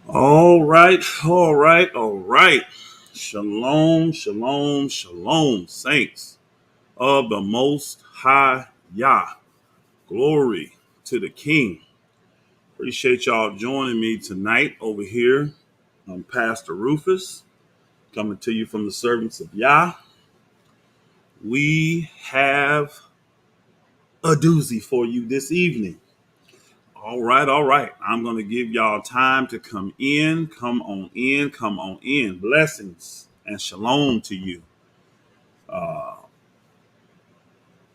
All right, all right, all right. Shalom, shalom, shalom, saints of the Most High Yah. Glory to the King. Appreciate y'all joining me tonight over here. I'm Pastor Rufus, coming to you from the servants of Yah. We have a doozy for you this evening. All right, all right. I'm going to give y'all time to come in. Come on in, come on in. Blessings and shalom to you.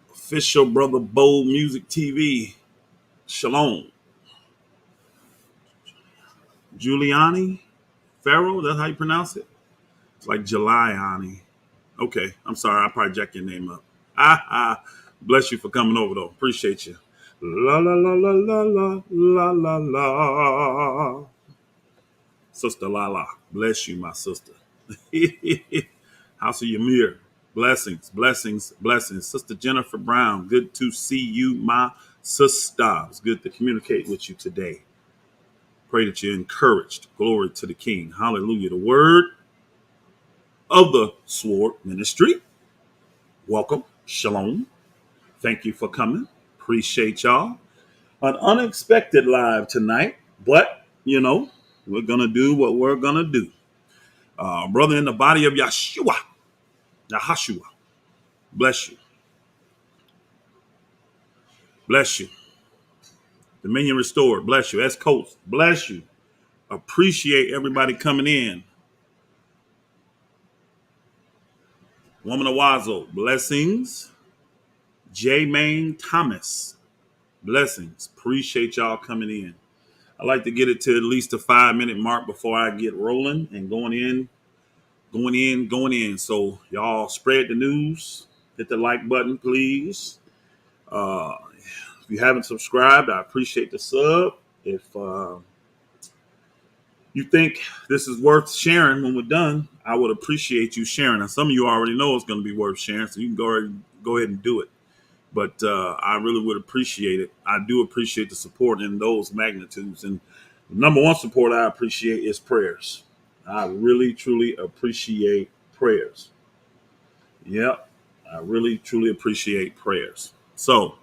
Official Brother Bold Music TV. Shalom. Giuliani Farrell, that's how you pronounce it? It's like Giuliani. Okay, I'm sorry. I probably jacked your name up. Bless you for coming over, though. Appreciate you. La la la la la la la la la. Sister Lala. Bless you, my sister. House of Ymir. Blessings, blessings, blessings. Sister Jennifer Brown, good to see you, my sister. It's good to communicate with you today. Pray that you're encouraged. Glory to the King. Hallelujah. The word of the sword ministry. Welcome. Shalom. Thank you for coming. Appreciate y'all. An unexpected live tonight, but we're going to do what we're going to do. Brother in the body of Yahashua. Bless you. Bless you. Dominion restored. Bless you. S Coast. Bless you. Appreciate everybody coming in. Woman of Wazo. Blessings. J. Main Thomas. Blessings. Appreciate y'all coming in. I like to get it to at least a 5-minute mark before I get rolling and going in. So y'all spread the news. Hit the like button, please. If you haven't subscribed, I appreciate the sub. If you think this is worth sharing when we're done, I would appreciate you sharing. And some of you already know it's going to be worth sharing, so you can go ahead and do it. But I really would appreciate it. I do appreciate the support in those magnitudes. And the number one support I appreciate is prayers. I really, truly appreciate prayers. Yep. I really, truly appreciate prayers. So,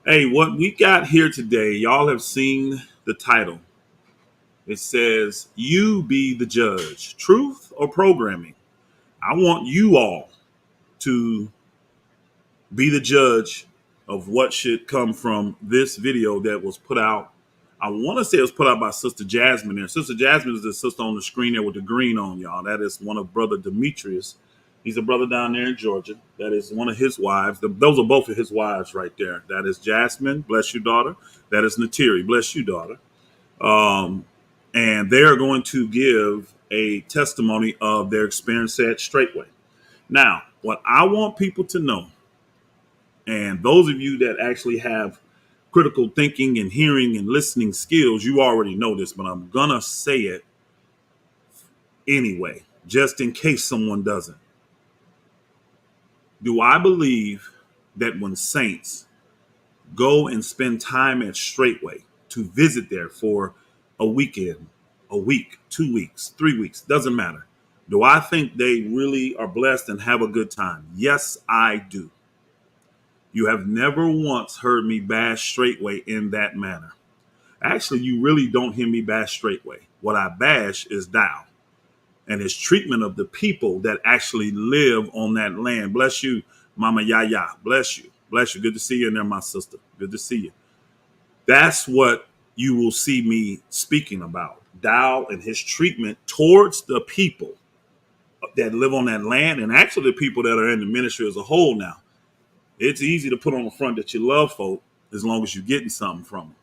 hey, what we got here today, y'all have seen the title. It says, "You be the judge, truth or programming." I want you all to be the judge of what should come from this video that was put out. I want to say it was put out by Sister Jasmine there. Sister Jasmine is the sister on the screen there with the green on, y'all. That is one of Brother Demetrius. He's a brother down there in Georgia. That is one of his wives. Those are both of his wives right there. That is Jasmine. Bless you, daughter. That is Ntii. Bless you, daughter. And they are going to give a testimony of their experience at Straitway. Now, what I want people to know, and those of you that actually have critical thinking and hearing and listening skills, you already know this, but I'm going to say it anyway, just in case someone doesn't. Do I believe that when saints go and spend time at Straitway to visit there for a weekend, a week, 2 weeks, 3 weeks, doesn't matter. Do I think they really are blessed and have a good time? Yes, I do. You have never once heard me bash Straitway in that manner. Actually, you really don't hear me bash Straitway. What I bash is Dow and his treatment of the people that actually live on that land. Bless you, Mama Yaya. Bless you. Bless you. Good to see you in there, my sister. Good to see you. That's what you will see me speaking about. Dow and his treatment towards the people that live on that land, and actually the people that are in the ministry as a whole now. It's easy to put on the front that you love folk as long as you're getting something from them.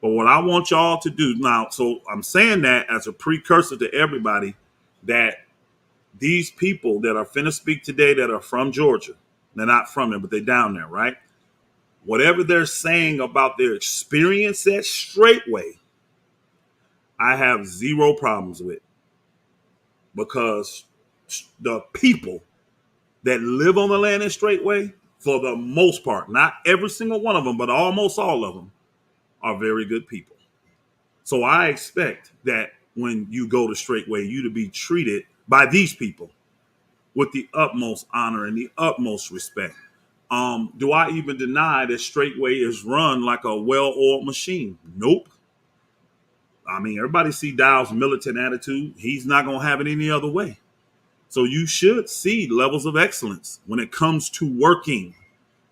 But what I want y'all to do now, so I'm saying that as a precursor to everybody, that these people that are finna speak today that are from Georgia, they're not from there, but they're down there, right? Whatever they're saying about their experience at Straitway, I have zero problems with, because the people that live on the land in Straitway, for the most part, not every single one of them, but almost all of them, are very good people. So I expect that when you go to Straitway, you to be treated by these people with the utmost honor and the utmost respect. Do I even deny that Straitway is run like a well-oiled machine? Nope. I mean, everybody see Dow's militant attitude. He's not going to have it any other way. So you should see levels of excellence when it comes to working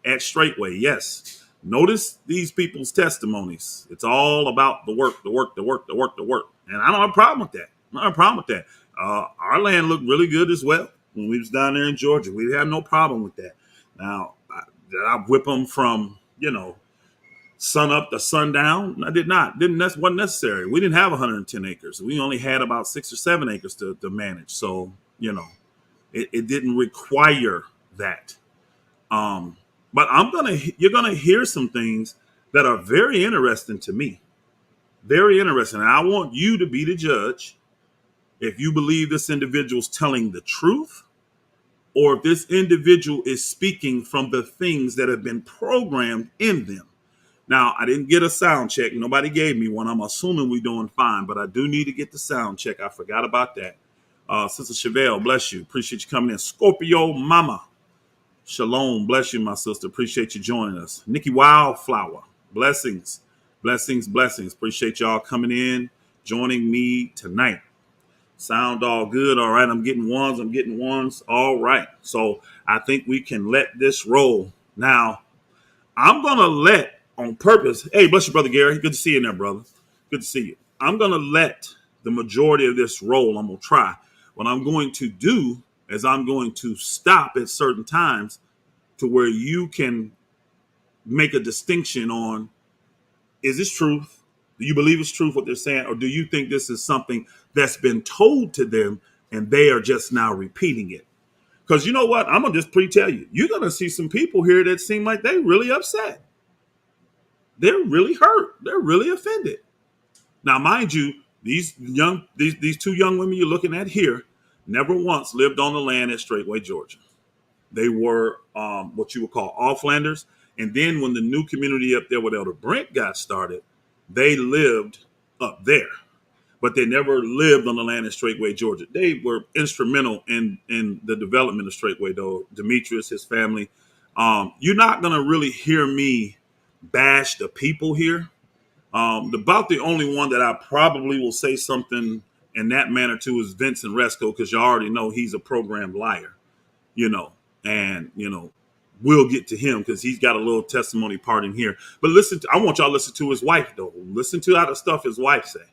at Straitway. Yes. Notice these people's testimonies. It's all about the work, the work, the work, the work, the work. And I don't have a problem with that. I don't have a problem with that. Our land looked really good as well when we was down there in Georgia. We had no problem with that. Now, I whip them from, sun up to sundown. I did not. That wasn't necessary. We didn't have 110 acres. We only had about 6 or 7 acres to manage. So, it didn't require that. But you're gonna hear some things that are very interesting to me. Very interesting. And I want you to be the judge if you believe this individual's telling the truth or if this individual is speaking from the things that have been programmed in them. Now, I didn't get a sound check. Nobody gave me one. I'm assuming we're doing fine, but I do need to get the sound check. I forgot about that. Sister Chevelle, bless you. Appreciate you coming in. Scorpio Mama. Shalom. Bless you, my sister. Appreciate you joining us. Nikki Wildflower. Blessings. Blessings, blessings. Appreciate y'all coming in, joining me tonight. Sound all good. All right. I'm getting ones. All right. So I think we can let this roll. Now, I'm going to let on purpose. Hey, bless you, Brother Gary. Good to see you there, brother. Good to see you. I'm going to let the majority of this roll. I'm going to try. What I'm going to do is I'm going to stop at certain times to where you can make a distinction on, is this truth? Do you believe it's truth what they're saying? Or do you think this is something that's been told to them and they are just now repeating it? Because you know what? I'm going to just pre-tell you. You're going to see some people here that seem like they're really upset. They're really hurt. They're really offended. Now, mind you, these two young women you're looking at here never once lived on the land at Straitway, Georgia. They were what you would call offlanders. And then when the new community up there with Elder Brent got started, they lived up there. But they never lived on the land in Straitway, Georgia. They were instrumental in the development of Straitway, though. Demetrius, his family. You're not going to really hear me bash the people here. About the only one that I probably will say something in that manner to is Vincent Resco, because you already know he's a programmed liar, and we'll get to him because he's got a little testimony part in here. But I want y'all to listen to his wife, though. Listen to how the stuff his wife say,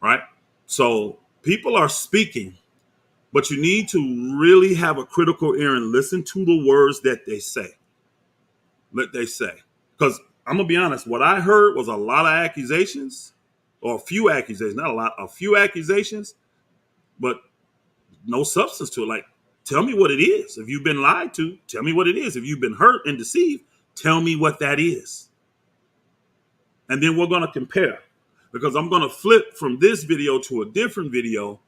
right? So people are speaking, but you need to really have a critical ear and listen to the words that they say. Because I'm going to be honest, what I heard was a lot of accusations, or a few accusations, not a lot, a few accusations, but no substance to it. Like, tell me what it is. If you've been lied to, tell me what it is. If you've been hurt and deceived, tell me what that is. And then we're going to compare, because I'm going to flip from this video to a different video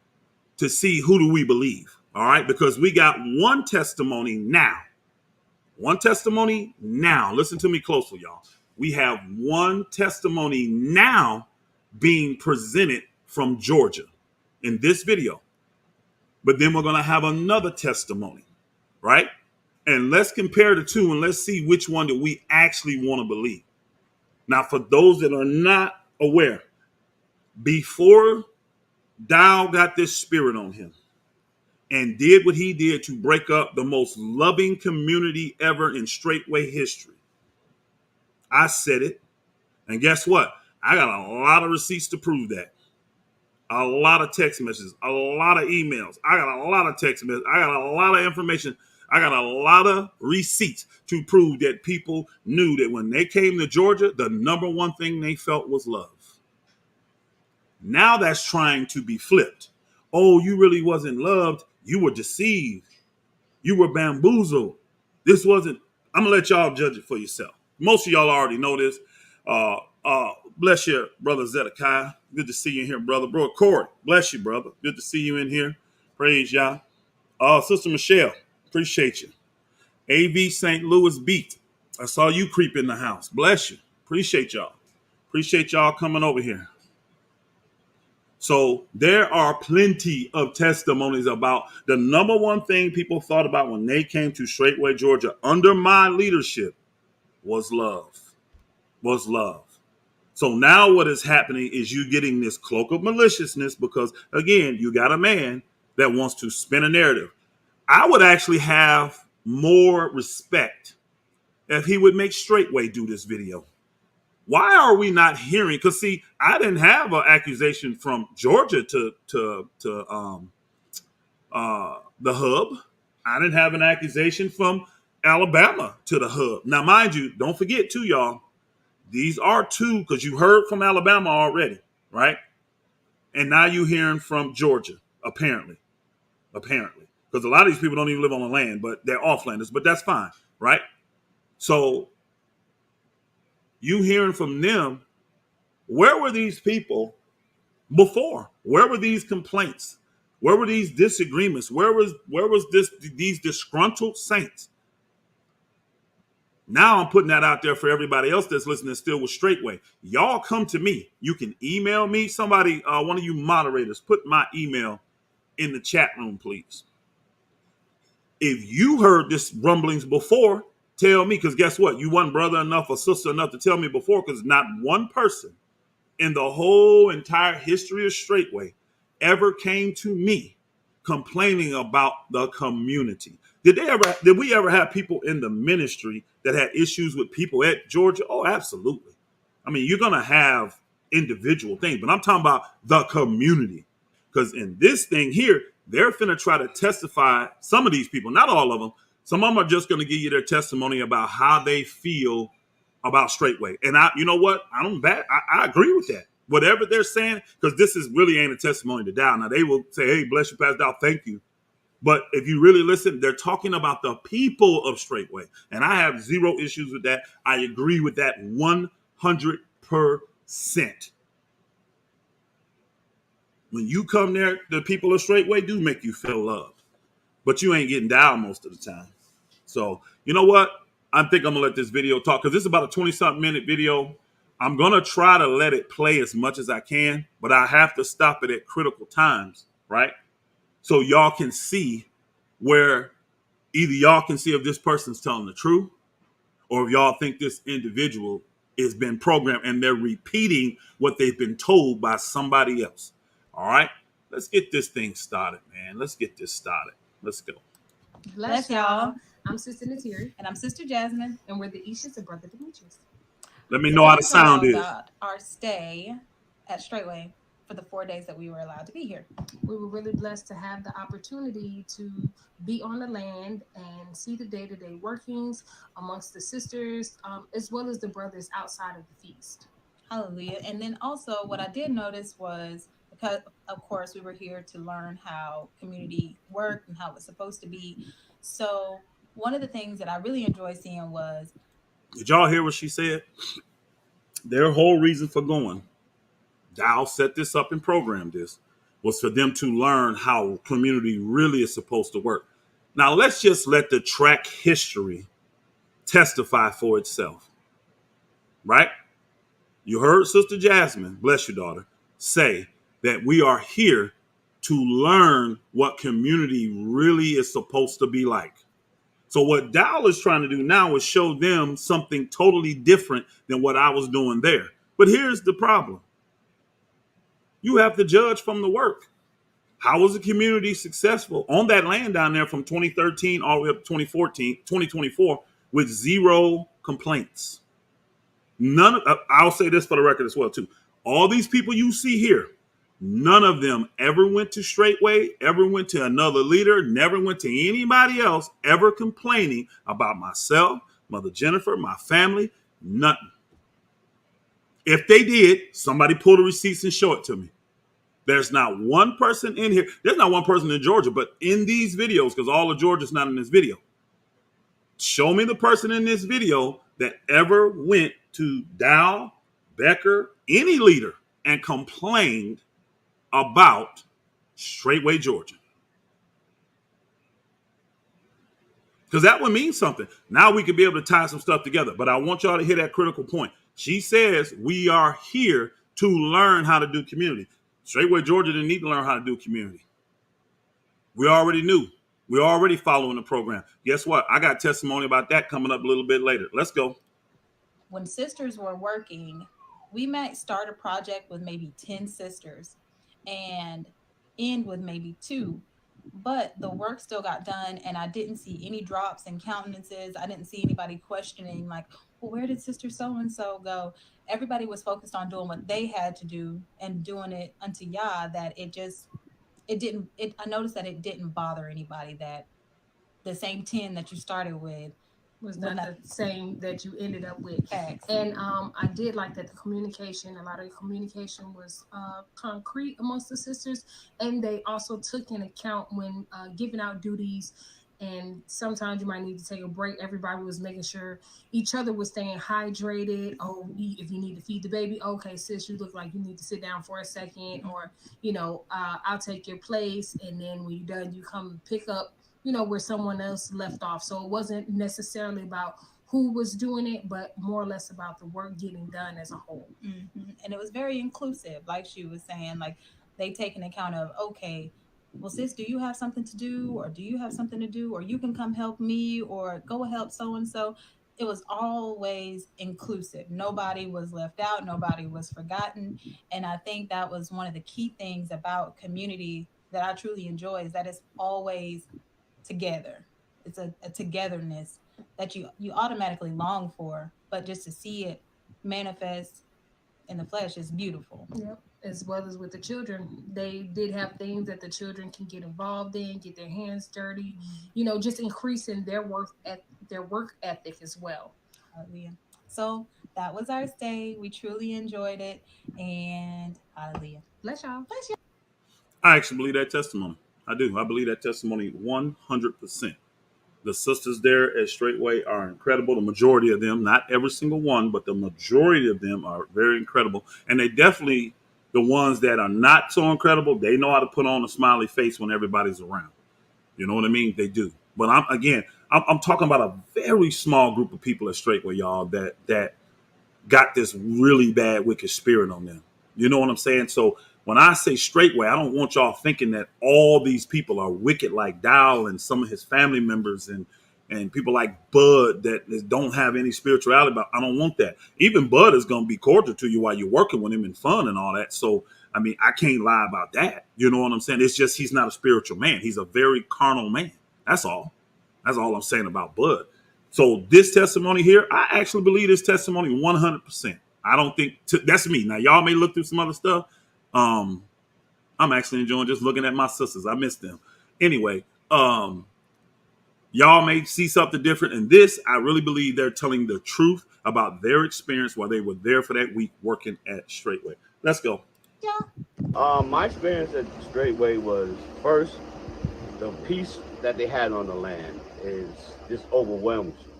to see who do we believe. All right. Because we got one testimony now. One testimony now. Listen to me closely, y'all. We have one testimony now being presented from Georgia in this video. But then we're going to have another testimony, right? And let's compare the two and let's see which one that we actually want to believe. Now, for those that are not aware, before Dow got this spirit on him and did what he did to break up the most loving community ever in Straitway history, I said it. And guess what? I got a lot of receipts to prove that. A lot of text messages, a lot of emails. I got a lot of text messages. I got a lot of information. I got a lot of receipts to prove that people knew that when they came to Georgia, the number one thing they felt was love. Now that's trying to be flipped. Oh, you really wasn't loved. You were deceived. You were bamboozled. This wasn't. I'm going to let y'all judge it for yourself. Most of y'all already know this. Bless you, brother Zedekiah. Good to see you in here, brother. Bro, Corey, bless you, brother. Good to see you in here. Praise y'all. Sister Michelle, appreciate you. AV St. Louis Beat. I saw you creep in the house. Bless you. Appreciate y'all. Appreciate y'all coming over here. So there are plenty of testimonies about the number one thing people thought about when they came to Straitway, Georgia, under my leadership was love. Was love. So now what is happening is you getting this cloak of maliciousness because, again, you got a man that wants to spin a narrative. I would actually have more respect if he would make Straitway do this video. Why are we not hearing? Because see, I didn't have an accusation from Georgia to the hub. I didn't have an accusation from Alabama to the hub. Now, mind you, don't forget too, y'all. These are two because you heard from Alabama already, right? And now you're hearing from Georgia, apparently, because a lot of these people don't even live on the land, but they're offlanders. But that's fine, right? So you hearing from them. Where were these people before? Where were these complaints? Where were these disagreements? Where was these disgruntled saints? Now I'm putting that out there for everybody else that's listening still with Straitway. Y'all come to me. You can email me. Somebody, one of you moderators, put my email in the chat room, please. If you heard this rumblings before, tell me, because guess what? You wasn't brother enough or sister enough to tell me before, because not one person in the whole entire history of Straitway ever came to me complaining about the community. Did we ever have people in the ministry that had issues with people at Georgia? Oh, absolutely. I mean, you're going to have individual things, but I'm talking about the community. Because in this thing here, they're finna try to testify, some of these people, not all of them, some of them are just going to give you their testimony about how they feel about Straitway. And you know what? I agree with that. Whatever they're saying, because this is really ain't a testimony to Dow. Now they will say, hey, bless you, Pastor Dow, thank you. But if you really listen, they're talking about the people of Straitway. And I have zero issues with that. I agree with that 100%. When you come there, the people of Straitway do make you feel loved. But you ain't getting down most of the time. So, you know what? I think I'm going to let this video talk because this is about a 20-something minute video. I'm going to try to let it play as much as I can, but I have to stop it at critical times, right? So y'all can see where either y'all can see if this person's telling the truth or if y'all think this individual has been programmed and they're repeating what they've been told by somebody else. All right, let's get this thing started, man. Let's get this started. Let's go. Bless y'all. I'm Sister Ntii. And I'm Sister Jasmine. And we're the Ishas of Brother Demetrius. Let me know how the sound is. About our stay at Straitway for the 4 days that we were allowed to be here. We were really blessed to have the opportunity to be on the land and see the day-to-day workings amongst the sisters, as well as the brothers outside of the feast. Hallelujah. And then also what I did notice was, because of course we were here to learn how community worked and how it's supposed to be. So one of the things that I really enjoyed seeing was, did y'all hear what she said? Their whole reason for going, Dow set this up and programmed this, was for them to learn how community really is supposed to work. Now let's just let the track history testify for itself, right? You heard Sister Jasmine, bless you, daughter, say that we are here to learn what community really is supposed to be like. So what Dow is trying to do now is show them something totally different than what I was doing there. But here's the problem. You have to judge from the work. How was the community successful on that land down there from 2013 all the way up to 2024 with zero complaints? I'll say this for the record as well, too. All these people you see here, none of them ever went to Straitway, ever went to another leader, never went to anybody else, ever complaining about myself, Mother Jennifer, my family, nothing. If they did, somebody pull the receipts and show it to me. There's not one person in here. There's not one person in Georgia, but in these videos, because all of Georgia's not in this video. Show me the person in this video that ever went to Dow, Becker, any leader, and complained about Straitway, Georgia. Because that would mean something. Now we could be able to tie some stuff together. But I want y'all to hear that critical point. She says we are here to learn how to do community. Straitway, Georgia didn't need to learn how to do community. We already knew. We're already following the program. Guess what? I got testimony about that coming up a little bit later. Let's go. When sisters were working, we might start a project with maybe 10 sisters and end with maybe two. But the work still got done, and I didn't see any drops in countenances. I didn't see anybody questioning, like, well, where did sister so and so go? Everybody was focused on doing what they had to do and doing it unto Yah, that it didn't, I noticed that it didn't bother anybody, that the same 10 that you started with was not the same that you ended up with. Facts. And I did like that the communication, a lot of the communication was concrete amongst the sisters, and they also took in account when giving out duties. And sometimes you might need to take a break. Everybody was making sure each other was staying hydrated. Oh, if you need to feed the baby, okay, sis, you look like you need to sit down for a second, or I'll take your place, and then when you're done, you come pick up where someone else left off. So it wasn't necessarily about who was doing it, but more or less about the work getting done as a whole. Mm-hmm. And it was very inclusive, like she was saying, like they take an account of, okay, well, sis, do you have something to do, or do you have something to do, or you can come help me, or go help so and so. It was always inclusive. Nobody was left out, nobody was forgotten. And I think that was one of the key things about community that I truly enjoy, is that it's always together. It's a togetherness that you automatically long for, but just to see it manifest in the flesh is beautiful. Yep. As well as with the children, they did have things that the children can get involved in, get their hands dirty, just increasing their work ethic as well. Hallelujah. So that was our stay. We truly enjoyed it, and hallelujah. Bless y'all. Bless you. I actually believe that testimony. I do. I believe that testimony 100%. The sisters there at Straitway are incredible. The majority of them, not every single one, but the majority of them are very incredible. And they definitely, the ones that are not so incredible, they know how to put on a smiley face when everybody's around. You know what I mean? They do. But I'm talking about a very small group of people at Straitway, y'all, that got this really bad wicked spirit on them. You know what I'm saying? So when I say Straitway, I don't want y'all thinking that all these people are wicked like Dow and some of his family members and people like Bud that don't have any spirituality. But I don't want that. Even Bud is going to be cordial to you while you're working with him and fun and all that. So, I mean, I can't lie about that. You know what I'm saying? It's just he's not a spiritual man. He's a very carnal man. That's all. That's all I'm saying about Bud. So this testimony here, I actually believe this testimony 100%. I don't think that's me. Now y'all may look through some other stuff. I'm actually enjoying just looking at my sisters. I miss them. Anyway, y'all may see something different in this. I really believe they're telling the truth about their experience while they were there for that week working at Straitway. Let's go. Yeah. My experience at Straitway was, first, the peace that they had on the land is just overwhelms you.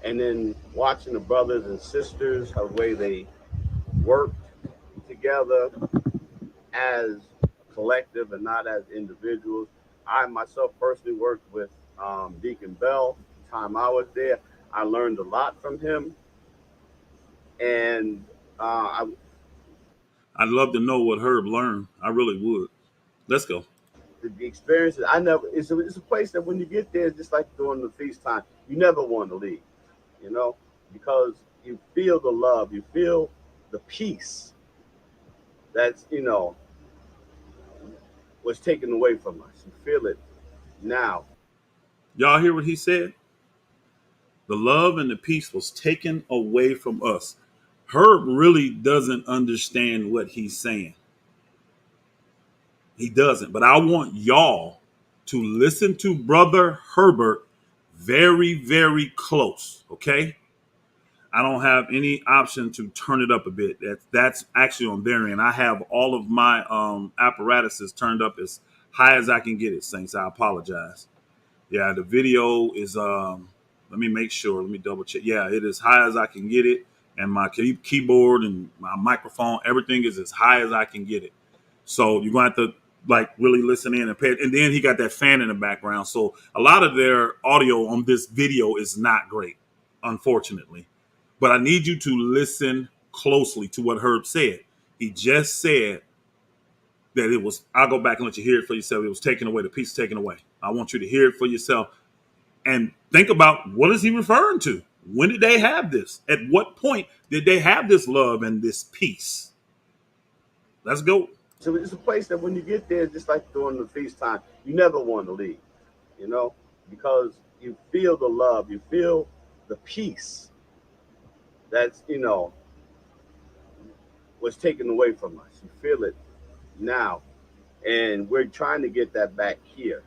And then watching the brothers and sisters, how the way they worked together as a collective and not as individuals. I myself personally worked with Deacon Bell. The time I was there, I learned a lot from him. And I'd love to know what Herb learned. I really would. Let's go. The experiences, it's a place that when you get there, it's just like during the feast time, you never want to leave, because you feel the love, you feel the peace that's, was taken away from us. You feel it now. Y'all hear what he said? The love and the peace was taken away from us. Herb really doesn't understand what he's saying. He doesn't. But I want y'all to listen to Brother Herbert very, very close. Okay? I don't have any option to turn it up a bit. That's actually on their end. I have all of my apparatuses turned up as high as I can get it, Saints. I apologize. Yeah, the video is let me make sure. Let me double check. Yeah, it is high as I can get it. And my keyboard and my microphone, everything is as high as I can get it. So you're going to have to really listen in and pay. And then he got that fan in the background. So a lot of their audio on this video is not great, unfortunately. But I need you to listen closely to what Herb said. He just said that it was, I'll go back and let you hear it for yourself. It was taken away. The peace taken away. I want you to hear it for yourself and think about, what is he referring to? When did they have this? At what point did they have this love and this peace? Let's go. So it's a place that when you get there, just like during the feast time, you never want to leave, you know, because you feel the love, you feel the peace that's, you know, was taken away from us. You feel it now. And we're trying to get that back here.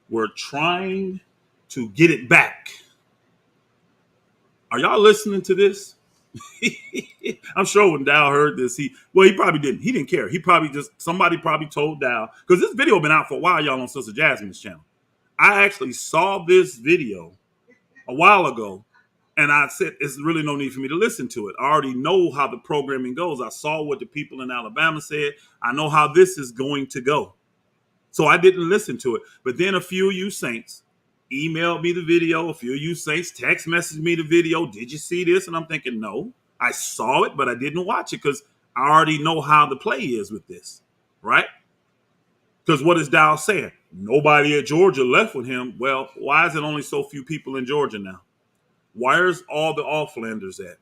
We're trying to get it back. Are y'all listening to this? I'm sure when Dow heard this, he probably didn't. He didn't care. He probably somebody probably told Dow, because this video been out for a while, y'all, on Sister Jasmine's channel. I actually saw this video a while ago, and I said, it's really no need for me to listen to it. I already know how the programming goes. I saw what the people in Alabama said. I know how this is going to go. So I didn't listen to it. But then a few of you saints emailed me the video. A few of you saints text messaged me the video. Did you see this? And I'm thinking, no, I saw it, but I didn't watch it because I already know how the play is with this, right? Because what is Dow saying? Nobody at Georgia left with him. Well, why is it only so few people in Georgia now? Where's all the offlanders at?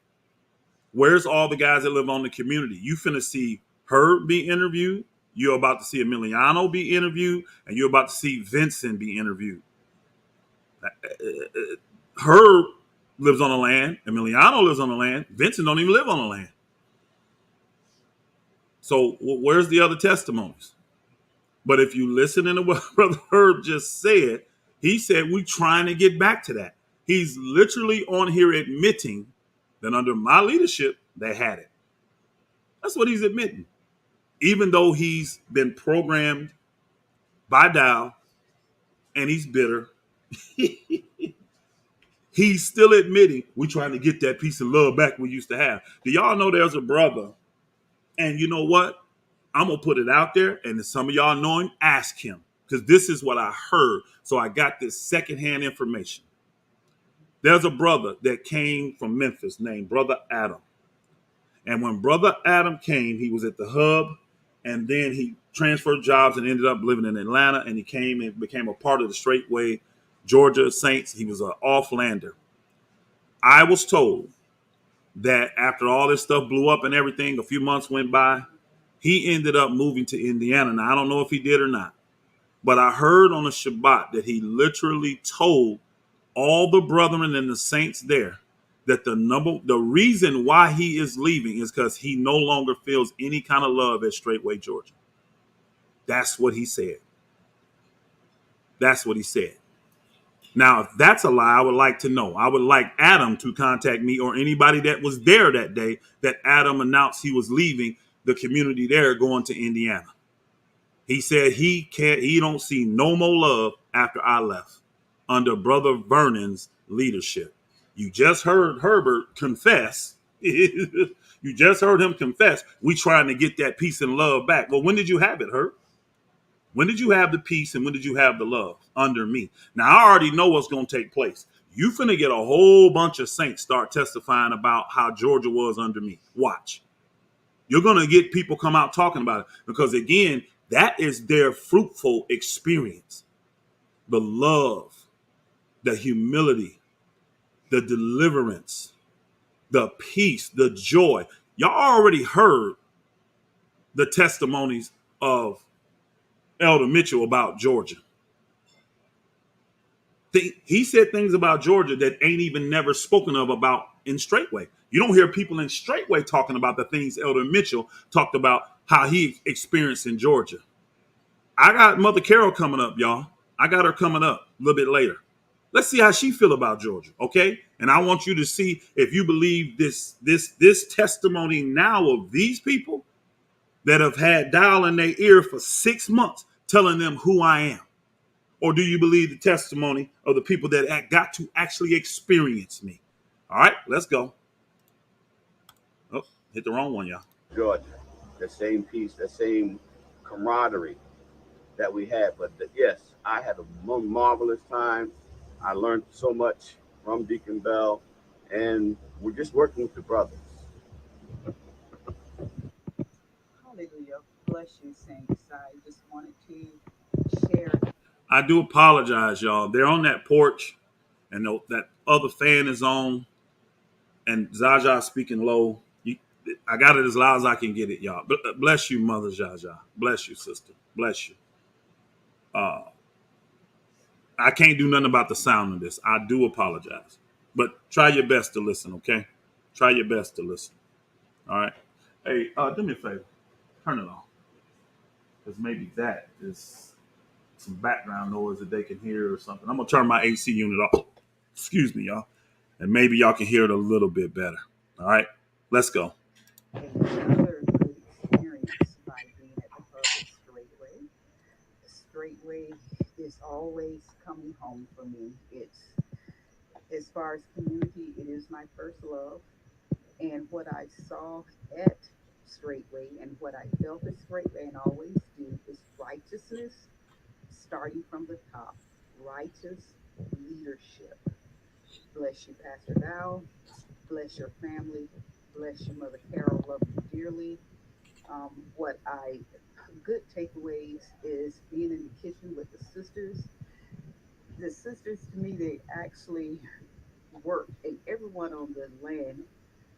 Where's all the guys that live on the community? You finna see her be interviewed. You're about to see Milano be interviewed, and you're about to see Vincent be interviewed. Her lives on the land, Emiliano lives on the land. Vincent don't even live on the land. So where's the other testimonies? But if you listen to what Brother Herb just said, he said we're trying to get back to that. He's literally on here admitting that under my leadership, they had it. That's what he's admitting. Even though he's been programmed by Dow and he's bitter, he's still admitting we're trying to get that piece of love back we used to have. Do y'all know there's a brother? And you know what? I'm going to put it out there, and if some of y'all know him, ask him, because this is what I heard. So I got this secondhand information. There's a brother that came from Memphis named Brother Adam. And when Brother Adam came, he was at the Hub, and then he transferred jobs and ended up living in Atlanta, and he came and became a part of the Straitway, Georgia Saints. He was an offlander. I was told that after all this stuff blew up and everything, a few months went by, he ended up moving to Indiana. Now, I don't know if he did or not, but I heard on a Shabbat that he literally told all the brethren and the saints there that the reason why he is leaving is because he no longer feels any kind of love at Straitway, Georgia. That's what he said. That's what he said. Now, if that's a lie, I would like to know. I would like Adam to contact me or anybody that was there that day that Adam announced he was leaving the community there going to Indiana. He said he don't see no more love after I left under Brother Vernon's leadership. You just heard Herbert confess. You just heard him confess. We trying to get that peace and love back. Well, when did you have it, Herb? When did you have the peace and when did you have the love? Under me. Now, I already know what's going to take place. You finna get a whole bunch of saints start testifying about how Georgia was under me. Watch. You're going to get people come out talking about it because, again, that is their fruitful experience. The love, the humility, the deliverance, the peace, the joy. Y'all already heard the testimonies of Elder Mitchell about Georgia. He said things about Georgia that ain't even never spoken of about in Straitway. You don't hear people in Straitway talking about the things Elder Mitchell talked about how he experienced in Georgia. I got Mother Carol coming up, y'all. I got her coming up a little bit later. Let's see how she feel about Georgia, okay? And I want you to see if you believe this testimony now of these people that have had dial in their ear for 6 months telling them who I am. Or do you believe the testimony of the people that got to actually experience me? All right, let's go. Oh, hit the wrong one, y'all. Georgia, the same peace, the same camaraderie that we had. But yes, I had a marvelous time. I learned so much from Deacon Bell, and we're just working with the brothers. Hallelujah. bless you, Saints. I just wanted to share. I do apologize, y'all. They're on that porch, and that other fan is on, and Zaja speaking low. I got it as loud as I can get it, y'all. Bless you, Mother Zaja. Bless you, sister. Bless you. Uh, I can't do nothing about the sound of this. I do apologize. But try your best to listen, okay? Try your best to listen. All right. Hey, do me a favor. Turn it off. Because maybe that is some background noise that they can hear or something. I'm going to turn my AC unit off. Excuse me, y'all. And maybe y'all can hear it a little bit better. All right. Let's go. Another good experience by being at the hub at Straitway. Straitway is always coming home for me. It's, as far as community, it is my first love. And what I saw at Straitway and what I felt at Straitway and always do is righteousness starting from the top. Righteous leadership. Bless you, Pastor Dow. Bless your family. Bless you, Mother Carol. Love you dearly. What I good takeaways is being in the kitchen with the sisters. The sisters, to me, they actually work, and everyone on the land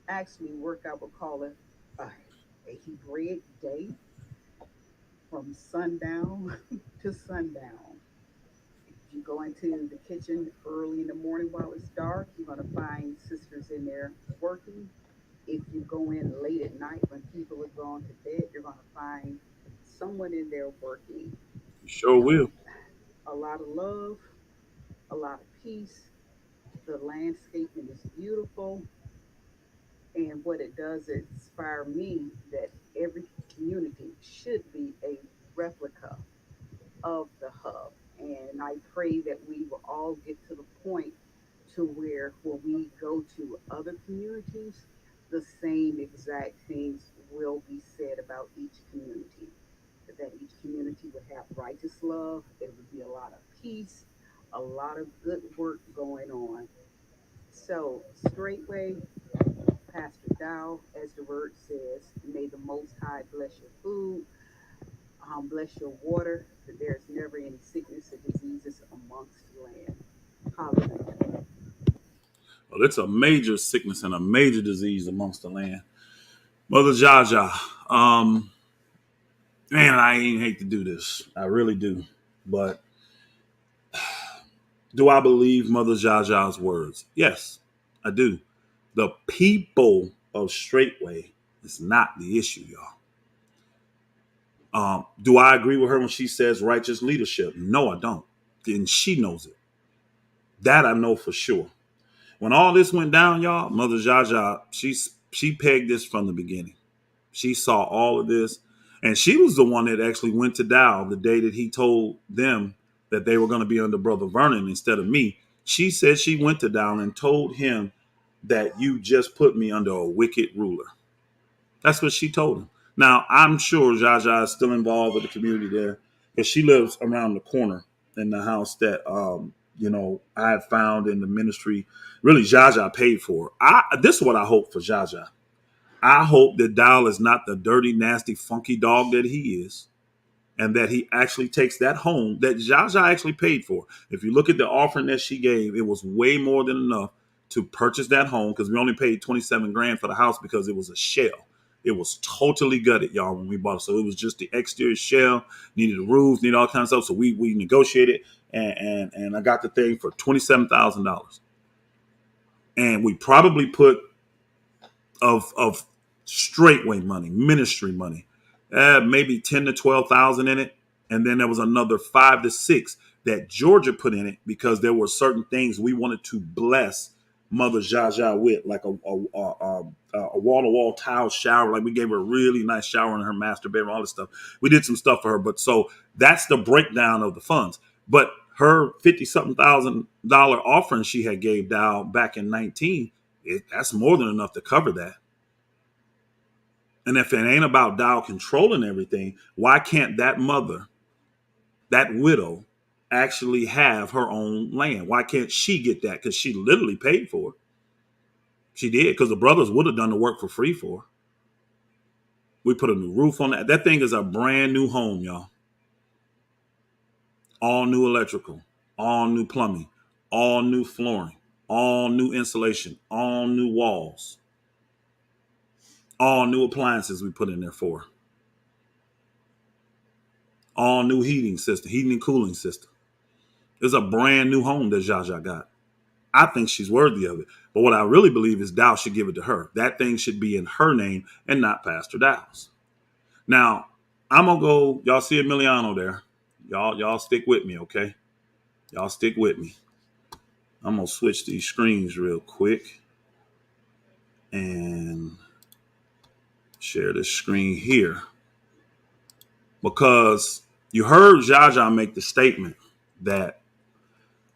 actually work. I would call it a Hebraic day from sundown to sundown. If you go into the kitchen early in the morning while it's dark, you're going to find sisters in there working. If you go in late at night when people have gone to bed, you're going to find someone in there working. You sure will. A lot of love, a lot of peace. The landscaping is beautiful. And what it does is inspire me that every community should be a replica of the hub. And I pray that we will all get to the point to where when we go to other communities, the same exact things will be said about each community. That each community would have righteous love, there would be a lot of peace, a lot of good work going on. So, straightway, Pastor Dow, as the word says, may the Most High bless your food, bless your water, that there's never any sickness or diseases amongst the land. Hallelujah. Well, it's a major sickness and a major disease amongst the land. Mother Jaja, man, I ain't hate to do this. I really do. But do I believe Mother Jaja's words? Yes, I do. The people of Straitway is not the issue, y'all. Do I agree with her when she says righteous leadership? No, I don't. And she knows it. That I know for sure. When all this went down, y'all, Mother Jaja, she pegged this from the beginning. She saw all of this, and she was the one that actually went to Dow the day that he told them that they were going to be under Brother Vernon instead of me. She said she went to Dow and told him that you just put me under a wicked ruler. That's what she told him. Now, I'm sure Jaja is still involved with the community there because she lives around the corner in the house that, I had found in the ministry. Really, Jaja paid for. This is what I hope for Jaja. I hope that Dow is not the dirty, nasty, funky dog that he is, and that he actually takes that home that Jaja actually paid for. If you look at the offering that she gave, it was way more than enough to purchase that home because we only paid 27 grand for the house because it was a shell. It was totally gutted, y'all, when we bought it. So it was just the exterior shell, needed a roof, needed all kinds of stuff. So we negotiated and I got the thing for $27,000. And we probably put of straightway money, ministry money, maybe 10 to 12,000 in it, and then there was another 5 to 6 that Georgia put in it because there were certain things we wanted to bless Mother Jaja with, like a wall-to-wall tile shower. Like we gave her a really nice shower in her master bedroom, all this stuff. We did some stuff for her, but so that's the breakdown of the funds. But her 50-something $1,000 offering she had gave Dow back in 19. That's more than enough to cover that. And if it ain't about Dow controlling everything, why can't that mother, that widow, actually have her own land? Why can't she get that? Because she literally paid for it. She did, because the brothers would have done the work for free for her. We put a new roof on that. That thing is a brand new home, y'all. All new electrical, all new plumbing, all new flooring, all new insulation, all new walls, all new appliances we put in there for. All new heating system, heating and cooling system. It's a brand new home that Zaja got. I think she's worthy of it. But what I really believe is Dow should give it to her. That thing should be in her name and not Pastor Dow's. Now, I'm going to go, y'all see Milano there. Y'all stick with me, okay? Y'all stick with me. I'm going to switch these screens real quick and share this screen here. Because you heard Zaja make the statement that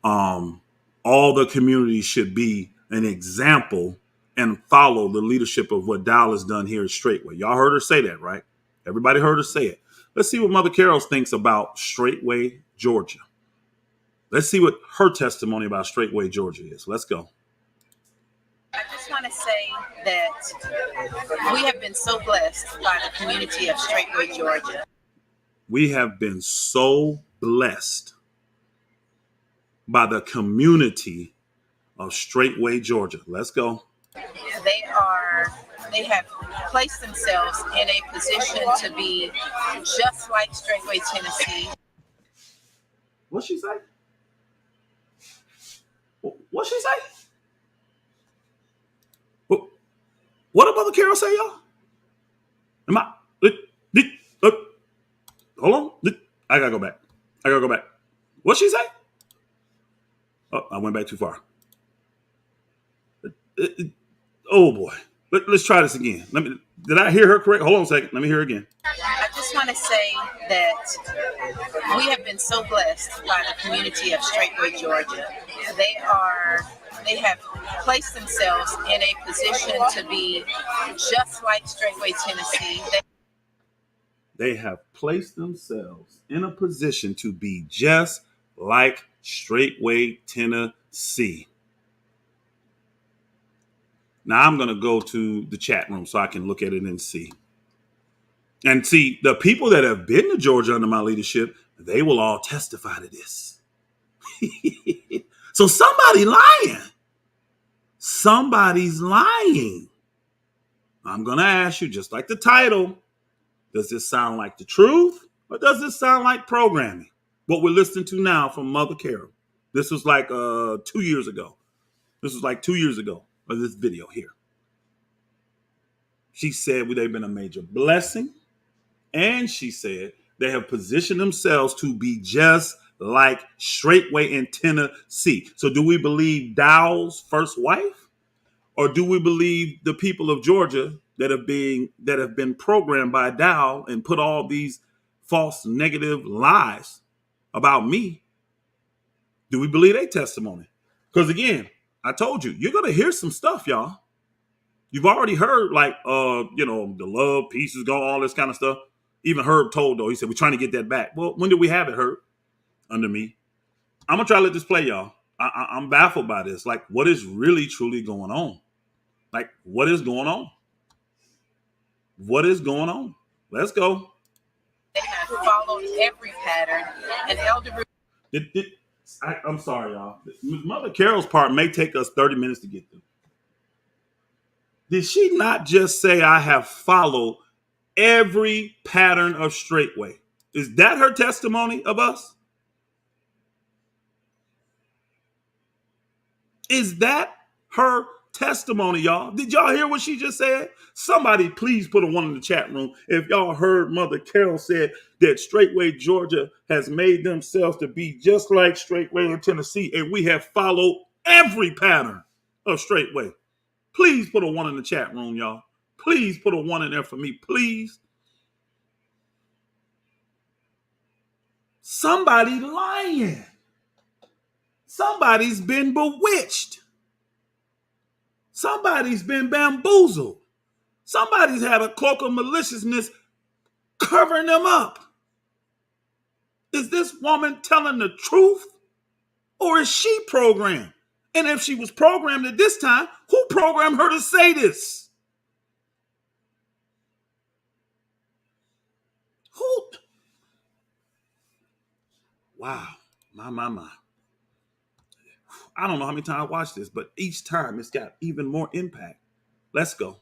all the community should be an example and follow the leadership of what Dow has done here at Straitway. Y'all heard her say that, right? Everybody heard her say it. Let's see what Mother Carol thinks about Straitway, Georgia. Let's see what her testimony about Straitway, Georgia is. Let's go. I just want to say that we have been so blessed by the community of Straitway, Georgia. We have been so blessed by the community of Straitway, Georgia. Let's go. They have placed themselves in a position to be just like Straitway, Tennessee. What'd she say? What'd she say? What did Mother Carol say, y'all? Hold on. I gotta go back. What'd she say? Oh, I went back too far. Oh boy. Let's try this again. Did I hear her correct? Hold on a second. Let me hear it again. I just want to say that we have been so blessed by the community of Straitway, Georgia. They have placed themselves in a position to be just like Straitway, Tennessee. They have placed themselves in a position to be just like Straitway, Tennessee. Now I'm going to go to the chat room so I can look at it and see. And see, the people that have been to Georgia under my leadership, they will all testify to this. So somebody lying. Somebody's lying. I'm going to ask you, just like the title, does this sound like the truth or does this sound like programming? What we're listening to now from Mother Carol. This was like 2 years ago. This was like 2 years ago of this video here. She said they've been a major blessing. And she said they have positioned themselves to be just like Straitway in Tennessee. So do we believe Dow's first wife? Or do we believe the people of Georgia that have been programmed by Dow and put all these false negative lies about me? Do we believe their testimony? Because again, I told you, you're gonna hear some stuff, y'all. You've already heard the love, peace is gone, all this kind of stuff. Even Herb told though, he said, we're trying to get that back. Well, when did we have it, Herb? Under me. I'm gonna try to let this play, y'all. I'm baffled by this. Like, what is really truly going on? Like, what is going on? What is going on? Let's go. They have followed every pattern. And Elder I'm sorry, y'all. Mother Carol's part may take us 30 minutes to get through. Did she not just say, I have followed every pattern of Straitway? Is that her testimony of us? Is that her testimony, y'all? Did y'all hear what she just said? Somebody please put a one in the chat room if y'all heard Mother Carol said that Straitway, Georgia has made themselves to be just like Straitway in Tennessee, and we have followed every pattern of Straitway. Please put a one in the chat room, y'all. Please put a one in there for me, please. Somebody lying. Somebody's been bewitched. Somebody's been bamboozled. Somebody's had a cloak of maliciousness covering them up. Is this woman telling the truth or is she programmed? And if she was programmed at this time, who programmed her to say this? Whew. Wow. My. I don't know how many times I watched this, but each time it's got even more impact. Let's go.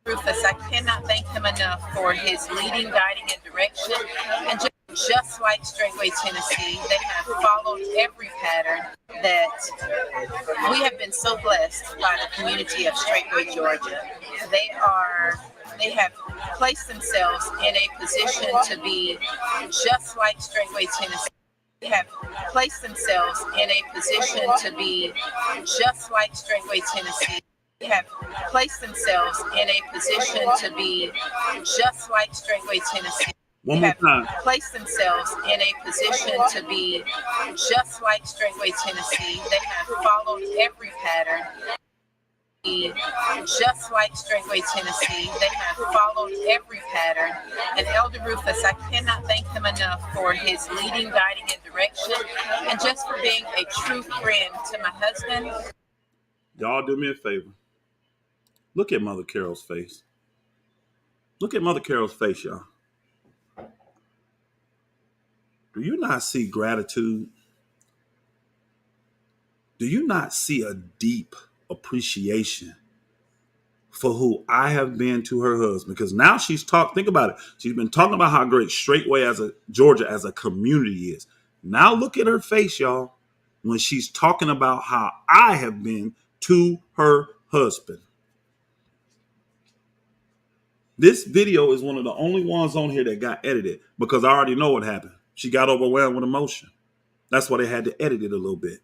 Rufus, I cannot thank him enough for his leading, guiding, and direction. And just like Straitway, Tennessee, they have followed every pattern that we have been so blessed by the community of Straitway, Georgia. They have placed themselves in a position to be just like Straitway, Tennessee. They have placed themselves in a position to be just like Straitway, Tennessee. They have placed themselves in a position to be just like Straitway, Tennessee. One more time. Placed themselves in a position to be just like Straitway, Tennessee. They have followed every pattern. Just like Straitway, Tennessee, they have followed every pattern. And Elder Rufus, I cannot thank him enough for his leading, guiding, and direction, and just for being a true friend to my husband. Y'all do me a favor. Look at Mother Carol's face. Look at Mother Carol's face, y'all. Do you not see gratitude? Do you not see a deep appreciation for who I have been to her husband? Because now she's talked, think about it. She's been talking about how great Straitway Georgia as a community is. Now look at her face, y'all, when she's talking about how I have been to her husband. This video is one of the only ones on here that got edited because I already know what happened. She got overwhelmed with emotion. That's why they had to edit it a little bit.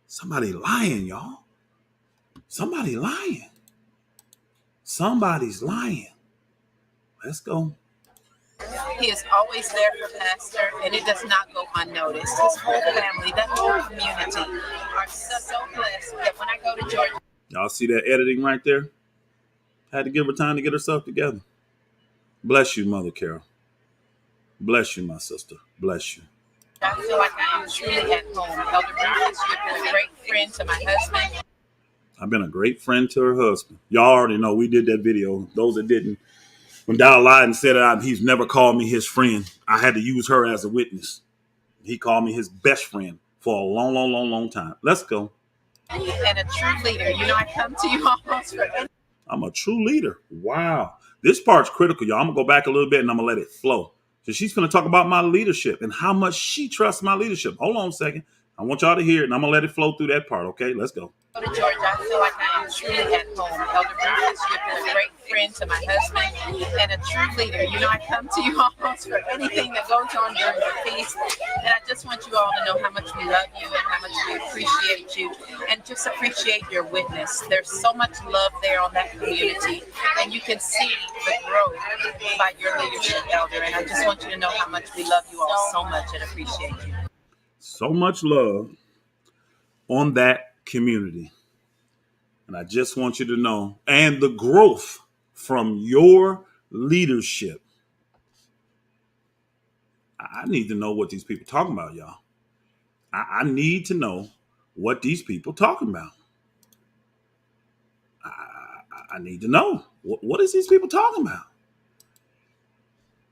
Somebody lying, y'all. Somebody lying. Somebody's lying. Let's go. He is always there for Pastor, and it does not go unnoticed. His whole family, that whole community, are so blessed that when I go to Georgia. Y'all see that editing right there? Had to give her time to get herself together. Bless you, Mother Carol. Bless you, my sister. Bless you. I feel like I am truly at home. Elder Rufus, you've been a great friend to my husband. I've been a great friend to her husband. Y'all already know we did that video. Those that didn't, when Dow lied and said he's never called me his friend, I had to use her as a witness. He called me his best friend for a long time. Let's go. And a true leader. You know, I come to you almost for any. I'm a true leader. Wow. This part's critical, y'all. I'm going to go back a little bit and I'm going to let it flow. So she's going to talk about my leadership and how much she trusts my leadership. Hold on a second. I want y'all to hear it, and I'm going to let it flow through that part, okay? Let's go. To Georgia, I feel like I am truly at home. Elder Rufus, you've been a great friend to my husband and a true leader. You know, I come to you almost for anything that goes on during the feast. And I just want you all to know how much we love you and how much we appreciate you and just appreciate your witness. There's so much love there on that community, and you can see the growth by your leadership, Elder. And I just want you to know how much we love you all so much and appreciate you. So much love on that community. And I just want you to know, and the growth from your leadership. I need to know what these people talking about, y'all. I need to know what these people talking about. I need to know. What is these people talking about?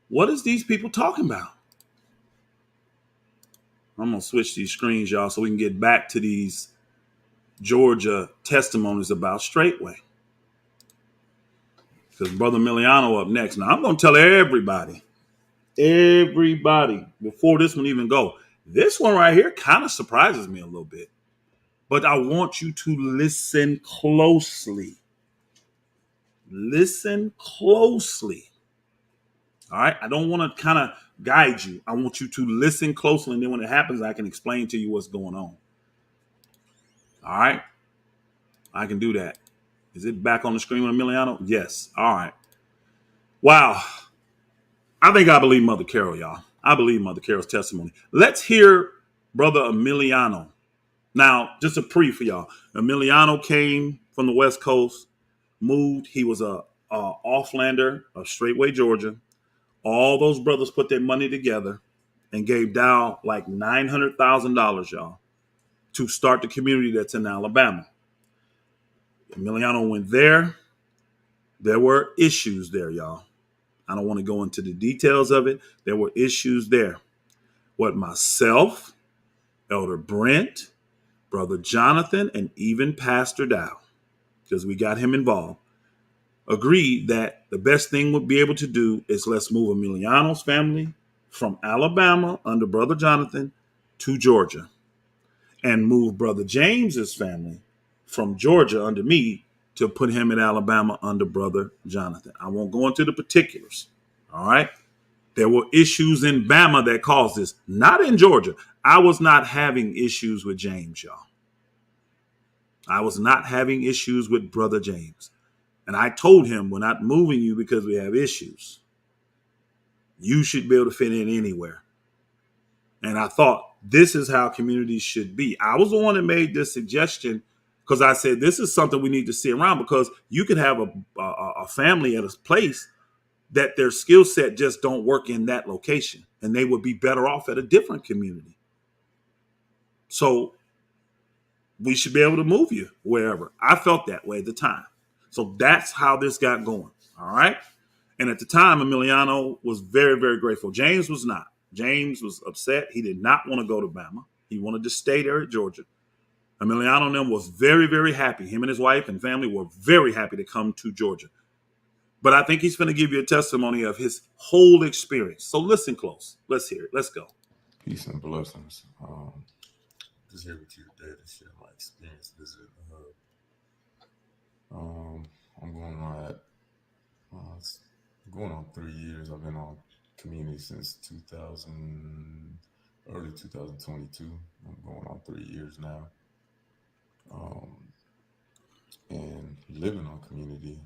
What is these people talking about? I'm going to switch these screens, y'all, so we can get back to these Georgia testimonies about Straitway. Because Brother Milano up next. Now, I'm going to tell everybody, before this one even go, this one right here kind of surprises me a little bit. But I want you to listen closely. Listen closely. All right? I don't want to kind of guide you. I want you to listen closely, and then when it happens, I can explain to you what's going on. All right? I can do that. Is it back on the screen with Emiliano? Yes. All right. Wow. I think I believe Mother Carol, y'all. I believe Mother Carol's testimony. Let's hear Brother Emiliano. Now, just a pre for y'all. Emiliano came from the West Coast, moved. He was a offlander of Straitway, Georgia. All those brothers put their money together and gave Dow like $900,000, y'all, to start the community that's in Alabama. Emiliano went there. There were issues there, y'all. I don't want to go into the details of it. There were issues there. What myself, Elder Brent, Brother Jonathan, and even Pastor Dow, because we got him involved, agreed that the best thing would be able to do is let's move Emiliano's family from Alabama under Brother Jonathan to Georgia, and move Brother James's family from Georgia under me to put him in Alabama under Brother Jonathan. I won't go into the particulars. All right. There were issues in Bama that caused this, not in Georgia. I was not having issues with James, y'all. I was not having issues with Brother James. And I told him, we're not moving you because we have issues. You should be able to fit in anywhere. And I thought this is how communities should be. I was the one that made this suggestion because I said this is something we need to see around, because you could have a family at a place that their skill set just don't work in that location, and they would be better off at a different community. So we should be able to move you wherever. I felt that way at the time. So that's how this got going. All right. And at the time, Emiliano was very, very grateful. James was not. James was upset. He did not want to go to Bama. He wanted to stay there at Georgia. Emiliano and them was very, very happy. Him and his wife and family were very happy to come to Georgia. But I think he's going to give you a testimony of his whole experience. So listen close. Let's hear it. Let's go. Peace and blessings. Just here with you today to share my experience visiting the hub. I'm going on at it's going on 3 years. I've been on community since early 2022. I'm going on 3 years now. And living on community,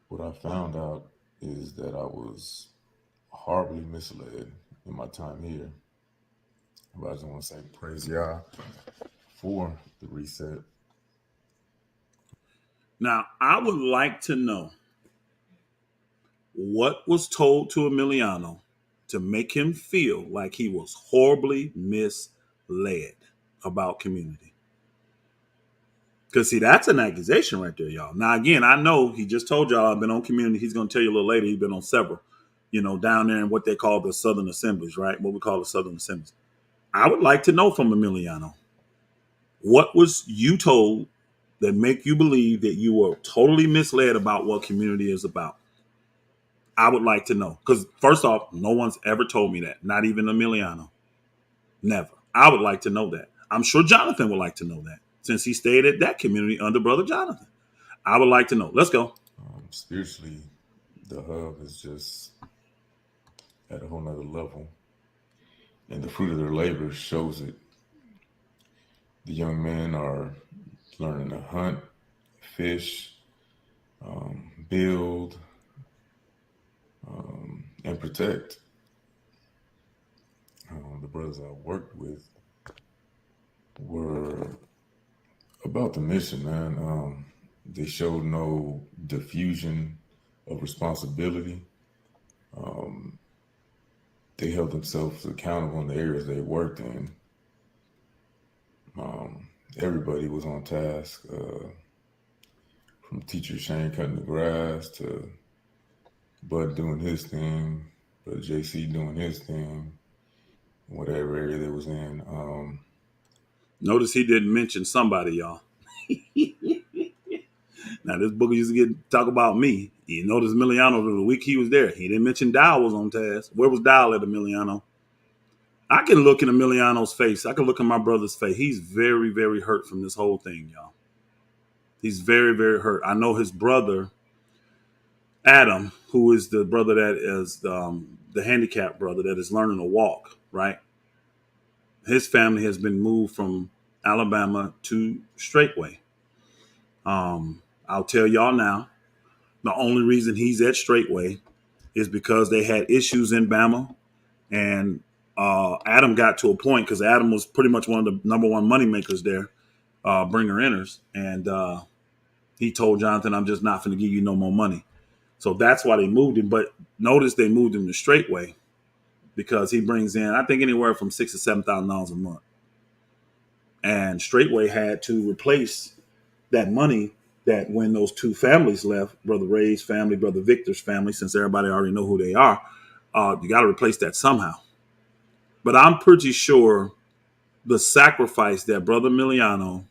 what I found out is that I was horribly misled in my time here. But I just want to say praise Yah for the reset. Now, I would like to know what was told to Emiliano to make him feel like he was horribly misled about community. Because, see, that's an accusation right there, y'all. Now, again, I know he just told y'all I've been on community. He's going to tell you a little later he's been on several, down there in what they call the Southern Assemblies, right? What we call the Southern Assemblies. I would like to know from Emiliano, what was you told that make you believe that you were totally misled about what community is about? I would like to know. Because first off, no one's ever told me that. Not even Emiliano. Never. I would like to know that. I'm sure Jonathan would like to know that, since he stayed at that community under Brother Jonathan. I would like to know. Let's go. Spiritually, the hub is just at a whole nother level. And the fruit of their labor shows it. The young men are learning to hunt, fish, build, and protect. The brothers I worked with were about the mission, man. They showed no diffusion of responsibility. They held themselves accountable in the areas they worked in. Everybody was on task, from teacher Shane cutting the grass to Bud doing his thing, but JC doing his thing, whatever area they was in. Notice he didn't mention somebody, y'all. Now, this book used to talk about me. You notice Emiliano, the week he was there, he didn't mention Dow was on task. Where was Dow at Emiliano? I can look in Emiliano's face. I can look in my brother's face. He's very, very hurt from this whole thing, y'all. He's very, very hurt. I know his brother, Adam, who is the brother that is the handicapped brother that is learning to walk, right? His family has been moved from Alabama to Straitway. I'll tell y'all now, the only reason he's at Straitway is because they had issues in Bama, and Adam got to a point, because Adam was pretty much one of the number one money makers there, bringer inners, and he told Jonathan, I'm just not going to give you no more money. So that's why they moved him. But notice they moved him to Straitway because he brings in, I think, anywhere from $6,000 to $7,000 a month. And Straitway had to replace that money that when those two families left, Brother Ray's family, Brother Victor's family, since everybody already know who they are, you got to replace that somehow. But I'm pretty sure the sacrifice that Brother Miliano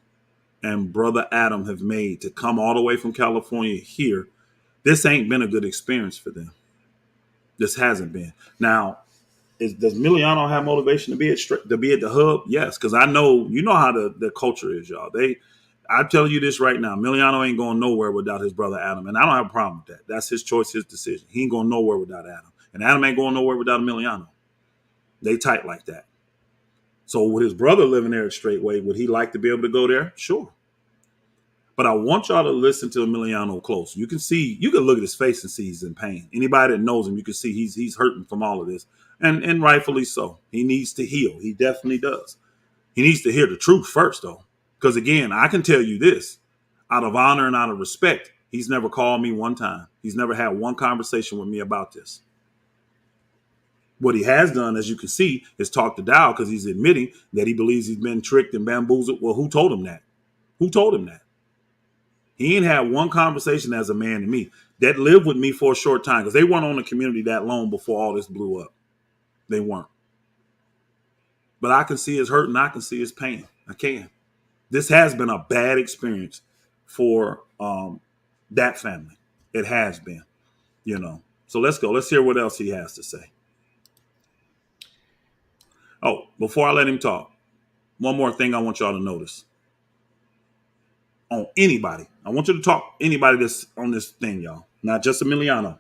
and Brother Adam have made to come all the way from California here, this ain't been a good experience for them. This hasn't been. Now, does Miliano have motivation to be at the hub? Yes, because I know how the culture is, y'all. I tell you this right now, Miliano ain't going nowhere without his brother Adam, and I don't have a problem with that. That's his choice, his decision. He ain't going nowhere without Adam, and Adam ain't going nowhere without Miliano. They tight like that. So with his brother living there at Straitway, would he like to be able to go there? Sure. But I want y'all to listen to Emiliano close. You can look at his face and see he's in pain. Anybody that knows him, you can see he's hurting from all of this. And rightfully so. He needs to heal. He definitely does. He needs to hear the truth first, though. Because again, I can tell you this, out of honor and out of respect, he's never called me one time. He's never had one conversation with me about this. What he has done, as you can see, is talk to Dow because he's admitting that he believes he's been tricked and bamboozled. Well, who told him that? Who told him that? He ain't had one conversation as a man to me that lived with me for a short time because they weren't on the community that long before all this blew up. They weren't. But I can see his hurt and I can see his pain. I can. This has been a bad experience for that family. It has been, So let's go. Let's hear what else he has to say. Oh, before I let him talk, one more thing I want y'all to notice. On anybody. I want you to talk anybody that's on this thing, y'all. Not just Emiliano.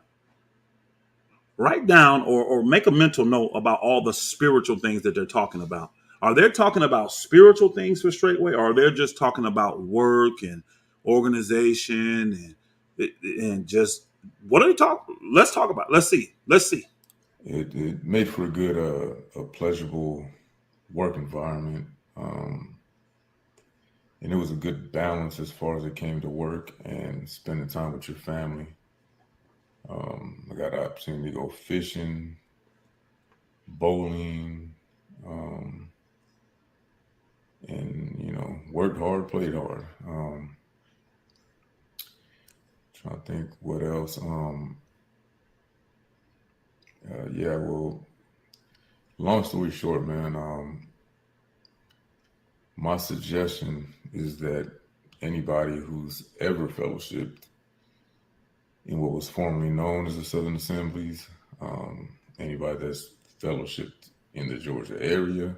Write down or make a mental note about all the spiritual things that they're talking about. Are they talking about spiritual things for Straitway, or are they just talking about work and organization and just what are they talking? Let's talk about it. Let's see. It made for a good, a pleasurable work environment. And it was a good balance as far as it came to work and spending time with your family. I got the opportunity to go fishing, bowling, and worked hard, played hard. Trying to think what else. Well, long story short, man. My suggestion is that anybody who's ever fellowshipped in what was formerly known as the Southern Assemblies, anybody that's fellowshipped in the Georgia area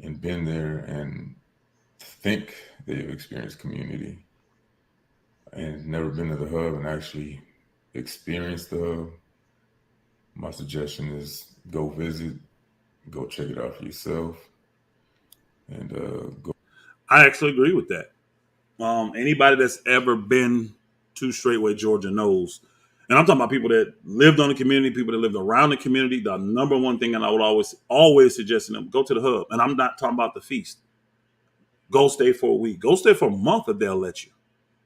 and been there and think they've experienced community and never been to the hub and actually experienced the hub, my suggestion is go visit, go check it out for yourself, and go. I actually agree with that. Anybody that's ever been to Straitway, Georgia knows. And I'm talking about people that lived on the community, people that lived around the community. The number one thing that I would always suggest to them, go to the hub. And I'm not talking about the feast. Go stay for a week. Go stay for a month if they'll let you.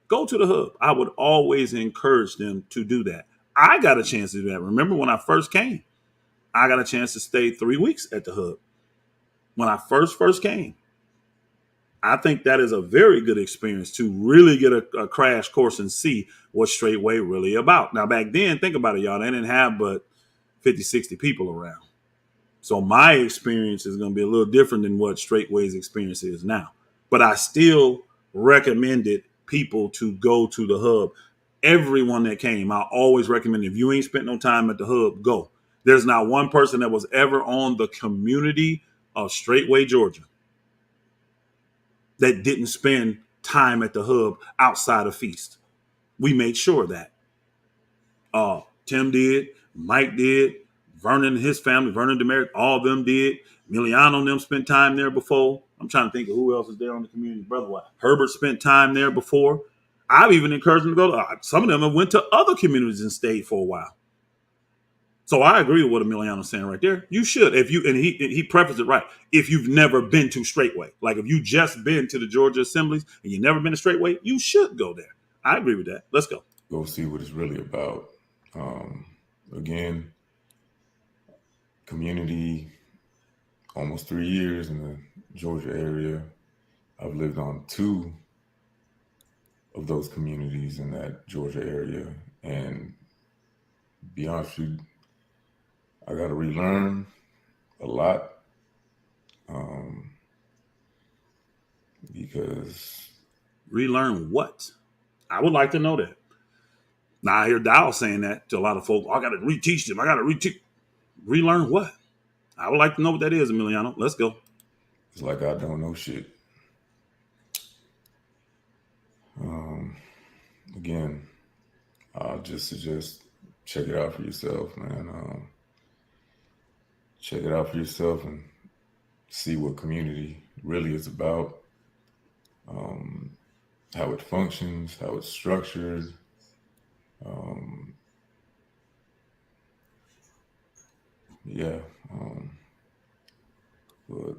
Go to the hub. I would always encourage them to do that. I got a chance to do that. Remember when I first came, I got a chance to stay 3 weeks at the hub. When I first came, I think that is a very good experience to really get a crash course and see what Straitway really about. Now, back then, think about it, y'all. They didn't have but 50, 60 people around. So my experience is going to be a little different than what Straitway's experience is now. But I still recommended people to go to the hub. Everyone that came, I always recommend, if you ain't spent no time at the hub, go. There's not one person that was ever on the community of Straitway, Georgia, that didn't spend time at the hub outside of feast. We made sure of that. Tim did, Mike did, Vernon and his family, Vernon DeMerick, all of them did. Miliano and them spent time there before. I'm trying to think of who else is there on the community. Brother Herbert spent time there before. I've even encouraged them to go to, some of them have went to other communities and stayed for a while. So I agree with what Emiliano's saying right there. You should, and he prefaced it right. If you've never been to Straitway, like if you just been to the Georgia Assemblies and you've never been to Straitway, you should go there. I agree with that. Let's go. Go see what it's really about. Again, community, almost 3 years in the Georgia area. I've lived on 2 of those communities in that Georgia area. And to be honest with you, I got to relearn a lot because Relearn what? I would like to know that. Now I hear Dow saying that to a lot of folks. I got to reteach them. I got to reteach. Relearn what? I would like to know what that is, Emiliano. Let's go. it's like I don't know shit. Again, I'll just suggest check it out for yourself, man. Check it out for yourself and see what community really is about, how it functions, how it's structured. Yeah, but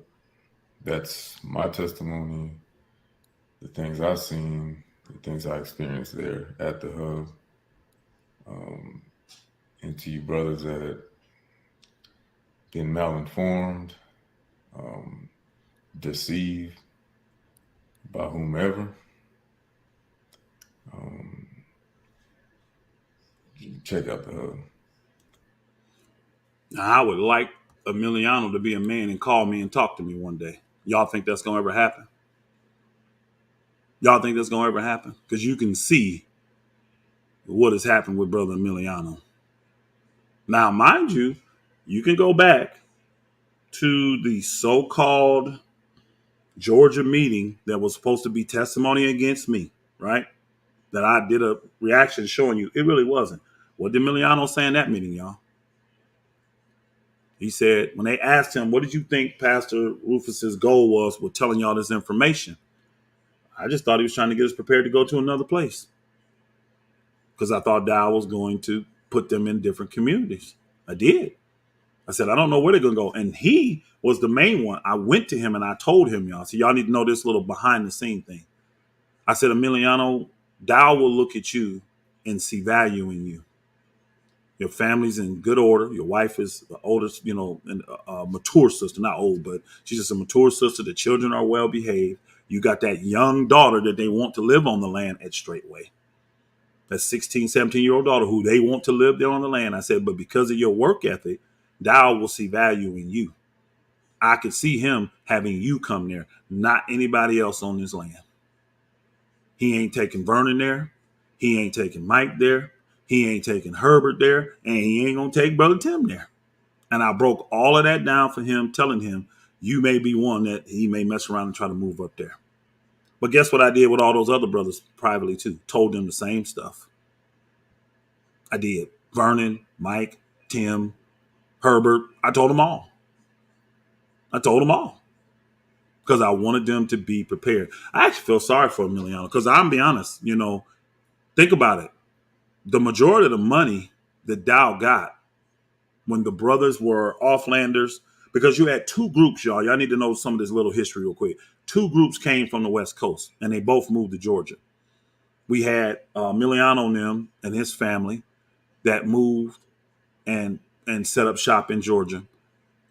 that's my testimony, the things I've seen, the things I experienced there at the hub. And to you brothers that have been malinformed, deceived by whomever, check out the hub. Now, I would like Emiliano to be a man and call me and talk to me one day. Y'all think that's going to ever happen? Y'all think that's going to ever happen? Because you can see what has happened with Brother Emiliano. Now, mind you, you can go back to the so-called Georgia meeting that was supposed to be testimony against me, right? That I did a reaction showing you. It really wasn't. What did Emiliano say in that meeting, y'all? He said, when they asked him, what did you think Pastor Rufus's goal was with telling y'all this information? I just thought he was trying to get us prepared to go to another place. Because I thought Dow was going to put them in different communities. I did. I said, I don't know where they're going to go. And he was the main one. I went to him and I told him, y'all. So y'all need to know this little behind the scene thing. I said, Emiliano, Dow will look at you and see value in you. Your family's in good order. Your wife is the oldest, and a mature sister, not old, but she's just a mature sister. The children are well behaved. You got that young daughter that they want to live on the land at Straitway. That 16, 17-year-old daughter who they want to live there on the land. I said, but because of your work ethic, Dow will see value in you. I could see him having you come there, not anybody else on this land. He ain't taking Vernon there. He ain't taking Mike there. He ain't taking Herbert there. And he ain't going to take Brother Tim there. And I broke all of that down for him, telling him, you may be one that he may mess around and try to move up there. But guess what I did with all those other brothers privately too? Told them the same stuff. I did. Vernon, Mike, Tim, Herbert. I told them all. Because I wanted them to be prepared. I actually feel sorry for Emiliano because I'm be honest, think about it. The majority of the money that Dow got when the brothers were offlanders, because you had two groups, y'all. Y'all need to know some of this little history real quick. Two groups came from the West Coast, and they both moved to Georgia. We had Emiliano and them and his family that moved and set up shop in Georgia.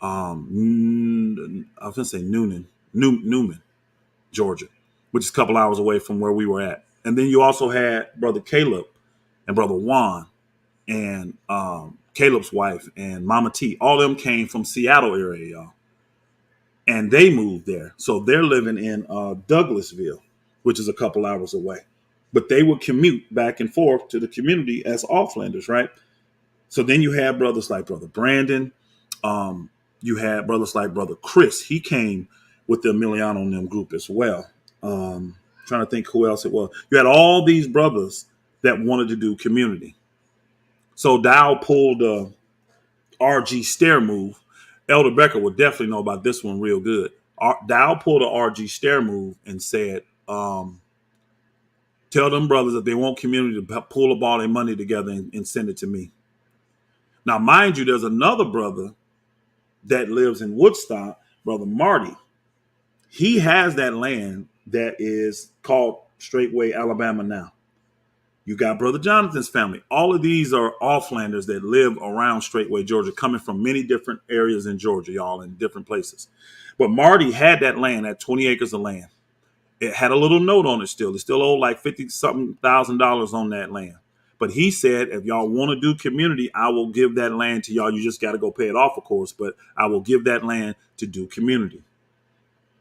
I was going to say Newman, Georgia, which is a couple hours away from where we were at. And then you also had Brother Caleb and Brother Juan and Caleb's wife and Mama T. All of them came from Seattle area, y'all. And they moved there. So they're living in Douglasville, which is a couple hours away. But they would commute back and forth to the community as offlanders, right? So then you had brothers like Brother Brandon. You had brothers like Brother Chris. He came with the Emiliano and them group as well. Trying to think who else it was. You had all these brothers that wanted to do community. So Dow pulled a RG stair move. Elder Becker would definitely know about this one real good. Dow pulled a RG stair move and said, tell them brothers that they want community to pull up all their money together and send it to me. Now, mind you, there's another brother that lives in Woodstock, Brother Marty. He has that land that is called Straitway, Alabama now. You got Brother Jonathan's family. All of these are offlanders that live around Straitway, Georgia, coming from many different areas in Georgia, y'all, in different places. But Marty had that land, that 20 acres of land. It had a little note on it still. It still owed like 50 something $1,000 on that land. But he said, if y'all want to do community, I will give that land to y'all. You just got to go pay it off, of course, but I will give that land to do community.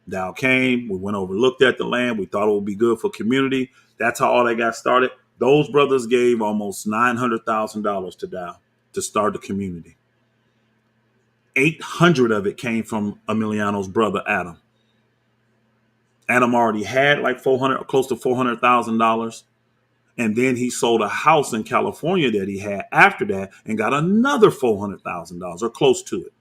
Dow came, we went over, looked at the land. We thought it would be good for community. That's how all that got started. Those brothers gave almost $900,000 to Dow to start the community. 800 of it came from Emiliano's brother, Adam. Adam already had like 400, close to $400,000. And then he sold a house in California that he had after that and got another $400,000 or close to it.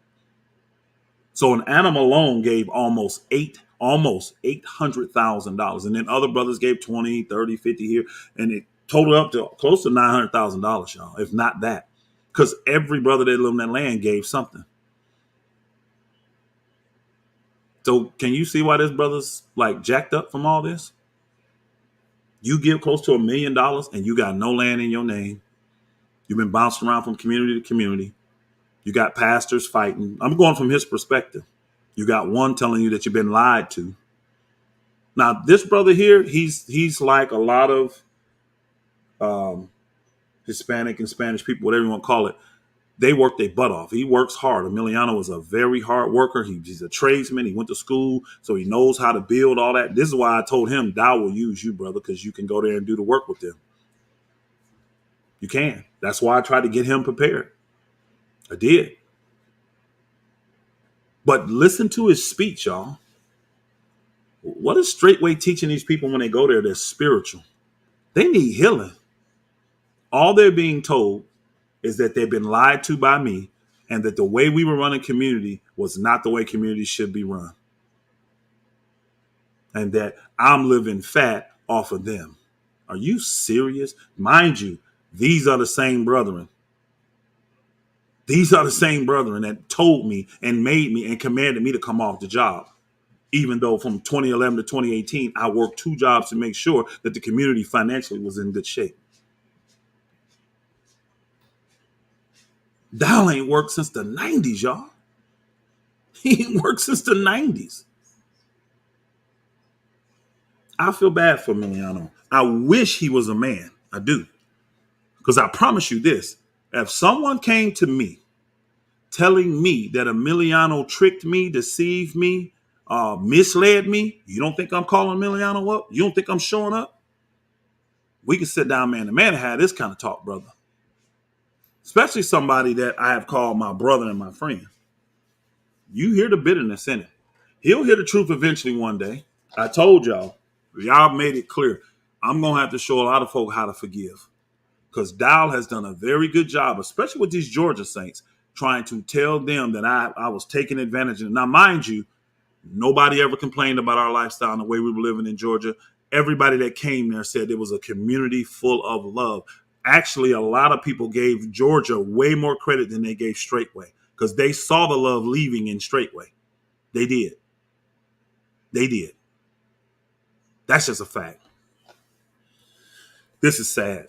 So an Adam alone gave almost $800,000. And then other brothers gave 20, 30, 50 here. And it totaled up to close to $900,000, y'all, if not that. Because every brother that lived in that land gave something. So can you see why this brother's like jacked up from all this? You give close to $1 million and you got no land in your name. You've been bouncing around from community to community. You got pastors fighting. I'm going from his perspective. You got one telling you that you've been lied to. Now, this brother here, he's like a lot of Hispanic and Spanish people, whatever you want to call it. They work their butt off. He works hard. Emiliano is a very hard worker. He's a tradesman. He went to school, so he knows how to build all that. This is why I told him, Dow will use you, brother, because you can go there and do the work with them. You can. That's why I tried to get him prepared. I did. But listen to his speech, y'all. What is Straitway teaching these people when they go there? They're spiritual. They need healing. All they're being told is that they've been lied to by me and that the way we were running community was not the way community should be run. And that I'm living fat off of them. Are you serious? Mind you, these are the same brethren. These are the same brethren that told me and made me and commanded me to come off the job. Even though from 2011 to 2018, I worked 2 jobs to make sure that the community financially was in good shape. Dow ain't worked since the 90s, y'all. He ain't worked since the 90s. I feel bad for Milano. I wish he was a man. I do. Because I promise you this. If someone came to me telling me that Emiliano tricked me, deceived me, misled me, you don't think I'm calling Emiliano up? You don't think I'm showing up? We can sit down man to man and have this kind of talk, brother. Especially somebody that I have called my brother and my friend. You hear the bitterness in it. He'll hear the truth eventually one day. I told y'all made it clear. I'm going to have to show a lot of folk how to forgive. Because Dow has done a very good job, especially with these Georgia Saints, trying to tell them that I was taking advantage of it. Now, mind you, nobody ever complained about our lifestyle and the way we were living in Georgia. Everybody that came there said it was a community full of love. Actually, a lot of people gave Georgia way more credit than they gave Straitway because they saw the love leaving in Straitway. They did. They did. That's just a fact. This is sad.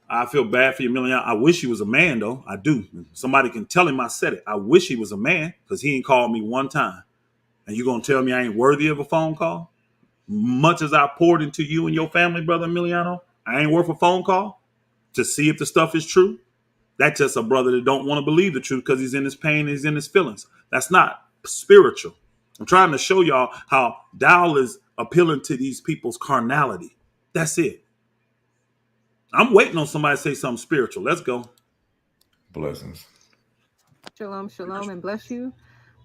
I feel bad for you, Emiliano. I wish he was a man, though. I do. Somebody can tell him I said it. I wish he was a man because he ain't called me one time. And you going to tell me I ain't worthy of a phone call? Much as I poured into you and your family, brother Emiliano, I ain't worth a phone call to see if the stuff is true. That's just a brother that don't want to believe the truth because he's in his pain and he's in his feelings. That's not spiritual. I'm trying to show y'all how Dow is appealing to these people's carnality. That's it. I'm waiting on somebody to say something spiritual. Let's go. Blessings. Shalom, shalom, and bless you.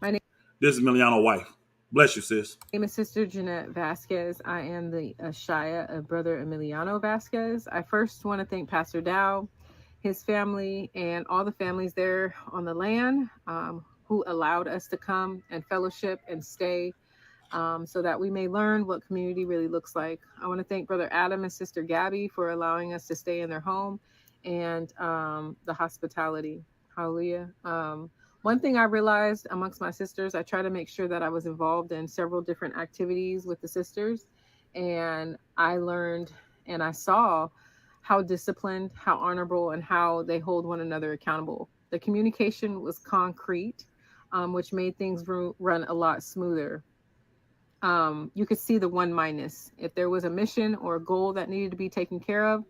My name This is Milano's wife. Bless you, sis. is Sister Janette Vasquez. I am the Ashaya of Brother Emiliano Vasquez. I first want to thank Pastor Dow, his family, and all the families there on the land who allowed us to come and fellowship and stay so that we may learn what community really looks like. I want to thank Brother Adam and Sister Gabby for allowing us to stay in their home and the hospitality. Hallelujah. One thing I realized amongst my sisters, I try to make sure that I was involved in several different activities with the sisters. And I learned and I saw how disciplined, how honorable, and how they hold one another accountable. The communication was concrete, which made things run a lot smoother. you could see the one minus. If there was a mission or a goal that needed to be taken care of,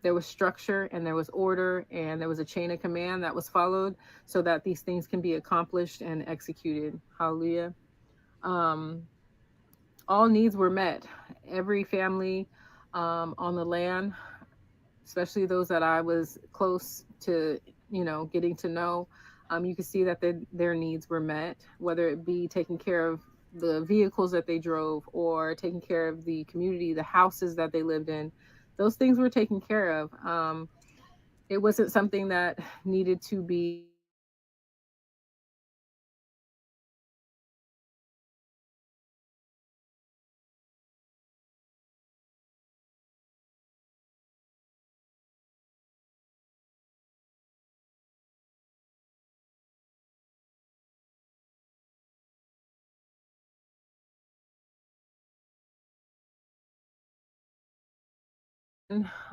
there was structure and there was order and there was a chain of command that was followed so that these things can be accomplished and executed. Hallelujah. Um, all needs were met. Every family on the land, especially those that I was close to, getting to know, you could see that their needs were met, whether it be taking care of the vehicles that they drove or taking care of the community, the houses that they lived in. Those things were taken care of. It wasn't something that needed to be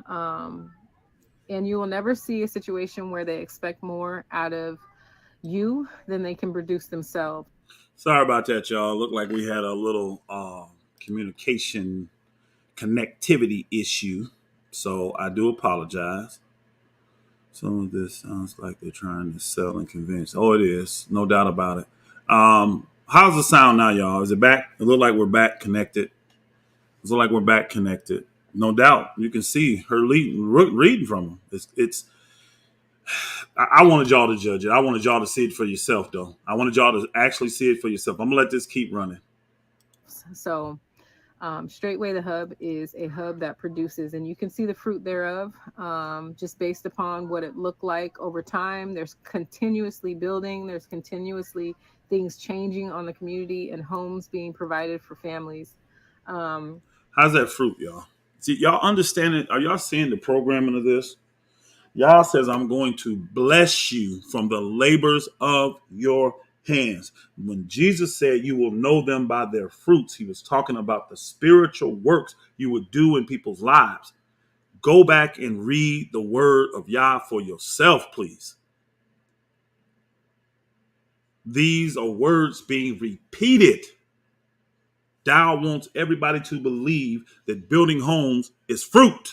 um, and you will never see a situation where they expect more out of you than they can produce themselves. Sorry about that, y'all. Looked like we had a little communication connectivity issue. So I do apologize. Some of this sounds like they're trying to sell and convince. Oh, it is. No doubt about it. How's the sound now, y'all? Is it back? It look like we're back connected. It look like we're back connected. No doubt. You can see her reading from them. I wanted y'all to judge it. I wanted y'all to see it for yourself, though. I wanted y'all to actually see it for yourself. I'm going to let this keep running. So Straitway the Hub is a hub that produces, and you can see the fruit thereof, just based upon what it looked like over time. There's continuously building. There's continuously things changing on the community and homes being provided for families. How's that fruit, y'all? See, y'all understand it? Are y'all seeing the programming of this? Yah says, I'm going to bless you from the labors of your hands. When Jesus said you will know them by their fruits, he was talking about the spiritual works you would do in people's lives. Go back and read the word of Yah for yourself, please. These are words being repeated. Thou wants everybody to believe that building homes is fruit.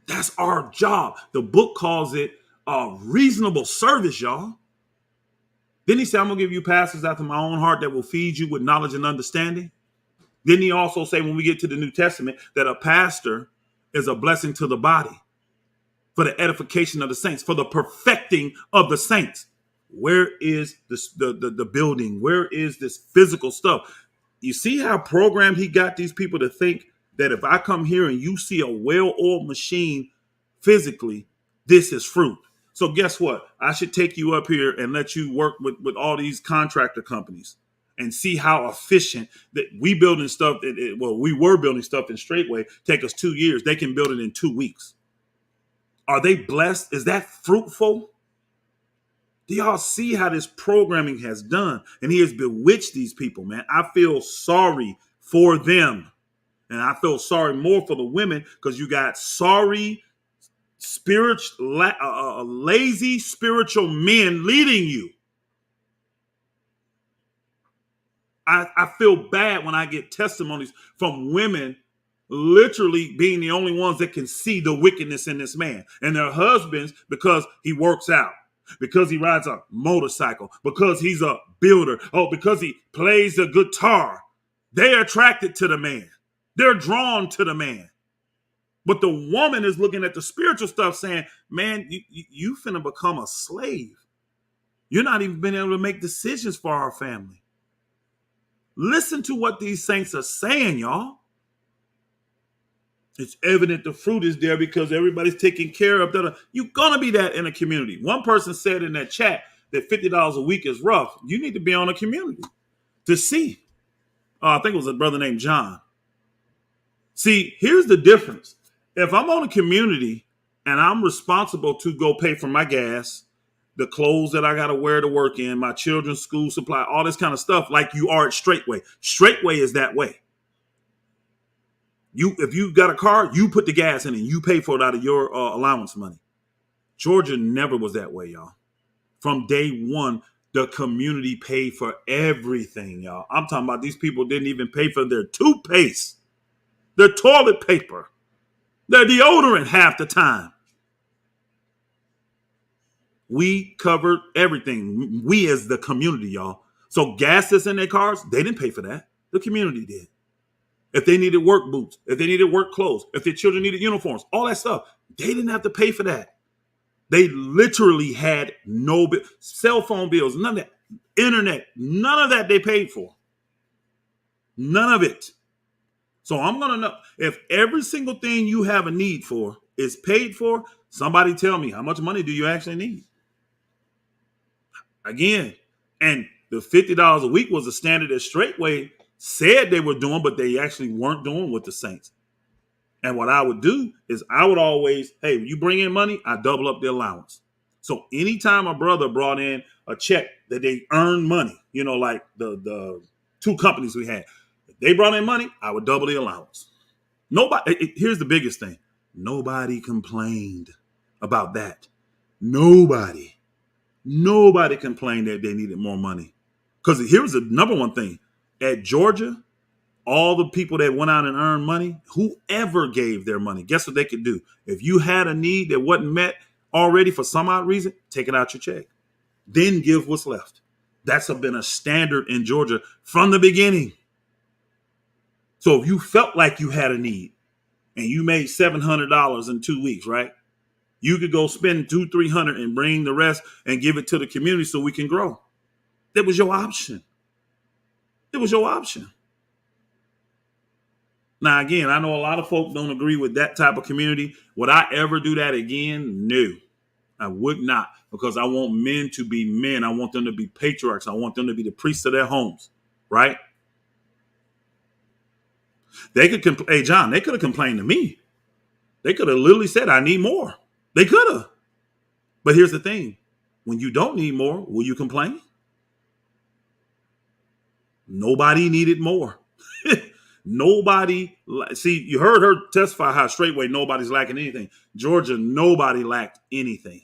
That's our job. The book calls it a reasonable service, y'all. Didn't he say, I'm going to give you pastors after my own heart that will feed you with knowledge and understanding? Didn't he also say, when we get to the New Testament, that a pastor is a blessing to the body for the edification of the saints, for the perfecting of the saints? Where is this, the building? Where is this physical stuff? You see how programmed he got these people to think that if I come here and you see a well-oiled machine physically, this is fruit. So guess what? I should take you up here and let you work with all these contractor companies and see how efficient that we building stuff. We were building stuff in Straitway. Take us 2 years. They can build it in 2 weeks. Are they blessed? Is that fruitful? Do y'all see how this programming has done? And he has bewitched these people, man. I feel sorry for them. And I feel sorry more for the women because you got sorry, lazy spiritual men leading you. I feel bad when I get testimonies from women literally being the only ones that can see the wickedness in this man. And their husbands, because he works out, because he rides a motorcycle, because he's a builder, because he plays the guitar, they're attracted to the man. They're drawn to the man. But the woman is looking at the spiritual stuff saying, man, you finna become a slave. You're not even been able to make decisions for our family. Listen to what these saints are saying, y'all. It's evident the fruit is there because everybody's taking care of that. You're going to be that in a community. One person said in that chat that $50 a week is rough. You need to be on a community to see. I think it was a brother named John. See, here's the difference. If I'm on a community and I'm responsible to go pay for my gas, the clothes that I got to wear to work in, my children's school supply, all this kind of stuff, like you are at Straitway. Straitway is that way. If you got a car, you put the gas in and you pay for it out of your allowance money. Georgia never was that way, y'all. From day one, The community paid for everything, y'all. I'm talking about these people didn't even pay for their toothpaste, their toilet paper, their deodorant half the time. We covered everything. We as the community, y'all. So gas that's in their cars, they didn't pay for that. The community did. If they needed work boots, if they needed work clothes, if their children needed uniforms, all that stuff, they didn't have to pay for that. They literally had no cell phone bills, none of that, internet, none of that they paid for. None of it. So I'm going to know if every single thing you have a need for is paid for, somebody tell me, how much money do you actually need? Again, and the $50 a week was a standard that Straitway said they were doing, but they actually weren't doing with the Saints. And what I would do is I would always, hey, when you bring in money, I double up the allowance. So anytime a brother brought in a check that they earned money, you know, like the two companies we had, if they brought in money, I would double the allowance. Here's the biggest thing. Nobody complained about that. Nobody complained that they needed more money. Because here's the number one thing. At Georgia, all the people that went out and earned money, whoever gave their money, guess what they could do? If you had a need that wasn't met already for some odd reason, take it out your check. Then give what's left. That's been a standard in Georgia from the beginning. So if you felt like you had a need and you made $700 in 2 weeks, right? You could go spend $200-300 and bring the rest and give it to the community so we can grow. That was your option. It was your option. Now, again, I know a lot of folks don't agree with that type of community. Would I ever do that again? No, I would not, because I want men to be men. I want them to be patriarchs. I want them to be the priests of their homes, right? They could, hey, John, they could have complained to me. They could have literally said, I need more. They could have. But here's the thing. When you don't need more, will you complain? Nobody needed more. Nobody, see, you heard her testify how Straitway nobody's lacking anything. Georgia, nobody lacked anything.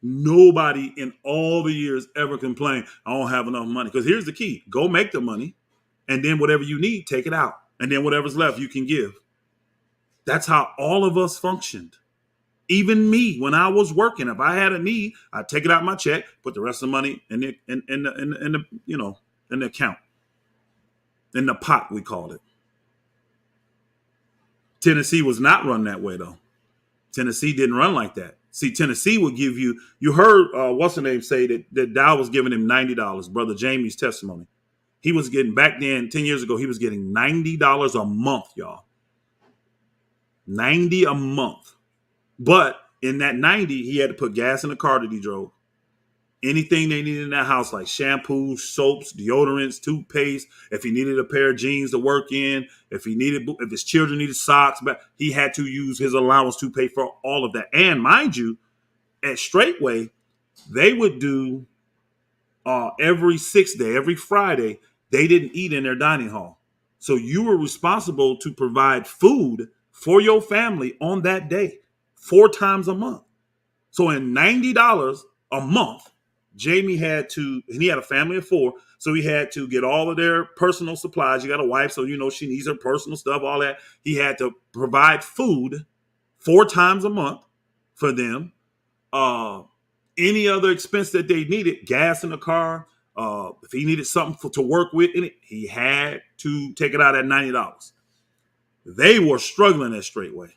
Nobody in all the years ever complained, I don't have enough money. Because here's the key. Go make the money, and then whatever you need, take it out. And then whatever's left, you can give. That's how all of us functioned. Even me, when I was working, if I had a need, I'd take it out of my check, put the rest of the money in the account. In the pot, we called it. Tennessee was not run that way, though. Tennessee didn't run like that. See, Tennessee would give you heard, what's the name say that Dow was giving him $90, Brother Jamie's testimony. He was getting, back then, 10 years ago, he was getting $90 a month, y'all. 90 a month. But in that 90, he had to put gas in the car that he drove. Anything they needed in that house, like shampoos, soaps, deodorants, toothpaste. If he needed a pair of jeans to work in, if his children needed socks, but he had to use his allowance to pay for all of that. And mind you, at Straitway, they would do every 6th day, every Friday, they didn't eat in their dining hall. So you were responsible to provide food for your family on that day, 4 times a month. So in $90 a month, Jamie had to, and he had a family of 4, so he had to get all of their personal supplies. You got a wife, so she needs her personal stuff, all that. He had to provide food 4 times a month for them. Any other expense that they needed, gas in the car, if he needed something to work with in it, he had to take it out at $90. They were struggling at Straitway.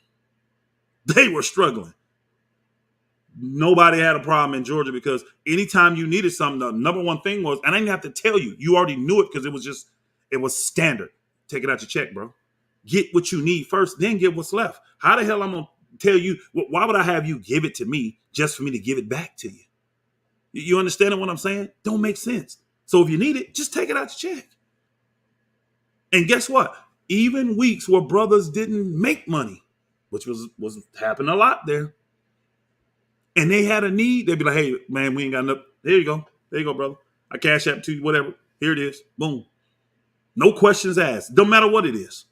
They were struggling. Nobody had a problem in Georgia because anytime you needed something, the number one thing was, and I didn't have to tell you, you already knew it because it was standard. Take it out your check, bro. Get what you need first, then get what's left. How the hell I'm going to tell you, why would I have you give it to me just for me to give it back to you? You understand what I'm saying? Don't make sense. So if you need it, just take it out your check. And guess what? Even weeks where brothers didn't make money, which was happening a lot there, and they had a need, they'd be like, hey, man, we ain't got enough. There you go. There you go, brother. I cash app to you, whatever. Here it is. Boom. No questions asked. Don't matter what it is.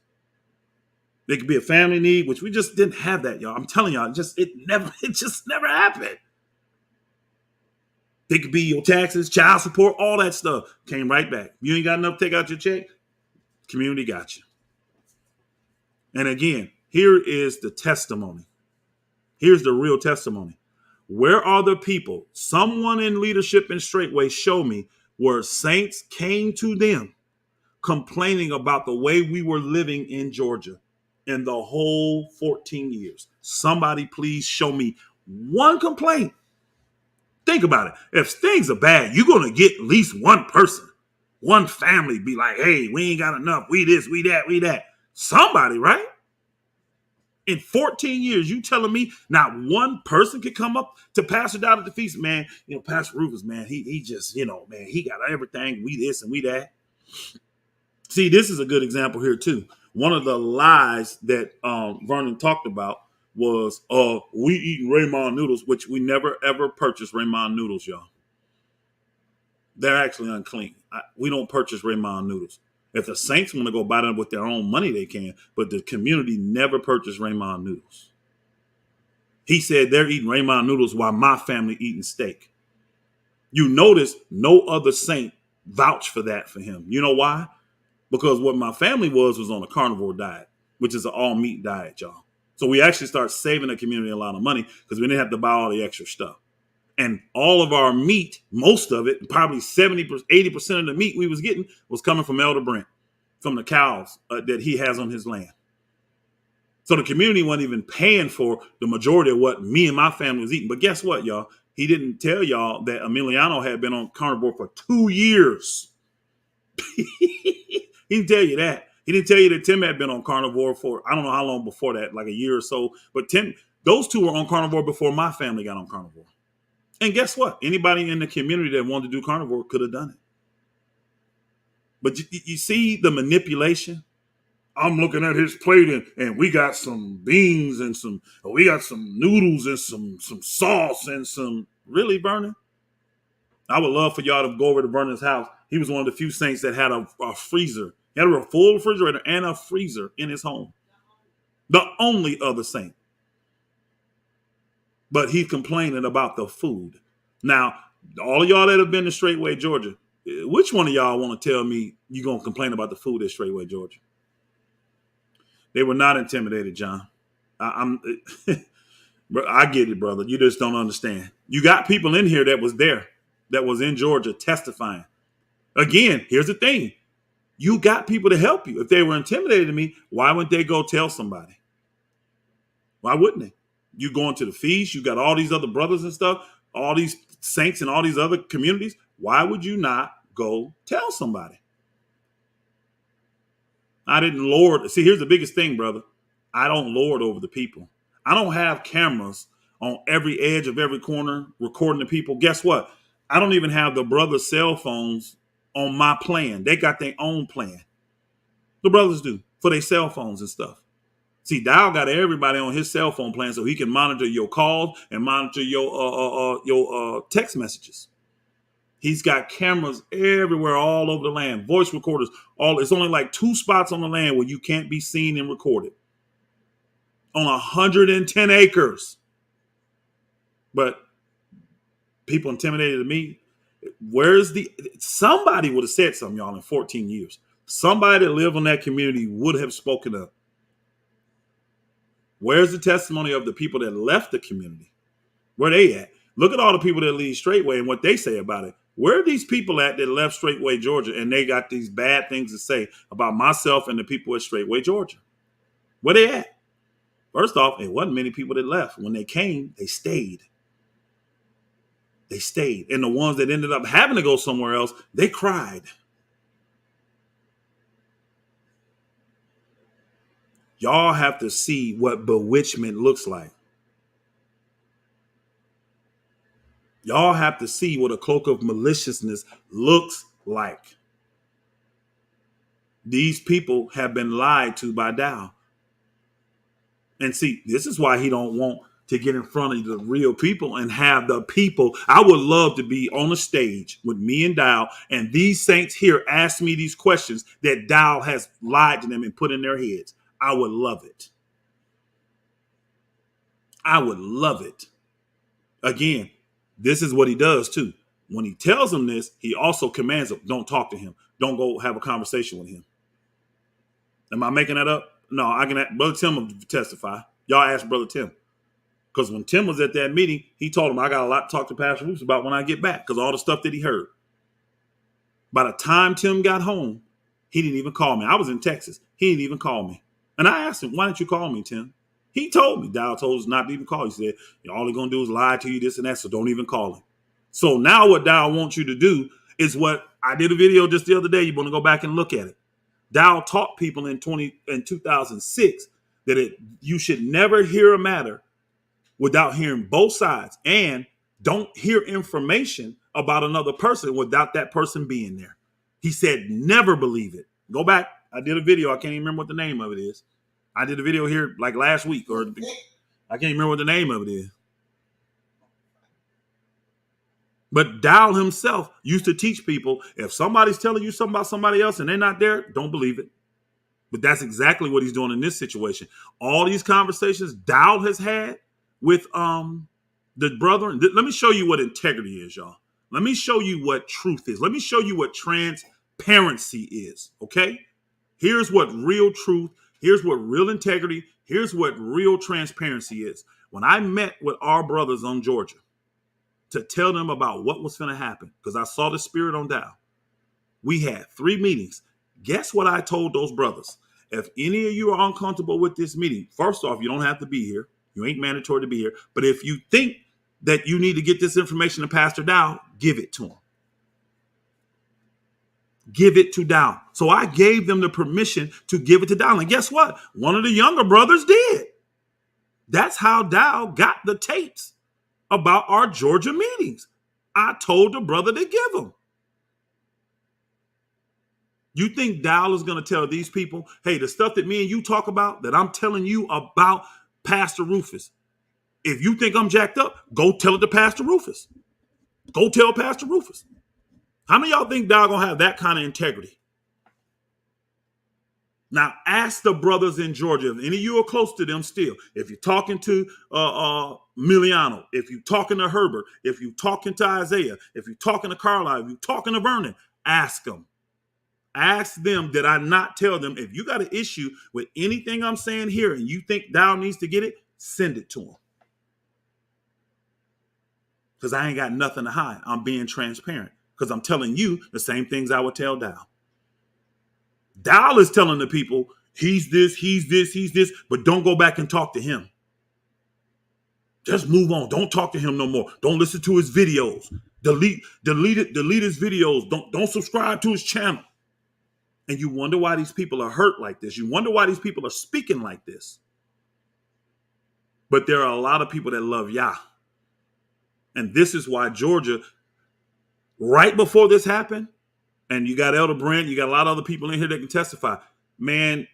It could be a family need, which we just didn't have that, y'all. I'm telling y'all, it just never happened. They could be your taxes, child support, all that stuff. Came right back. You ain't got enough to take out your check? Community got you. And again, here is the testimony. Here's the real testimony. Where are the people? Someone in leadership in Straitway show me where saints came to them complaining about the way we were living in Georgia in the whole 14 years. Somebody please show me one complaint. Think about it. If things are bad, you're going to get at least one person, one family be like, hey, we ain't got enough. We this, we that, we that. Somebody, right? In 14 years, you telling me not one person could come up to Pastor Down at the feast? Man, Pastor Rufus, man, he just, man, he got everything. We this and we that. See, this is a good example here, too. One of the lies that Vernon talked about was, we eating Raymond noodles, which we never, ever purchased Raymond noodles, y'all. They're actually unclean. We don't purchase Raymond noodles. If the saints want to go buy them with their own money, they can. But the community never purchased Raymond noodles. He said they're eating Raymond noodles while my family eating steak. You notice no other saint vouched for that for him. You know why? Because what my family was on a carnivore diet, which is an all meat diet, y'all. So we actually start saving the community a lot of money because we didn't have to buy all the extra stuff. And all of our meat, most of it, probably 70%, 80% of the meat we was getting was coming from Elder Brent, from the cows that he has on his land. So the community wasn't even paying for the majority of what me and my family was eating. But guess what, y'all? He didn't tell y'all that Emiliano had been on carnivore for 2 years. He didn't tell you that. He didn't tell you that Tim had been on carnivore for, I don't know how long before that, like a year or so. But those two were on carnivore before my family got on carnivore. And guess what? Anybody in the community that wanted to do carnivore could have done it. But you see the manipulation? I'm looking at his plate and we got some beans and we got some noodles and some sauce and some, really, Vernon? I would love for y'all to go over to Vernon's house. He was one of the few saints that had a freezer. He had a full refrigerator and a freezer in his home. The only other saint. But he's complaining about the food. Now, all of y'all that have been to Straitway, Georgia, which one of y'all want to tell me you're going to complain about the food at Straitway, Georgia? They were not intimidated, John. I get it, brother. You just don't understand. You got people in here that was there, that was in Georgia testifying. Again, here's the thing. You got people to help you. If they were intimidated to me, why wouldn't they go tell somebody? Why wouldn't they? You going to the feast, you got all these other brothers and stuff, all these saints in all these other communities. Why would you not go tell somebody? I didn't lord. See, here's the biggest thing, brother. I don't lord over the people. I don't have cameras on every edge of every corner recording the people. Guess what? I don't even have the brothers' cell phones on my plan. They got their own plan. The brothers do for their cell phones and stuff. See, Dow got everybody on his cell phone plan so he can monitor your calls and monitor your text messages. He's got cameras everywhere, all over the land, voice recorders. It's only like 2 spots on the land where you can't be seen and recorded on 110 acres. But people intimidated me. Somebody would have said something, y'all, in 14 years. Somebody that lived in that community would have spoken up. Where's the testimony of the people that left the community? Where they at? Look at all the people that leave Straitway and what they say about it. Where are these people at that left Straitway, Georgia, and they got these bad things to say about myself and the people at Straitway, Georgia? Where they at? First off, it wasn't many people that left. When they came, they stayed. They stayed. And the ones that ended up having to go somewhere else, they cried. Y'all have to see what bewitchment looks like. Y'all have to see what a cloak of maliciousness looks like. These people have been lied to by Dow. And see, this is why he don't want to get in front of the real people and have the people. I would love to be on a stage with me and Dow, and these saints here ask me these questions that Dow has lied to them and put in their heads. I would love it. I would love it. Again, this is what he does too. When he tells them this, he also commands them, don't talk to him. Don't go have a conversation with him. Am I making that up? No, I can. Brother Tim will testify. Y'all ask Brother Tim. Because when Tim was at that meeting, he told him, I got a lot to talk to Pastor Roots about when I get back, because all the stuff that he heard. By the time Tim got home, he didn't even call me. I was in Texas. He didn't even call me. And I asked him, why didn't you call me, Tim? He told me. Dow told us not to even call. He said, all they're going to do is lie to you, this and that, so don't even call him. So now what Dow wants you to do is what I did a video just the other day. You want to go back and look at it. Dow taught people in 2006 that you should never hear a matter without hearing both sides, and don't hear information about another person without that person being there. He said, never believe it. Go back. I did a video. I can't even remember what the name of it is. I did a video here like last week, or I can't even remember what the name of it is. But Dow himself used to teach people, if somebody's telling you something about somebody else and they're not there, don't believe it. But that's exactly what he's doing in this situation. All these conversations Dow has had with the brethren. Let me show you what integrity is, y'all. Let me show you what truth is. Let me show you what transparency is, okay? Here's what real truth, here's what real integrity, here's what real transparency is. When I met with our brothers on Georgia to tell them about what was going to happen, because I saw the spirit on Dow, we had 3 meetings. Guess what I told those brothers? If any of you are uncomfortable with this meeting, first off, you don't have to be here. You ain't mandatory to be here. But if you think that you need to get this information to Pastor Dow, give it to him. Give it to Dow. So I gave them the permission to give it to Dow. And guess what? One of the younger brothers did. That's how Dow got the tapes about our Georgia meetings. I told the brother to give them. You think Dow is going to tell these people, hey, the stuff that me and you talk about, that I'm telling you about Pastor Rufus, if you think I'm jacked up, go tell it to Pastor Rufus. Go tell Pastor Rufus. How many of y'all think Dow gonna have that kind of integrity? Now, ask the brothers in Georgia. If any of you are close to them still, if you're talking to Milano, if you're talking to Herbert, if you're talking to Isaiah, if you're talking to Carlisle, if you're talking to Vernon, ask them. Ask them, did I not tell them, if you got an issue with anything I'm saying here and you think Dow needs to get it, send it to him. Because I ain't got nothing to hide. I'm being transparent. Because I'm telling you the same things I would tell Dow. Dow is telling the people, he's this, but don't go back and talk to him. Just move on. Don't talk to him no more. Don't listen to his videos. Delete his videos. Don't subscribe to his channel. And you wonder why these people are hurt like this. You wonder why these people are speaking like this. But there are a lot of people that love Yah. And this is why Georgia, right before this happened, and you got Elder Brent, you got a lot of other people in here that can testify. Man,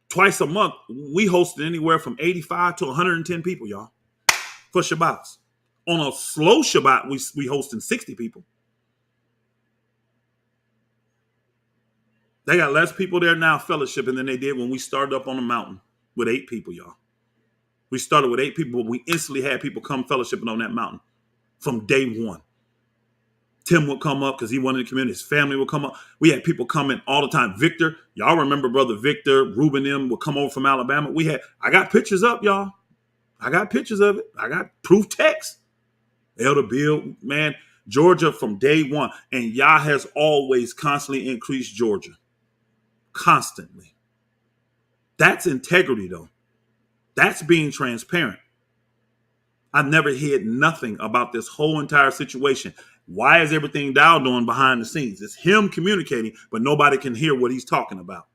twice a month, we hosted anywhere from 85 to 110 people, y'all, for Shabbats. On a slow Shabbat, we hosting 60 people. They got less people there now fellowshipping than they did when we started up on the mountain with 8 people, y'all. We started with 8 people, but we instantly had people come fellowshipping on that mountain from day one. Tim would come up because he wanted the community. His family would come up. We had people coming all the time. Victor, y'all remember Brother Victor, Ruben, them would come over from Alabama. I got pictures up, y'all. I got pictures of it. I got proof text. Elder Bill, man, Georgia from day one. And Yah has always constantly increased Georgia. Constantly. That's integrity, though. That's being transparent. I've never hid nothing about this whole entire situation. Why is everything Dow doing behind the scenes? It's him communicating, but nobody can hear what he's talking about.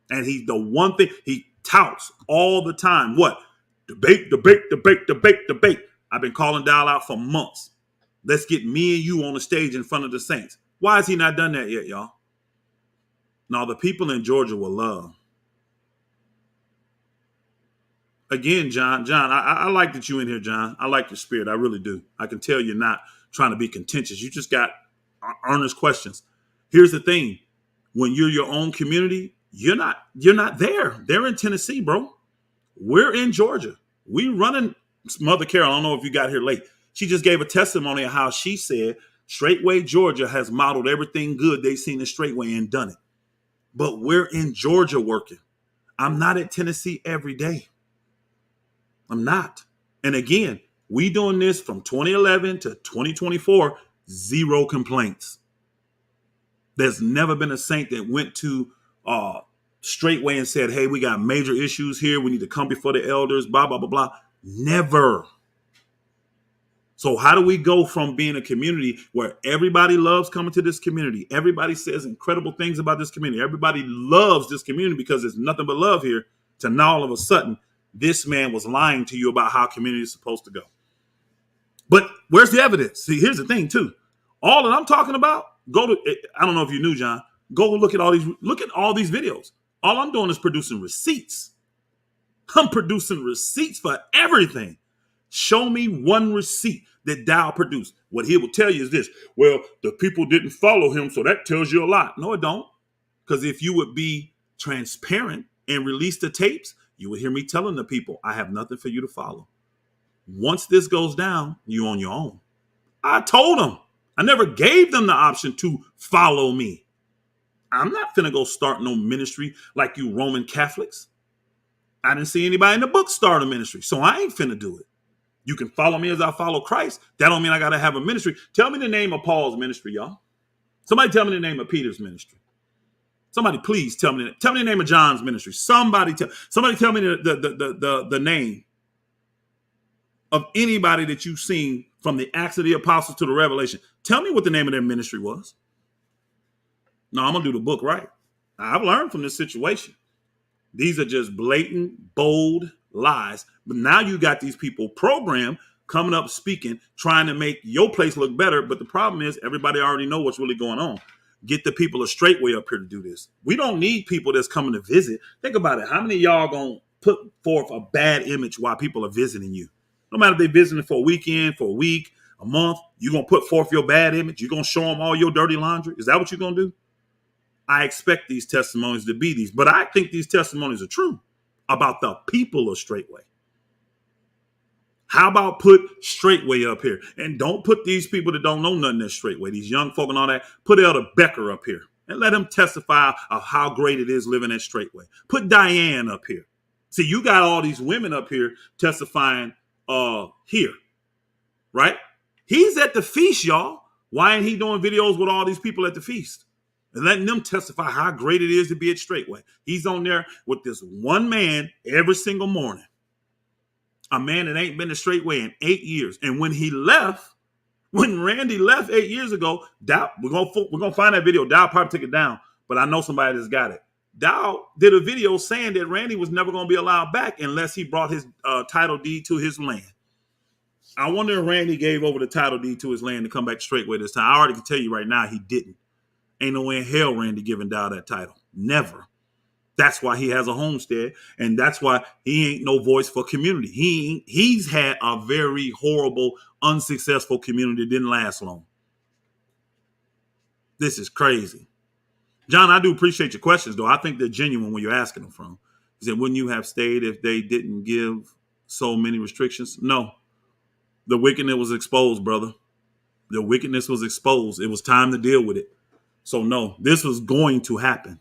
And he's the one thing he touts all the time. What? Debate. I've been calling Dow out for months. Let's get me and you on the stage in front of the saints. Why has he not done that yet, y'all? Now, the people in Georgia will love. Again, John, I like that you in here, John. I like your spirit. I really do. I can tell you're not trying to be contentious. You just got earnest questions. Here's the thing. When you're your own community, you're not there. They're in Tennessee, bro. We're in Georgia. We running Mother Carol. I don't know if you got here late. She just gave a testimony of how she said Straitway, Georgia has modeled everything good they've seen in Straitway and done it. But we're in Georgia working. I'm not at Tennessee every day. I'm not. And again, we doing this from 2011 to 2024, 0 complaints. There's never been a saint that went to Straitway and said, hey, we got major issues here. We need to come before the elders, blah, blah, blah, blah. Never. So how do we go from being a community where everybody loves coming to this community? Everybody says incredible things about this community. Everybody loves this community because there's nothing but love here, to now all of a sudden, this man was lying to you about how community is supposed to go. But where's the evidence? See, here's the thing too. All that I'm talking about, I don't know if you knew, John, go look at all these videos. All I'm doing is producing receipts. I'm producing receipts for everything. Show me one receipt that Dow produced. What he will tell you is this: well, the people didn't follow him, so that tells you a lot. No, it don't. Because if you would be transparent and release the tapes, you would hear me telling the people, I have nothing for you to follow. Once this goes down, you on your own. I told them. I never gave them the option to follow me. I'm not finna go start no ministry like you Roman Catholics. I didn't see anybody in the book start a ministry, so I ain't finna do it. You can follow me as I follow Christ. That don't mean I got to have a ministry. Tell me the name of Paul's ministry, y'all. Somebody tell me the name of Peter's ministry. Somebody please tell me the name of John's ministry. Somebody tell me the name of anybody that you've seen from the Acts of the Apostles to the Revelation. Tell me what the name of their ministry was. No, I'm going to do the book right. I've learned from this situation. These are just blatant, bold lies. But now you got these people programmed, coming up speaking, trying to make your place look better. But the problem is everybody already know what's really going on. Get the people a Straitway up here to do this. We don't need people that's coming to visit. Think about it. How many of y'all going to put forth a bad image while people are visiting you? No matter if they're visiting for a weekend, for a week, a month, you're going to put forth your bad image. You're going to show them all your dirty laundry. Is that what you're going to do? I expect these testimonies to be these, but I think these testimonies are true about the people of Straitway. How about put Straitway up here? And don't put these people that don't know nothing at Straitway, these young folk and all that. Put Elder Becker up here and let him testify of how great it is living at Straitway. Put Diane up here. See, you got all these women up here testifying here, right? He's at the feast, y'all. Why ain't he doing videos with all these people at the feast? And letting them testify how great it is to be at Straitway. He's on there with this one man every single morning. A man that ain't been to Straitway in 8 years. And when he left, when Randy left 8 years ago, Dow, we're gonna find that video. Dow probably took it down, but I know somebody that's got it. Dow did a video saying that Randy was never gonna be allowed back unless he brought his title deed to his land. I wonder if Randy gave over the title deed to his land to come back to Straitway this time. I already can tell you right now he didn't. Ain't no way in hell Randy giving Dow that title. Never. That's why he has a homestead, and that's why he ain't no voice for community. He's had a very horrible, unsuccessful community that didn't last long. This is crazy. John, I do appreciate your questions, though. I think they're genuine when you're asking them from. He said, wouldn't you have stayed if they didn't give so many restrictions? No. The wickedness was exposed, brother. The wickedness was exposed. It was time to deal with it. So no, this was going to happen.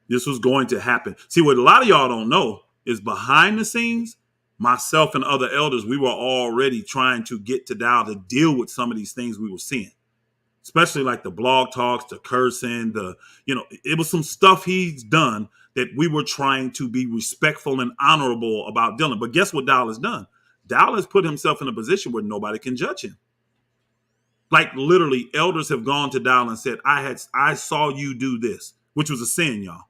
This was going to happen. See, what a lot of y'all don't know is behind the scenes, myself and other elders, we were already trying to get to Dow to deal with some of these things we were seeing, especially like the blog talks, the cursing, it was some stuff he's done that we were trying to be respectful and honorable about dealing. But guess what Dow has done? Dow has put himself in a position where nobody can judge him. Like literally, elders have gone to Dow and said, I saw you do this, which was a sin, y'all.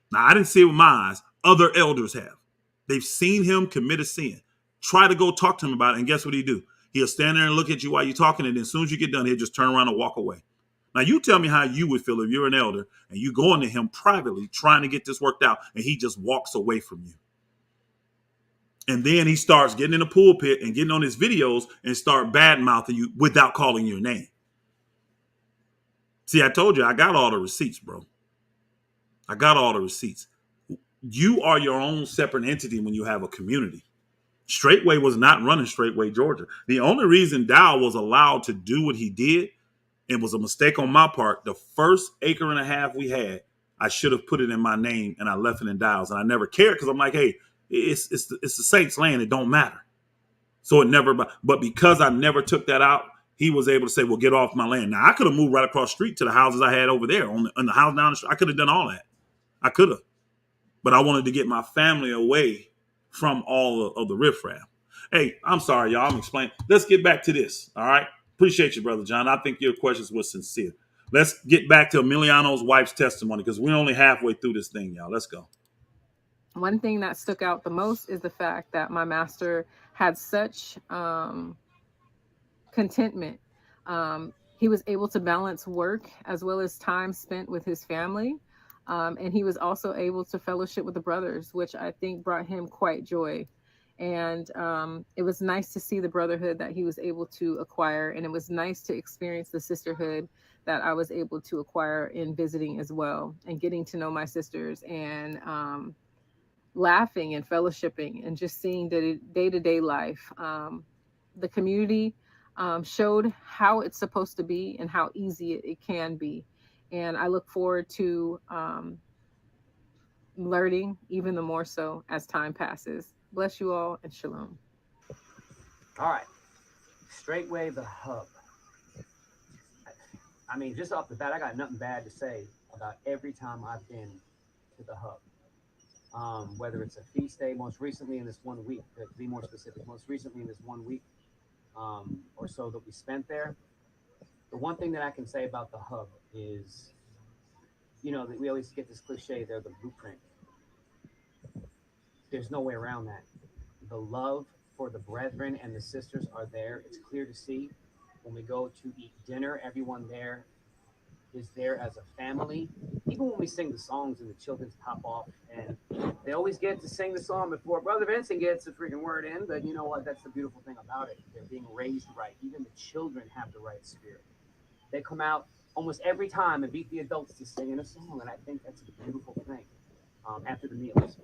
Now, I didn't see it with my eyes. Other elders have. They've seen him commit a sin. Try to go talk to him about it, and guess what he do? He'll stand there and look at you while you're talking, and then as soon as you get done, he'll just turn around and walk away. Now, you tell me how you would feel if you're an elder, and you go into him privately trying to get this worked out, and he just walks away from you. And then he starts getting in the pulpit and getting on his videos and start bad-mouthing you without calling your name. See, I told you, I got all the receipts, bro. I got all the receipts. You are your own separate entity when you have a community. Straitway was not running Straitway, Georgia. The only reason Dow was allowed to do what he did, it was a mistake on my part. The first acre and a half we had, I should have put it in my name, and I left it in Dow's, and I never cared because I'm like, hey, it's the Saints' land. It don't matter. So it never. But because I never took that out, he was able to say, well, get off my land. Now I could have moved right across the street to the houses I had over there on the house down the street. I could have done all that. I could have, but I wanted to get my family away from all of the riffraff. Hey, I'm sorry, y'all. I'm explaining. Let's get back to this. All right. Appreciate you, Brother John. I think your questions were sincere. Let's get back to Emiliano's wife's testimony because we're only halfway through this thing, y'all. Let's go. One thing that stuck out the most is the fact that my master had such contentment. He was able to balance work as well as time spent with his family. And he was also able to fellowship with the brothers, which I think brought him quite joy. And it was nice to see the brotherhood that he was able to acquire. And it was nice to experience the sisterhood that I was able to acquire in visiting as well, and getting to know my sisters, and laughing and fellowshipping and just seeing the day-to-day life. The community showed how it's supposed to be and how easy it can be. And I look forward to learning even the more so as time passes. Bless you all, and shalom. All right. Straitway the Hub. I mean, just off the bat, I got nothing bad to say about every time I've been to the Hub. Whether it's a feast day, most recently in this 1 week, to be more specific, most recently in this 1 week or so that we spent there. The one thing that I can say about the Hub is, you know, that we always get this cliche, they're the blueprint. There's no way around that. The love for the brethren and the sisters are there. It's clear to see. When we go to eat dinner, everyone there is there as a family. Even when we sing the songs and the children pop off, and they always get to sing the song before Brother Vincent gets the freaking word in. But you know what? That's the beautiful thing about it. They're being raised right. Even the children have the right spirit. They come out almost every time and beat the adults to singing a song, and I think that's a beautiful thing. After the meals,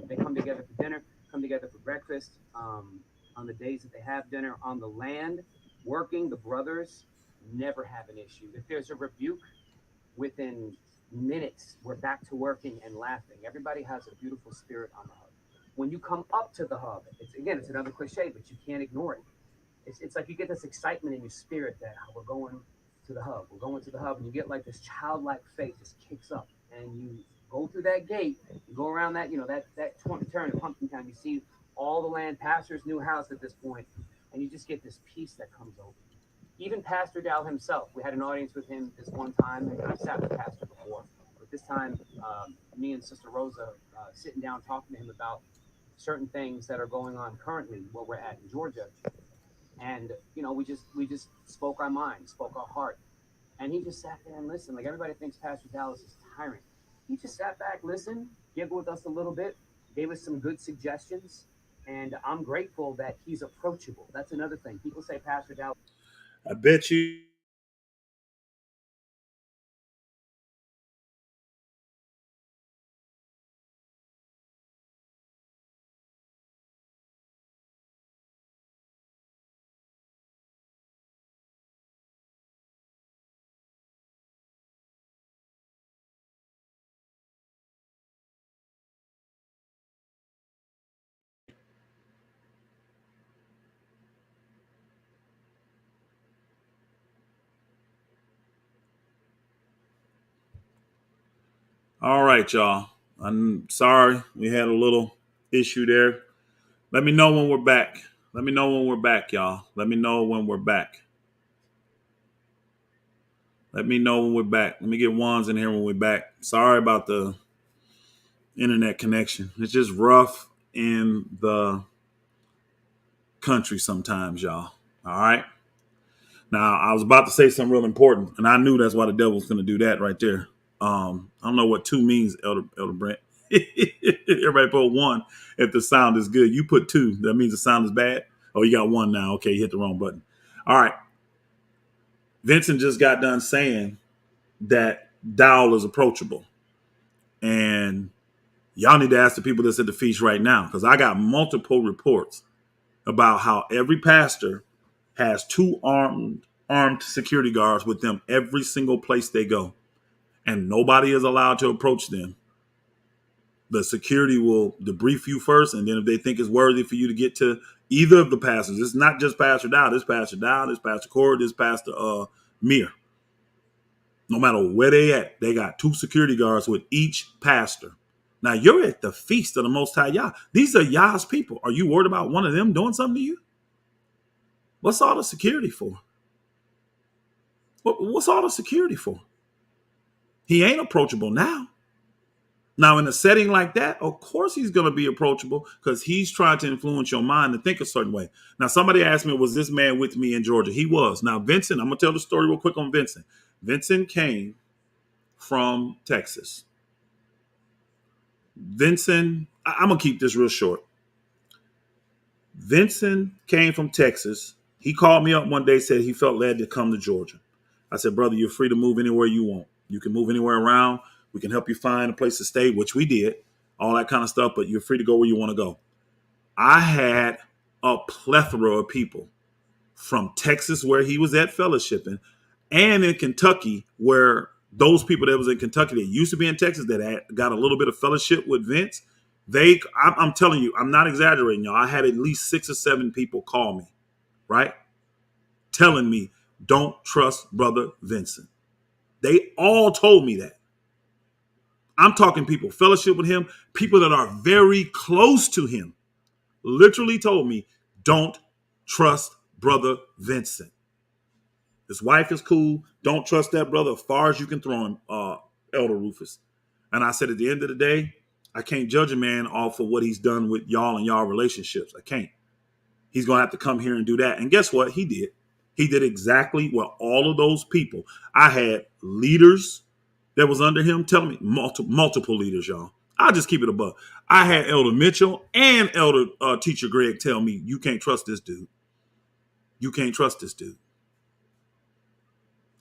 they come together for dinner, come together for breakfast. On the days that they have dinner on the land, working, the brothers never have an issue. If there's a rebuke, within minutes, we're back to working and laughing. Everybody has a beautiful spirit on the Hub. When you come up to the Hub, it's another cliche, but you can't ignore it. It's like you get this excitement in your spirit that we're going to the Hub. We're going to the Hub, and you get like this childlike faith just kicks up, and you go through that gate, you go around that, that turn of Pumpkin Town, you see all the land, pastor's new house at this point, and you just get this peace that comes over. Even Pastor Dow himself, we had an audience with him this one time, and I've sat with Pastor before, but this time, me and Sister Rosa sitting down talking to him about certain things that are going on currently where we're at in Georgia, and we just spoke our mind, spoke our heart, and he just sat there and listened. Like, everybody thinks Pastor Dallas is tyrant. He just sat back, listened, giggled with us a little bit, gave us some good suggestions, and I'm grateful that he's approachable. That's another thing. People say Pastor Dallas. I bet you. All right, y'all. I'm sorry we had a little issue there. Let me know when we're back. Let me know when we're back, y'all. Let me know when we're back. Let me know when we're back. Let me get ones in here when we're back. Sorry about the internet connection. It's just rough in the country sometimes, y'all. All right. Now, I was about to say something real important, and I knew that's why the devil was going to do that right there. I don't know what 2 means, Elder Brent. Everybody put 1 if the sound is good. You put 2. That means the sound is bad. Oh, you got 1 now. Okay, you hit the wrong button. All right. Vincent just got done saying that Dowell is approachable. And Y'all need to ask the people that's at the feast right now, because I got multiple reports about how every pastor has two armed security guards with them every single place they go, and nobody is allowed to approach them. The security will debrief you first, and then if they think it's worthy for you to get to either of the pastors, it's not just Pastor Dow, this Pastor Dow, this Pastor Cord, this Pastor Mir. No matter where they at, they got two security guards with each pastor. Now you're at the feast of the Most High Yah. These are Yah's people. Are you worried about one of them doing something to you? What's all the security for? What's all the security for? He ain't approachable now. Now, in a setting like that, of course he's going to be approachable because he's trying to influence your mind to think a certain way. Now, somebody asked me, was this man with me in Georgia? He was. Now, Vincent, I'm going to tell the story real quick on Vincent. Vincent came from Texas. Vincent, I'm going to keep this real short. Vincent came from Texas. He called me up one day, said he felt led to come to Georgia. I said, brother, you're free to move anywhere you want. You can move anywhere around. We can help you find a place to stay, which we did, all that kind of stuff, but you're free to go where you want to go. I had a plethora of people from Texas, where he was at fellowshipping, and in Kentucky, where those people that was in Kentucky that used to be in Texas that had got a little bit of fellowship with Vince, I'm telling you, I'm not exaggerating, y'all. I had at least 6 or 7 people call me, right? Telling me, don't trust Brother Vincent. They all told me that. I'm talking people fellowship with him, people that are very close to him, literally told me, don't trust Brother Vincent. His wife is cool. Don't trust that brother as far as you can throw him, Elder Rufus. And I said, at the end of the day, I can't judge a man off of what he's done with y'all and y'all relationships. I can't. He's going to have to come here and do that. And guess what? He did. He did exactly what all of those people. I had leaders that was under him telling me, multiple leaders, y'all. I'll just keep it above. I had Elder Mitchell and Elder Teacher Greg tell me, you can't trust this dude. You can't trust this dude.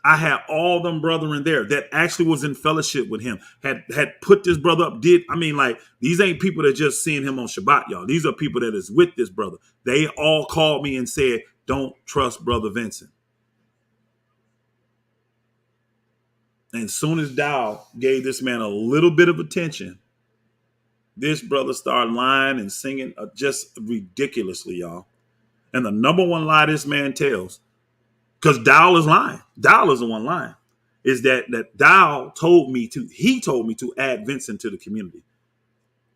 I had all them brethren there that actually was in fellowship with him, had put this brother up, these ain't people that just seeing him on Shabbat, y'all. These are people that is with this brother. They all called me and said, don't trust Brother Vincent. And as soon as Dow gave this man a little bit of attention, this brother started lying and singing just ridiculously, y'all. And the number one lie this man tells, because Dow is lying. Dow is the one lying. Is that Dow told me to add Vincent to the community.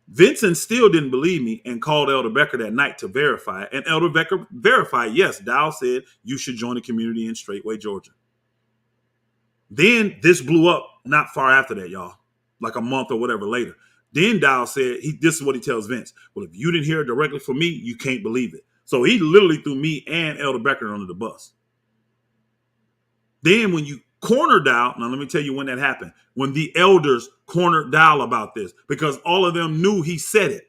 Vincent still didn't believe me and called Elder Becker that night to verify. And Elder Becker verified, yes, Dow said you should join the community in Straitway, Georgia. Then this blew up not far after that, y'all, like a month or whatever later. Then Dow said, this is what he tells Vince. Well, if you didn't hear it directly from me, you can't believe it. So he literally threw me and Elder Becker under the bus. Then when you cornered Dow, now let me tell you when that happened. When the elders cornered Dow about this, because all of them knew he said it.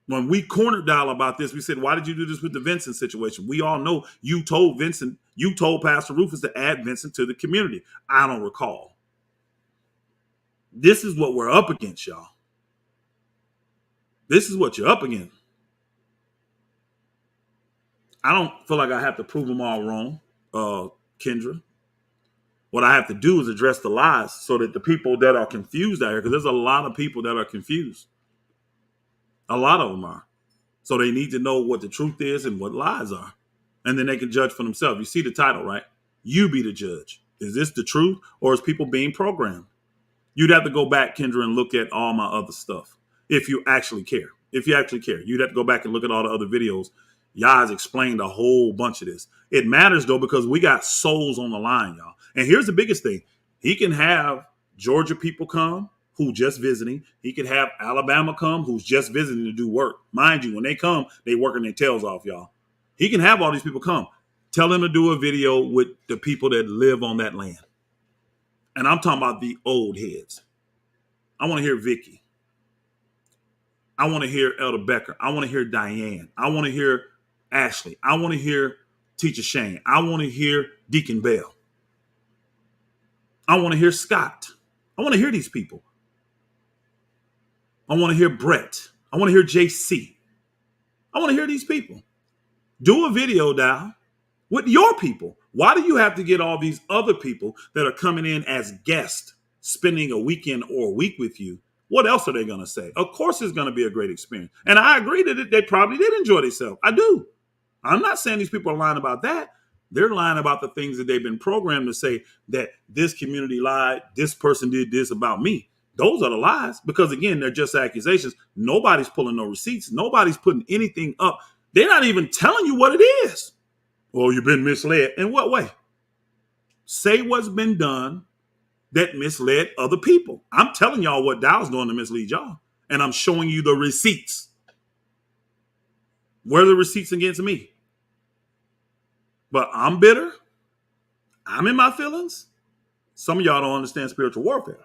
When we cornered Dow about this, we said, why did you do this with the Vincent situation? We all know you told Pastor Rufus to add Vincent to the community. I don't recall. This is what we're up against, y'all. This is what you're up against. I don't feel like I have to prove them all wrong, Kendra. What I have to do is address the lies so that the people that are confused out here, because there's a lot of people that are confused. A lot of them are. So they need to know what the truth is and what lies are. And then they can judge for themselves. You see the title, right? You be the judge. Is this the truth or is people being programmed? You'd have to go back, Kendra, and look at all my other stuff. If you actually care. If you actually care. You'd have to go back and look at all the other videos. Yah's explained a whole bunch of this. It matters, though, because we got souls on the line, y'all. And here's the biggest thing. He can have Georgia people come who just visiting. He could have Alabama come who's just visiting to do work. Mind you, when they come, they working their tails off, y'all. He can have all these people come. Tell him to do a video with the people that live on that land. And I'm talking about the old heads. I want to hear Vicky. I want to hear Elder Becker. I want to hear Diane. I want to hear Ashley. I want to hear Teacher Shane. I want to hear Deacon Bell. I want to hear Scott. I want to hear these people. I want to hear Brett. I want to hear JC. I want to hear these people. Do a video now with your people. Why do you have to get all these other people that are coming in as guests, spending a weekend or a week with you? What else are they going to say? Of course, it's going to be a great experience. And I agree that they probably did enjoy themselves. I do. I'm not saying these people are lying about that. They're lying about the things that they've been programmed to say that this community lied, this person did this about me. Those are the lies because, again, they're just accusations. Nobody's pulling no receipts. Nobody's putting anything up. They're not even telling you what it is. Oh, you've been misled. In what way? Say what's been done that misled other people. I'm telling y'all what Dow's doing to mislead y'all. And I'm showing you the receipts. Where are the receipts against me? But I'm bitter. I'm in my feelings. Some of y'all don't understand spiritual warfare.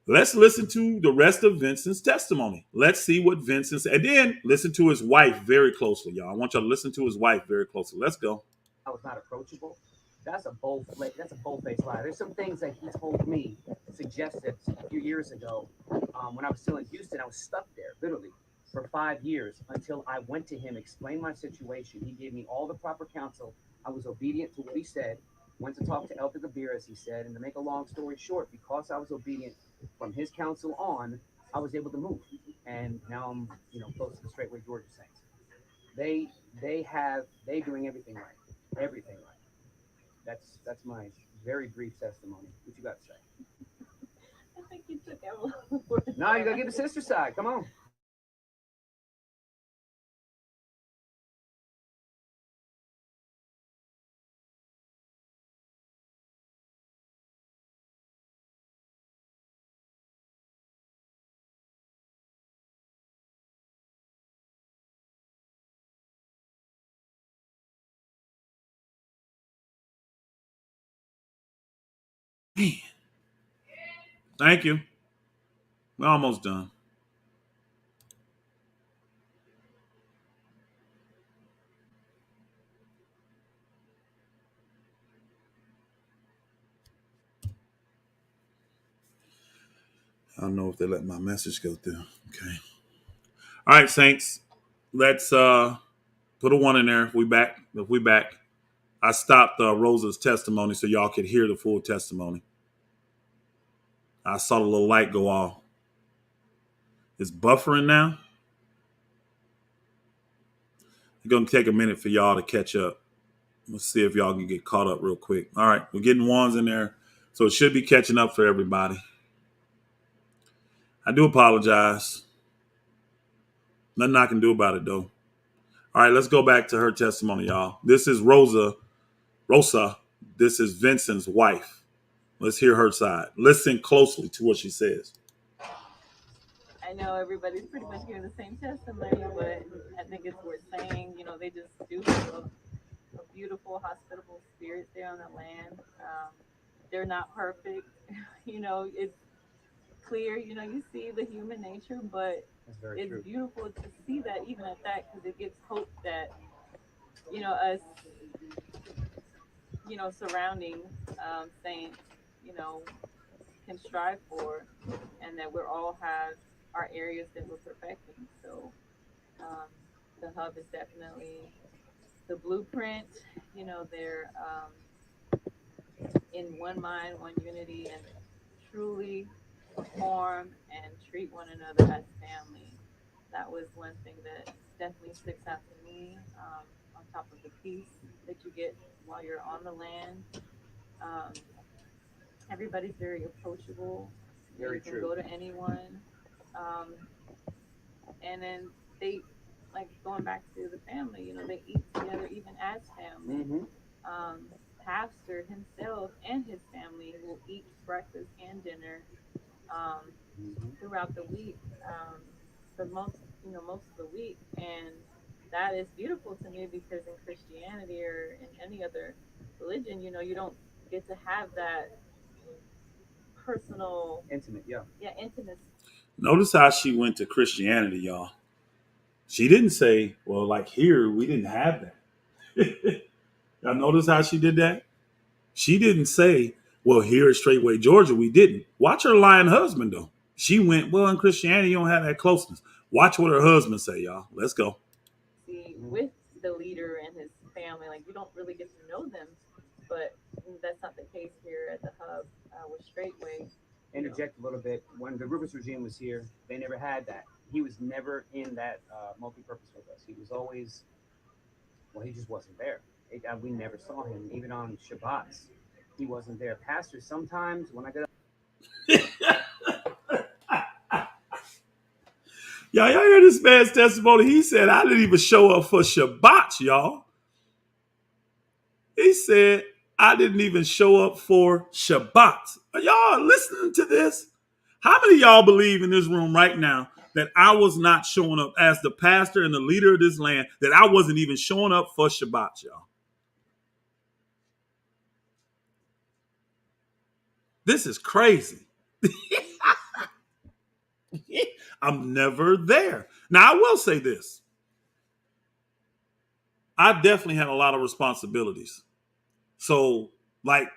Let's listen to the rest of Vincent's testimony. Let's see what Vincent said. And then listen to his wife very closely, y'all. I want y'all to listen to his wife very closely. Let's go. I was not approachable. That's a bold-faced lie. There's some things that he told me, suggested a few years ago, when I was still in Houston. I was stuck there, literally, for 5 years until I went to him, explained my situation. He gave me all the proper counsel. I was obedient to what he said. Went to talk to Elder Gabir, as he said, and to make a long story short, because I was obedient from his counsel on, I was able to move. And now I'm, close to the Straitway Georgia Saints. They doing everything right. Everything right. That's my very brief testimony. What you got to say? I think you took everyone. No, you gotta get the sister side. Come on. Man. Thank you. We're almost done. I don't know if they let my message go through. Okay. All right, Saints. Let's put a 1 in there. If we back. I stopped Rosa's testimony so y'all could hear the full testimony. I saw the little light go off. It's buffering now. It's going to take a minute for y'all to catch up. Let's see if y'all can get caught up real quick. All right, we're getting 1s in there. So it should be catching up for everybody. I do apologize. Nothing I can do about it, though. All right, let's go back to her testimony, y'all. This is Rosa. This is Vincent's wife. Let's hear her side. Listen closely to what she says. I know everybody's pretty much hearing the same testimony, but I think it's worth saying, they just do have a beautiful, hospitable spirit there on the land. They're not perfect. It's clear, you see the human nature, but it's true. Beautiful to see that even at that, because it gives hope that, us, surrounding saints, can strive for, and that we're all have our areas that we're perfecting. So the hub is definitely the blueprint. They're in one mind, one unity, and truly perform and treat one another as family. That was one thing that definitely sticks out to me, on top of the peace that you get while you're on the land. Everybody's very approachable. Very you can true. go to anyone. And then they, like, going back to the family, they eat together even as family. Mm-hmm. Pastor himself and his family will eat breakfast and dinner throughout the week, for most of the week. And that is beautiful to me, because in Christianity or in any other religion, you don't get to have that personal, intimacy. Notice how she went to Christianity, y'all. She didn't say, well, like here, we didn't have that. Y'all notice how she did that? She didn't say, well, here at Straitway, Georgia, we didn't. Watch her lying husband, though. She went, well, in Christianity, you don't have that closeness. Watch what her husband say, y'all. Let's go. See, with the leader and his family, like you don't really get to know them, but that's not the case here at the hub with Straitway. Interject a little bit. When the Rubens regime was here, they never had that. He was never in that multi-purpose with us. He was always, well, he just wasn't there. We never saw him. Even on Shabbats, he wasn't there. Pastor, sometimes when I get Y'all hear this man's testimony? He said, I didn't even show up for Shabbat, y'all. He said, I didn't even show up for Shabbat. Are y'all listening to this? How many of y'all believe in this room right now that I was not showing up as the pastor and the leader of this land, that I wasn't even showing up for Shabbat, y'all? This is crazy. I'm never there. Now, I will say this. I definitely had a lot of responsibilities. So, like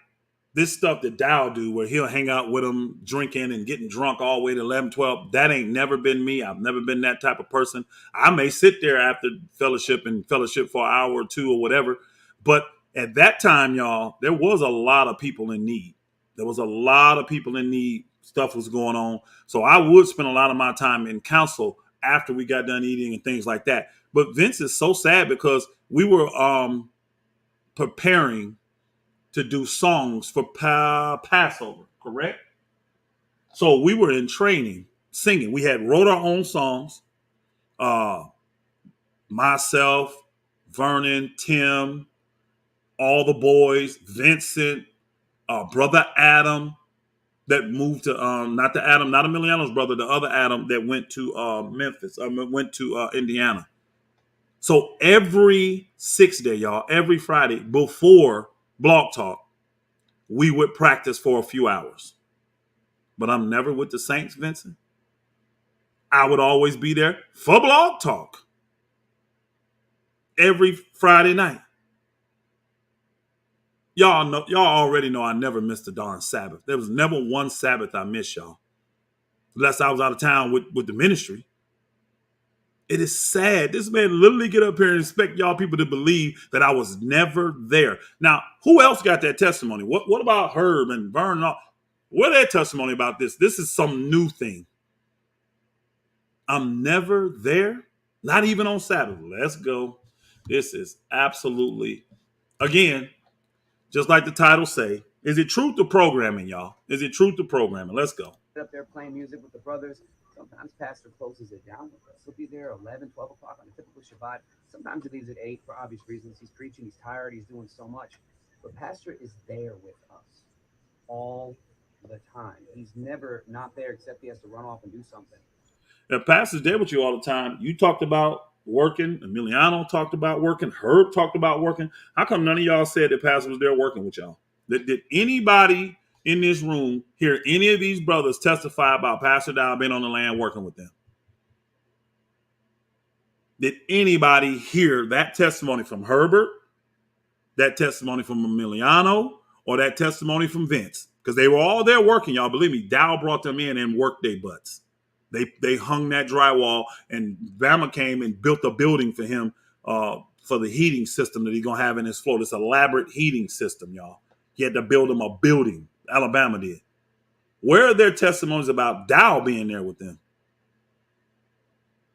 this stuff that Dow do, where he'll hang out with them, drinking and getting drunk all the way to 11, 12, that ain't never been me. I've never been that type of person. I may sit there after fellowship for an hour or two or whatever. But at that time, y'all, there was a lot of people in need. There was a lot of people in need. Stuff was going on. So I would spend a lot of my time in council after we got done eating and things like that. But Vince is so sad because we were preparing to do songs for Passover, correct? So we were in training, singing. We had wrote our own songs. Myself, Vernon, Tim, all the boys, Vincent, brother Adam that moved to not Emiliano's brother, the other Adam that went to Memphis, went to Indiana. So every 6 day, y'all, every Friday before Blog Talk, we would practice for a few hours. But I'm never with the Saints, Vincent. I would always be there for Blog Talk every Friday night. Y'all already know I never missed a darn Sabbath. There was never one Sabbath I missed, y'all. Unless I was out of town with the ministry. It is sad. This man literally get up here and expect y'all people to believe that I was never there. Now, who else got that testimony? What about Herb and Vernon? What their testimony about this? This is some new thing. I'm never there, not even on Sabbath. Let's go. This is absolutely, again, just like the title say, is it truth to programming, y'all? Is it truth to programming? Let's go. up there playing music with the brothers, sometimes Pastor closes it down with us. He'll be there 11, 12 o'clock on a typical Shabbat. Sometimes he leaves at 8 for obvious reasons. He's preaching, he's tired, he's doing so much. But Pastor is there with us all the time. He's never not there except he has to run off and do something. If Pastor's there with you all the time, you talked about working. Emiliano talked about working. Herb talked about working. How come none of y'all said that Pastor was there working with y'all? Did anybody in this room hear any of these brothers testify about Pastor Dow being on the land working with them? Did anybody hear that testimony from Herbert, that testimony from Emiliano, or that testimony from Vince? Because they were all there working, y'all. Believe me, Dow brought them in and worked their butts. They hung that drywall, and Bama came and built a building for him for the heating system that he's going to have in his floor. This elaborate heating system, y'all. He had to build him a building. Alabama did. Where are their testimonies about Dow being there with them?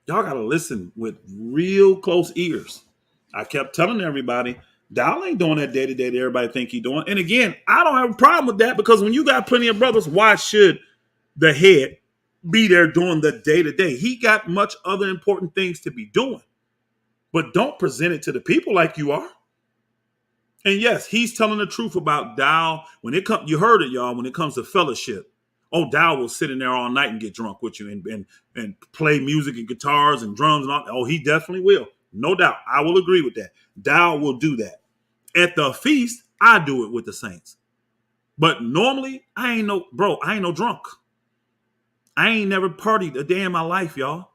Y'all got to listen with real close ears. I kept telling everybody, Dow ain't doing that day-to-day that everybody think he's doing. And again, I don't have a problem with that because when you got plenty of brothers, why should the head be there doing the day-to-day? He got much other important things to be doing. But don't present it to the people like you are. And yes, he's telling the truth about Dow. When it comes, you heard it, y'all, when it comes to fellowship. Oh, Dow will sit in there all night and get drunk with you and play music and guitars and drums and all. Oh, he definitely will. No doubt. I will agree with that. Dow will do that. At the feast, I do it with the saints. But normally, I ain't no drunk. I ain't never partied a day in my life, y'all.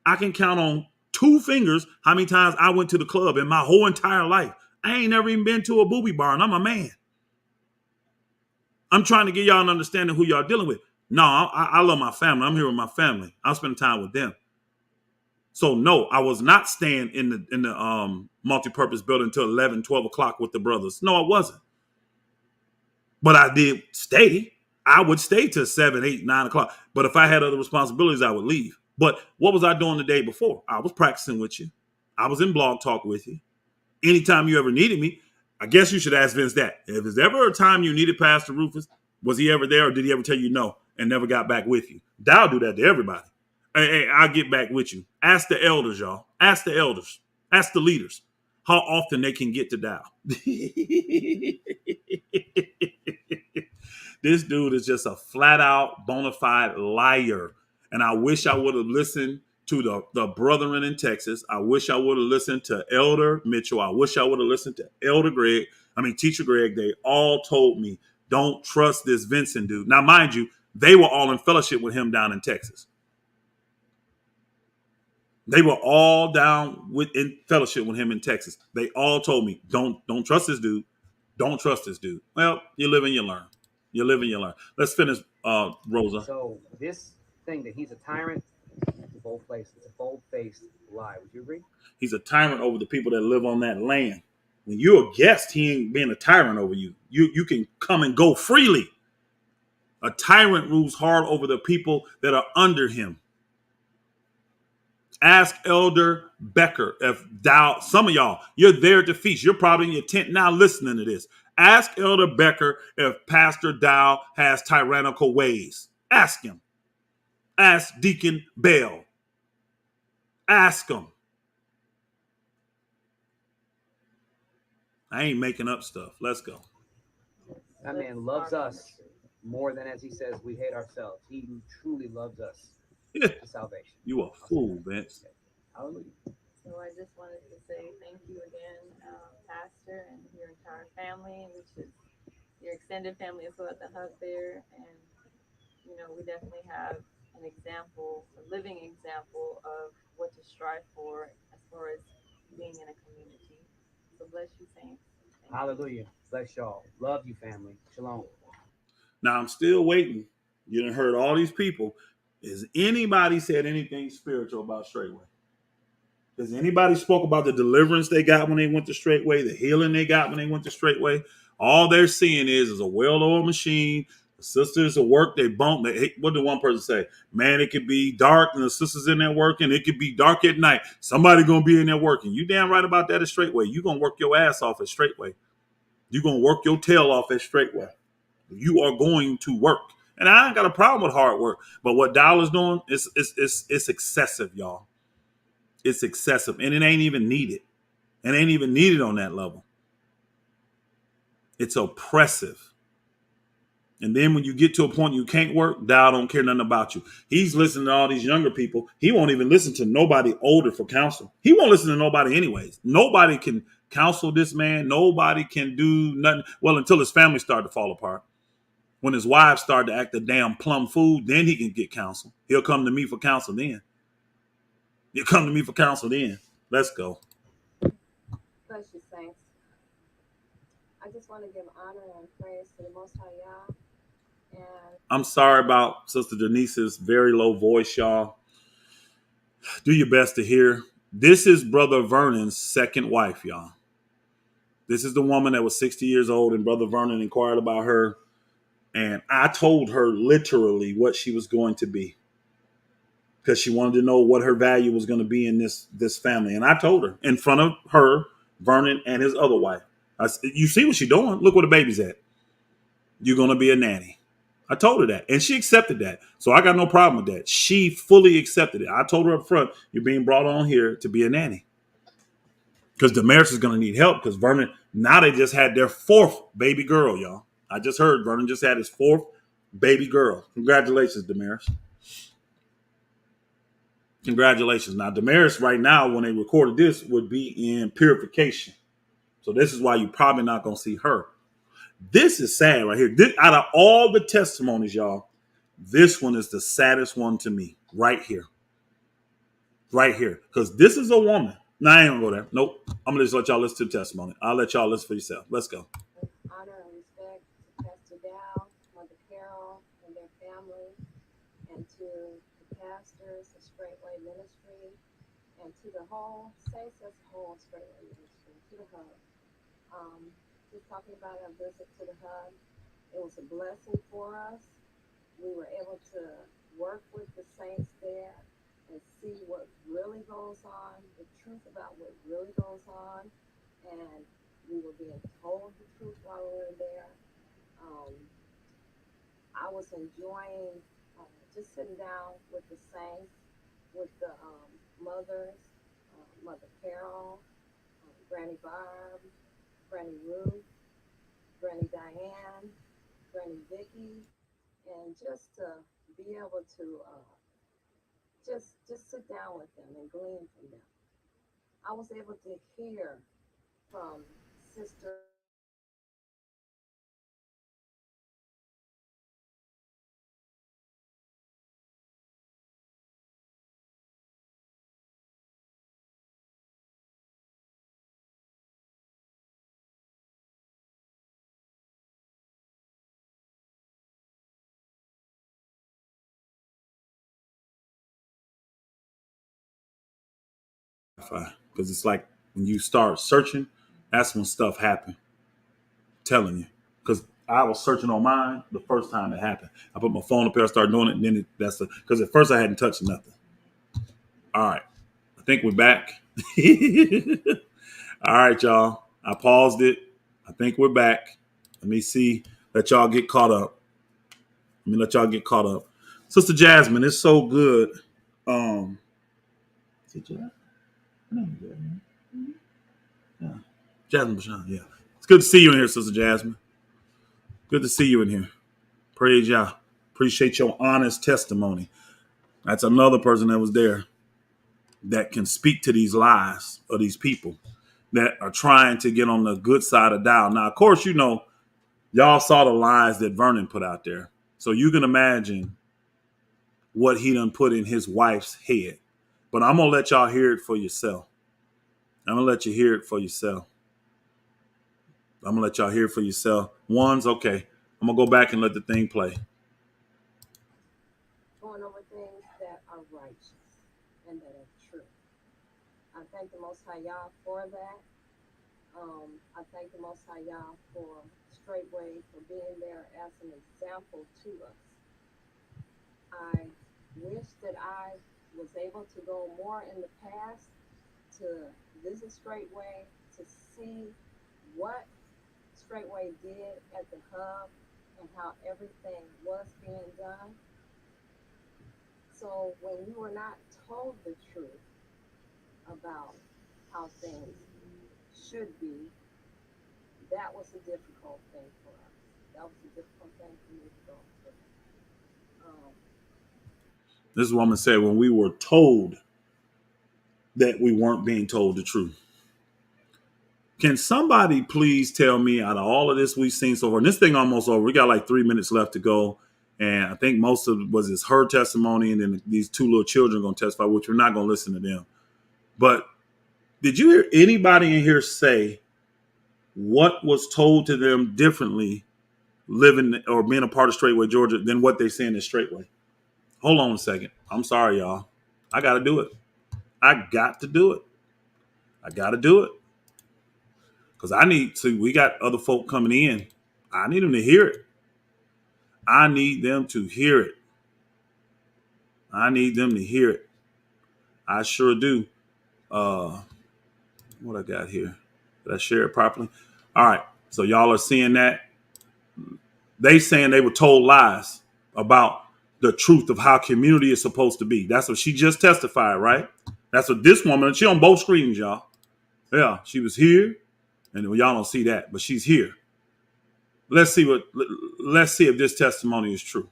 I can count on 2 fingers how many times I went to the club in my whole entire life. I ain't never even been to a booby bar, and I'm a man. I'm trying to get y'all an understanding who y'all dealing with. No, I love my family. I'm here with my family. I'm spending time with them. So no, I was not staying in the multi-purpose building until 11, 12 o'clock with the brothers. No, I wasn't. But I did stay. I would stay till 7, 8, 9 o'clock. But if I had other responsibilities, I would leave. But what was I doing the day before? I was practicing with you. I was in Blog Talk with you. Anytime you ever needed me, I guess you should ask Vince that. If there's ever a time you needed Pastor Rufus, was he ever there or did he ever tell you no and never got back with you? Dow do that to everybody. Hey, I'll get back with you. Ask the elders, y'all. Ask the elders. Ask the leaders how often they can get to Dow. This dude is just a flat out bona fide liar. And I wish I would have listened to the brethren in Texas. I wish I would have listened to Elder Mitchell. I wish I would have listened to Teacher Greg. They all told me, don't trust this Vincent dude. Now, mind you, they were all in fellowship with him down in Texas. They were all down in fellowship with him in Texas. They all told me, don't trust this dude. Don't trust this dude. Well, you live and you learn. You live and you learn. Let's finish, Rosa. So this thing that he's a tyrant, it's a bold-faced lie. Would you agree? He's a tyrant over the people that live on that land. When you're a guest, he ain't being a tyrant over you. You can come and go freely. A tyrant rules hard over the people that are under him. Ask Elder Becker if some of y'all, you're there at the feast. You're probably in your tent now listening to this. Ask Elder Becker if Pastor Dow has tyrannical ways. Ask him. Ask Deacon Bell. Ask him. I ain't making up stuff. Let's go. That man loves us more than, as he says, we hate ourselves. He truly loves us to salvation. You a fool, Vince. Hallelujah. So I just wanted to say thank you again, Pastor, and your entire family, which is your extended family as well at the hub there. And, we definitely have an example, a living example of what to strive for as far as being in a community. So bless you, saints. Hallelujah. Bless y'all. Love you, family. Shalom. Now I'm still waiting. You done heard all these people. Has anybody said anything spiritual about Straitway? Has anybody spoke about the deliverance they got when they went to Straitway, the healing they got when they went to Straitway? All they're seeing is a well-oiled machine. The sisters at work, they bump. What did one person say? Man, it could be dark and the sisters in there working. It could be dark at night. Somebody going to be in there working. You damn right about that at Straitway. You going to work your ass off at Straitway. You going to work your tail off at Straitway. You are going to work. And I ain't got a problem with hard work. But what Dow is doing, it's excessive, y'all. It's excessive. And it ain't even needed. It ain't even needed on that level. It's oppressive. And then when you get to a point you can't work, Dow don't care nothing about you. He's listening to all these younger people. He won't even listen to nobody older for counsel. He won't listen to nobody anyways. Nobody can counsel this man. Nobody can do nothing. Well, until his family started to fall apart. When his wife started to act a damn plum fool, then he can get counsel. He'll come to me for counsel then. He'll come to me for counsel then. Let's go. Bless you, saints. I just want to give honor and praise to the Most High Yah. And I'm sorry about Sister Denise's very low voice, y'all. Do your best to hear. This is Brother Vernon's second wife, y'all. This is the woman that was 60 years old, and Brother Vernon inquired about her. And I told her literally what she was going to be, because she wanted to know what her value was going to be in this family. And I told her in front of her, Vernon, and his other wife. I said, you see what she's doing? Look where the baby's at. You're going to be a nanny. I told her that. And she accepted that. So I got no problem with that. She fully accepted it. I told her up front, you're being brought on here to be a nanny. Because Damaris is going to need help, because Vernon, now they just had their fourth baby girl, y'all. I just heard Vernon just had his fourth baby girl. Congratulations, Damaris. Congratulations. Now, Damaris right now, when they recorded this, would be in purification. So this is why you're probably not going to see her. This is sad right here. Out of all the testimonies, y'all, this one is the saddest one to me right here. Right here. Because this is a woman. No, I ain't going to go there. Nope. I'm going to just let y'all listen to the testimony. I'll let y'all listen for yourself. Let's go. honor and respect to Pastor Dow, Mother Carol, and their family. and to the pastors, the Straitway ministry, and to the whole saints as a whole Straitway ministry, to the hub. Um, just talking about our visit to the hub, it was a blessing for us. We were able to work with the saints there and see what really goes on, the truth about what really goes on, and we were being told the truth while we were there. Um, I was enjoying just sitting down with the saints, with the mothers, Mother Carol, Granny Barb, Granny Ruth, Granny Diane, Granny Vicky, and just to be able to just sit down with them and glean from them. I was able to hear from Sister because it's like when you start searching, that's when stuff happened. Telling you, because I was searching on mine the first time it happened. I put my phone up here, I started doing it, and then because at first I hadn't touched nothing. All right, I think we're back. All right, y'all. I paused it. I think we're back. Let me see. Let y'all get caught up. Let me let y'all get caught up. Sister Jasmine, it's so good. Is it Jasmine? Yeah. Jasmine Bashan, yeah. It's good to see you in here, Sister Jasmine. Good to see you in here. Praise Yah. Appreciate your honest testimony. That's another person that was there that can speak to these lies of these people that are trying to get on the good side of dial. Now, of course, you know, y'all saw the lies that Vernon put out there. So you can imagine what he done put in his wife's head. But I'm going to let y'all hear it for yourself. I'm going to let you hear it for yourself. I'm going to let y'all hear it for yourself. One's okay. I'm going to go back and let the thing play. going over things that are righteous and that are true. I thank the Most High Yah for that. I thank the Most High Yah for Straitway for being there as an example to us. I wish that I was able to go more in the past to visit Straitway to see what Straitway did at the hub and how everything was being done. So when we were not told the truth about how things should be, that was a difficult thing for us. That was a difficult thing for me to go through. This woman said when we were told that we weren't being told the truth. Can somebody please tell me out of all of this we've seen so far, and this thing almost over, we got like 3 minutes left to go. And I think most of it was her testimony, and then these two little children are going to testify, which we're not going to listen to them. But did you hear anybody in here say what was told to them differently living or being a part of Straitway, Georgia, than what they saying in Straitway? Hold on a second. I'm sorry, y'all. I got to do it. I got to do it. I got to do it. Because I need to, we got other folk coming in. I need them to hear it. I need them to hear it. I need them to hear it. I sure do. What I got here? Did I share it properly? All right. So y'all are seeing that. They saying they were told lies about the truth of how community is supposed to be. That's what she just testified, right? That's what this woman, she on both screens, y'all. Yeah, she was here. And y'all don't see that, but she's here. Let's see if this testimony is true.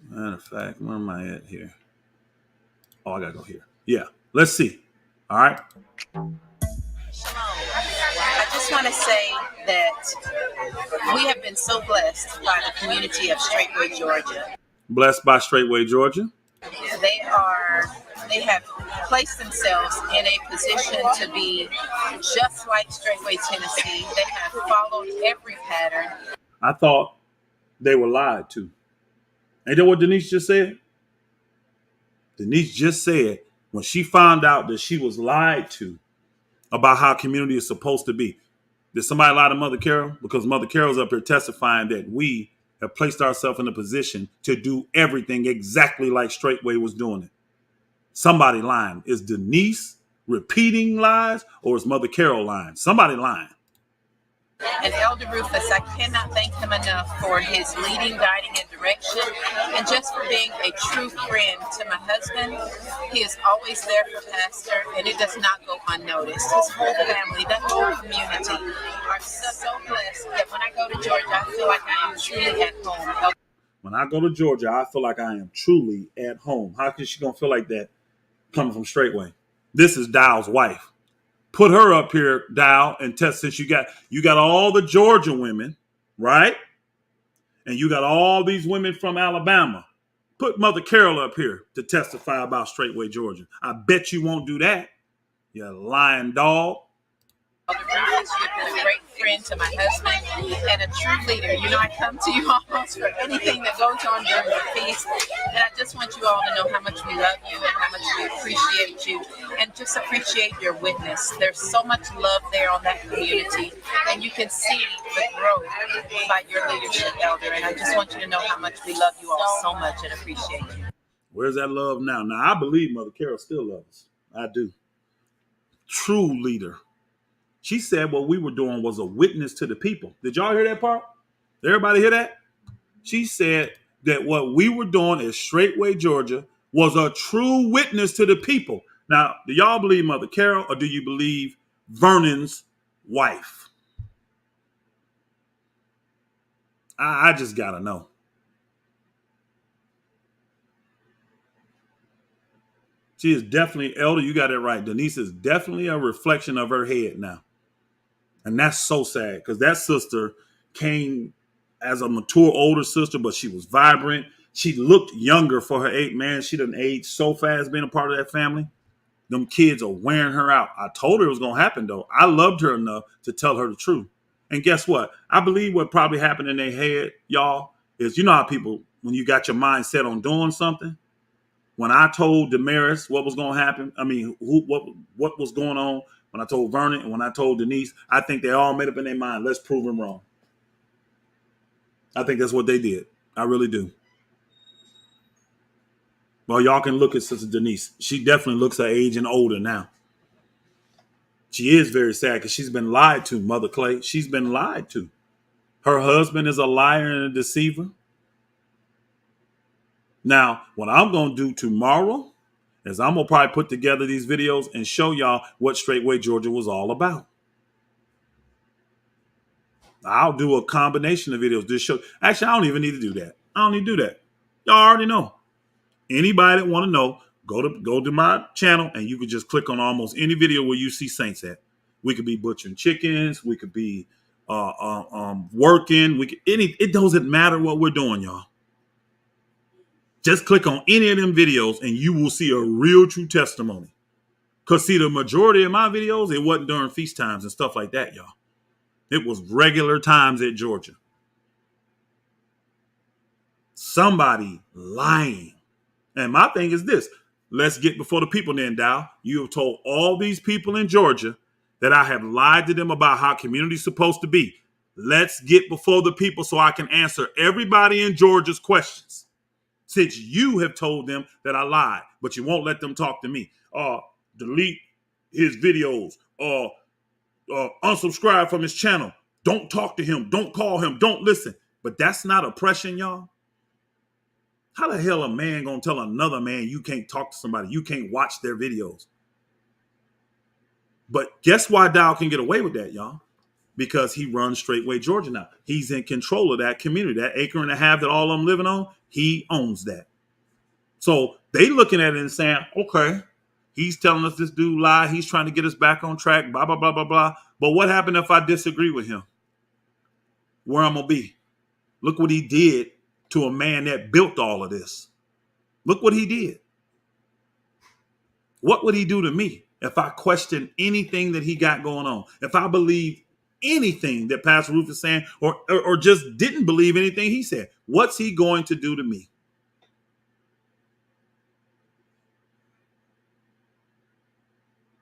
Matter of fact, where am I at here? Oh, I gotta go here. Yeah, let's see. All right. I just want to say that we have been so blessed by the community of Straitway, Georgia. Blessed by Straitway, Georgia. They have placed themselves in a position to be just like Straitway, Tennessee. They have followed every pattern. I thought they were lied to. Ain't that what Denise just said? Denise just said when she found out that she was lied to about how community is supposed to be. Did somebody lie to Mother Carol? Because Mother Carol's up here testifying that we have placed ourselves in a position to do everything exactly like Straitway was doing it. Somebody lying. Is Denise repeating lies or is Mother Carol lying? Somebody lying. And Elder Rufus, I cannot thank him enough for his leading, guiding, and direction, and just for being a true friend to my husband. He is always there for Pastor, and it does not go unnoticed. His whole family, that whole community, are so blessed that when I go to Georgia, I feel like I am truly at home. When I go to Georgia, I feel like I am truly at home. How can she gonna feel like that coming from Straitway? This is Dow's wife. Put her up here, Dow, and test, since you got all the Georgia women, right? And you got all these women from Alabama. Put Mother Carol up here to testify about Straitway, Georgia. I bet you won't do that, you lying dog. Elder Rufus, you've been a great friend to my husband and a true leader. You know, I come to you almost for anything that goes on during the feast. And I just want you all to know how much we love you and how much we appreciate you and just appreciate your witness. There's so much love there on that community. And you can see the growth by your leadership, Elder. And I just want you to know how much we love you all so much and appreciate you. Where's that love now? Now, I believe Mother Carol still loves us. I do. True leader. She said what we were doing was a witness to the people. Did y'all hear that part? Did everybody hear that? She said that what we were doing at Straitway, Georgia, was a true witness to the people. Now, do y'all believe Mother Carol or do you believe Vernon's wife? I just got to know. She is definitely, Elder, you got it right. Denise is definitely a reflection of her head now. And that's so sad because that sister came as a mature older sister, but she was vibrant. She looked younger for her age. Man, she done aged so fast being a part of that family. Them kids are wearing her out. I told her it was going to happen, though. I loved her enough to tell her the truth. And guess what? I believe what probably happened in their head, y'all, is you know how people, when you got your mind set on doing something, when I told Damaris what was going to happen, I mean, what was going on, when I told Vernon and when I told Denise, I think they all made up in their mind, let's prove them wrong. I think that's what they did. I really do. Well, y'all can look at Sister Denise. She definitely looks her age and older now. She is very sad because she's been lied to, Mother Clay. She's been lied to. Her husband is a liar and a deceiver. Now, what I'm going to do tomorrow is I'm going to probably put together these videos and show y'all what Straitway, Georgia was all about. I'll do a combination of videos. Just show. Actually, I don't even need to do that. I don't need to do that. Y'all already know. Anybody that want to know, go to my channel and you can just click on almost any video where you see Saints at. We could be butchering chickens. We could be working. It doesn't matter what we're doing, y'all. Just click on any of them videos and you will see a real true testimony. Because see, the majority of my videos, it wasn't during feast times and stuff like that, y'all. It was regular times at Georgia. Somebody lying. And my thing is this. Let's get before the people then, Dow. You have told all these people in Georgia that I have lied to them about how community is supposed to be. Let's get before the people so I can answer everybody in Georgia's questions. Since you have told them that I lied, but you won't let them talk to me. Delete his videos. Unsubscribe from his channel. Don't talk to him. Don't call him. Don't listen. But that's not oppression, y'all. How the hell a man gonna tell another man you can't talk to somebody, you can't watch their videos? But guess why Dow can get away with that, y'all? Because he runs Straitway, Georgia now. He's in control of that community, that acre and a half that all of them living on. He owns that. So they looking at it and saying, okay, he's telling us this dude lie. He's trying to get us back on track, blah, blah, blah, blah, blah. But what happened if I disagree with him? Where I'm going to be? Look what he did to a man that built all of this. Look what he did. What would he do to me if I question anything that he got going on? If I believe anything that Pastor Rufus is saying or just didn't believe anything he said, what's he going to do to me?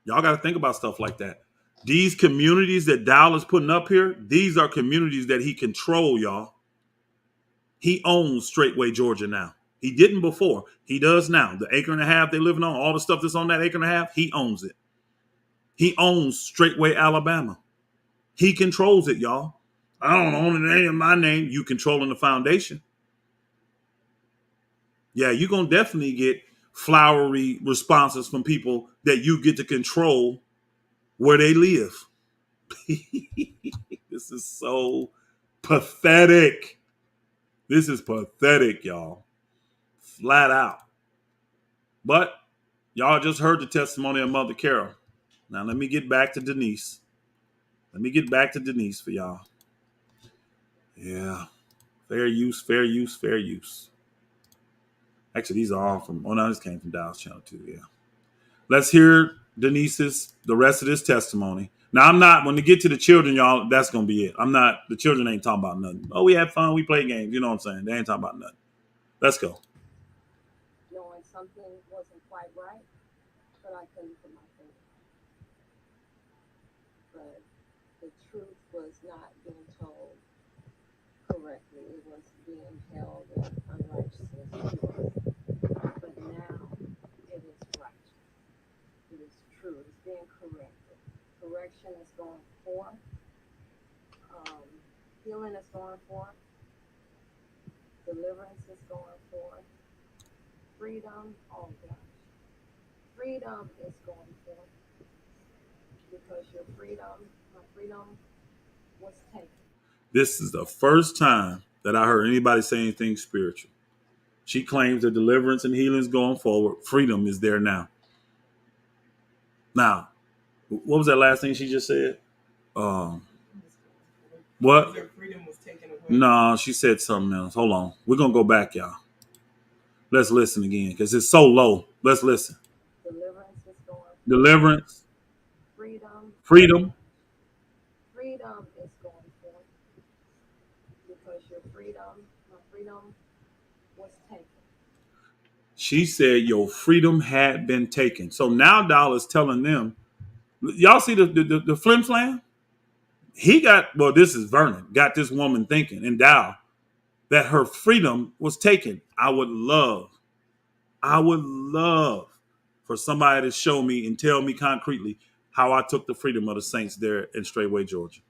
Y'all got to think about stuff like that. These communities that Dow is putting up here, these are communities that he control, y'all. He owns Straitway, Georgia now. He didn't before. He does now. The acre and a half they living on, all the stuff that's on that acre and a half, he owns it. He owns Straitway, Alabama. He controls it, y'all. I don't own it in my name. You controlling the foundation. Yeah, you're going to definitely get flowery responses from people that you get to control where they live. This is so pathetic. This is pathetic, y'all. Flat out. But y'all just heard the testimony of Mother Carol. Now let me get back to Denise. Let me get back to Denise for y'all. Yeah. Fair use, fair use, fair use. Actually, these are all from, oh no, this came from Dow's channel too, yeah. Let's hear Denise's, the rest of this testimony. Now, I'm not, when they get to the children, y'all, that's going to be it. I'm not, the children ain't talking about nothing. Oh, we had fun, we played games, you know what I'm saying? They ain't talking about nothing. Let's go. Knowing something wasn't quite right, but I couldn't put my finger on it. But the truth was not being told correctly. It was being held in unrighteousness. But now it is righteous. It is true. It's being corrected. Correction is going forth. Healing is going forth. Deliverance is going forth. Freedom, oh gosh. Freedom is going forth. Because your freedom, my freedom was taken. This is the first time that I heard anybody say anything spiritual. She claims that deliverance and healing is going forward. Freedom is there now. Now, what was that last thing she just said? What? Freedom was taken away. No, she said something else. Hold on. We're going to go back, y'all. Let's listen again because it's so low. Let's listen. Deliverance is going forth. Deliverance. Freedom. Freedom. Freedom is going forth. Because your freedom, my freedom was taken. She said your freedom had been taken. So now Doll is telling them, y'all see the flim flam? He got, well, this is Vernon, got this woman thinking, and Dow, that her freedom was taken. I would love for somebody to show me and tell me concretely how I took the freedom of the saints there in Straitway, Georgia.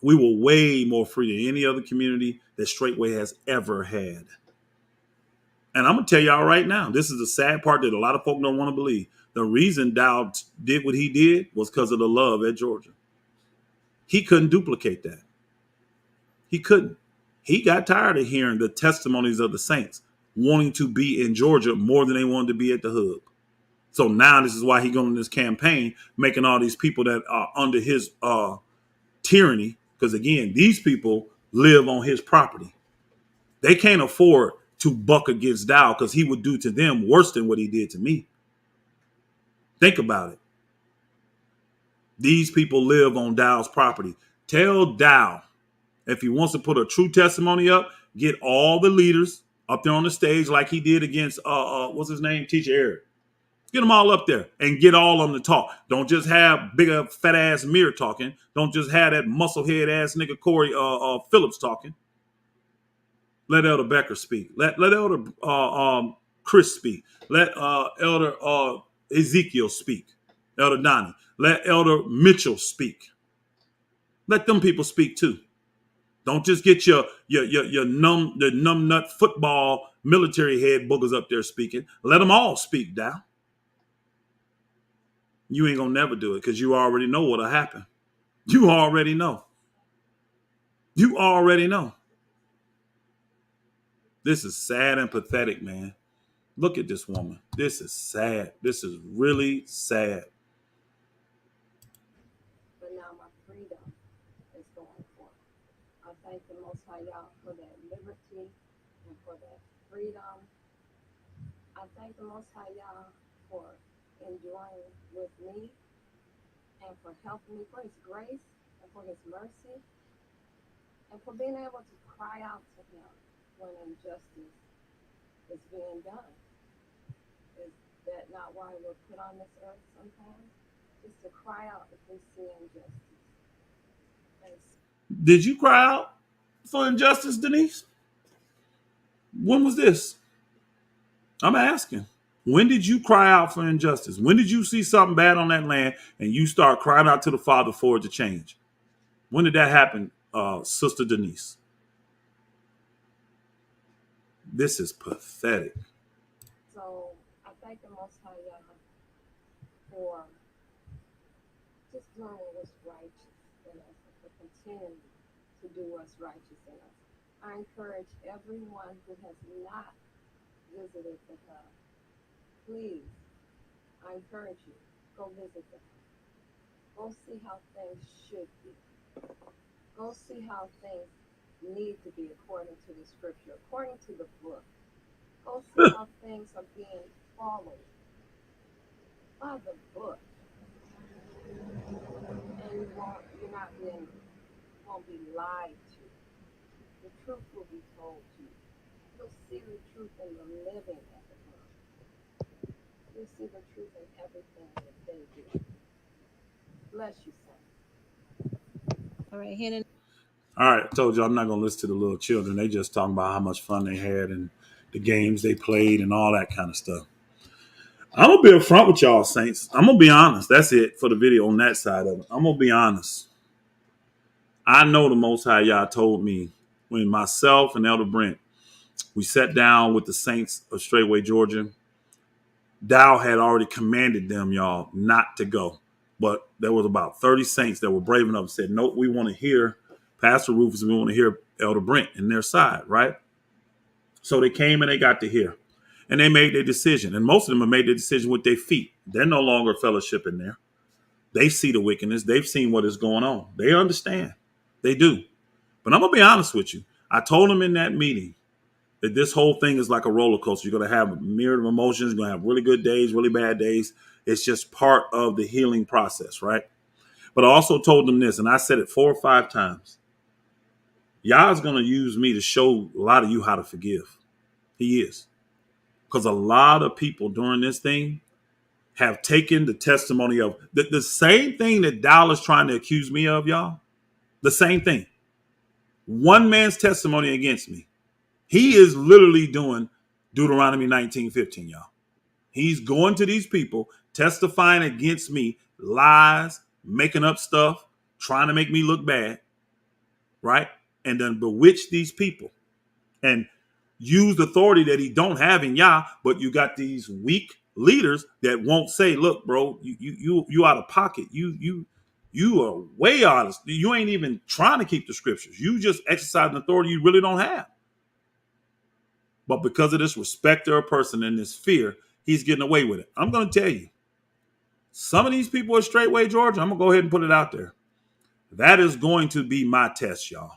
We were way more free than any other community that Straitway has ever had. And I'm going to tell y'all right now, this is the sad part that a lot of folk don't want to believe. The reason Dow did what he did was because of the love at Georgia. He couldn't duplicate that. He couldn't. He got tired of hearing the testimonies of the saints wanting to be in Georgia more than they wanted to be at the hub. So now this is why he going on this campaign, making all these people that are under his tyranny. Because again, these people live on his property. They can't afford to buck against Dow because he would do to them worse than what he did to me. Think about it. These people live on Dow's property. Tell Dow, if he wants to put a true testimony up, get all the leaders up there on the stage like he did against, what's his name? Teacher Eric. Get them all up there and get all of them to talk. Don't just have bigger fat ass Mir talking. Don't just have that musclehead ass nigga Corey Phillips talking. Let Elder Becker speak. Let Elder Chris speak. Let Elder Ezekiel speak. Elder Donnie. Let Elder Mitchell speak. Let them people speak too. Don't just get your numb nut football military head boogers up there speaking. Let them all speak down. You ain't gonna never do it because you already know what'll happen. You already know. You already know. This is sad and pathetic, man. Look at this woman. This is sad. This is really sad. But now my freedom is going forth. I thank the Most High Yah for that liberty and for that freedom. I thank the Most High Yah for enduring with me and for helping me, for His grace and for His mercy and for being able to cry out to Him when injustice is being done. that not why we're put on this earth sometimes, just to cry out if we see injustice. And Did you cry out for injustice, Denise? When was this? I'm asking. When did you cry out for injustice? When did you see something bad on that land and you start crying out to the Father for it to change? When did that happen, Sister Denise? This is pathetic. so I thank the Most High Yah for just doing what was righteous in us and for continuing to do what's righteous in us. I encourage everyone who has not visited the hub, please, I encourage you, go visit the hub. Go see how things should be. Go see how things need to be according to the scripture, according to the book. Go see how things are being followed by the book. And won't be lied to. The truth will be told to you. You'll see the truth in the living at the hub. You'll see the truth in everything that they do. Bless you, son. All right, Hannah. All right, I told you I'm not going to listen to the little children. They just talking about how much fun they had and the games they played and all that kind of stuff. I'm going to be upfront with y'all, Saints. I'm going to be honest. That's it for the video on that side of it. I'm going to be honest. I know the Most High Yah told me when myself and Elder Brent, we sat down with the Saints of Straitway, Georgia. Dow had already commanded them, y'all, not to go. But there was about 30 Saints that were brave enough and said, nope, we want to hear Pastor Rufus and we want to hear Elder Brent in their side, right? So they came and they got to hear. And they made their decision. And most of them have made their decision with their feet. They're no longer fellowshipping there. They see the wickedness. They've seen what is going on. They understand. They do. But I'm going to be honest with you. I told them in that meeting that this whole thing is like a roller coaster. You're going to have a myriad of emotions. You're going to have really good days, really bad days. It's just part of the healing process, right? But I also told them this, and I said it 4 or 5 times. Yah's going to use me to show a lot of you how to forgive. He is. Because a lot of people during this thing have taken the testimony of the same thing that Dallas trying to accuse me of, y'all. The same thing. One man's testimony against me. He is literally doing Deuteronomy 19:15, y'all. He's going to these people, testifying against me, lies, making up stuff, trying to make me look bad, right? And then bewitch these people and use the authority that he don't have in Yah, but you got these weak leaders that won't say, look, bro, you out of pocket. You are way honest. You ain't even trying to keep the scriptures. You just exercise an authority you really don't have. But because of this respect of a person and this fear, he's getting away with it. I'm going to tell you, some of these people at Straitway, Georgia, I'm going to go ahead and put it out there. That is going to be my test, y'all.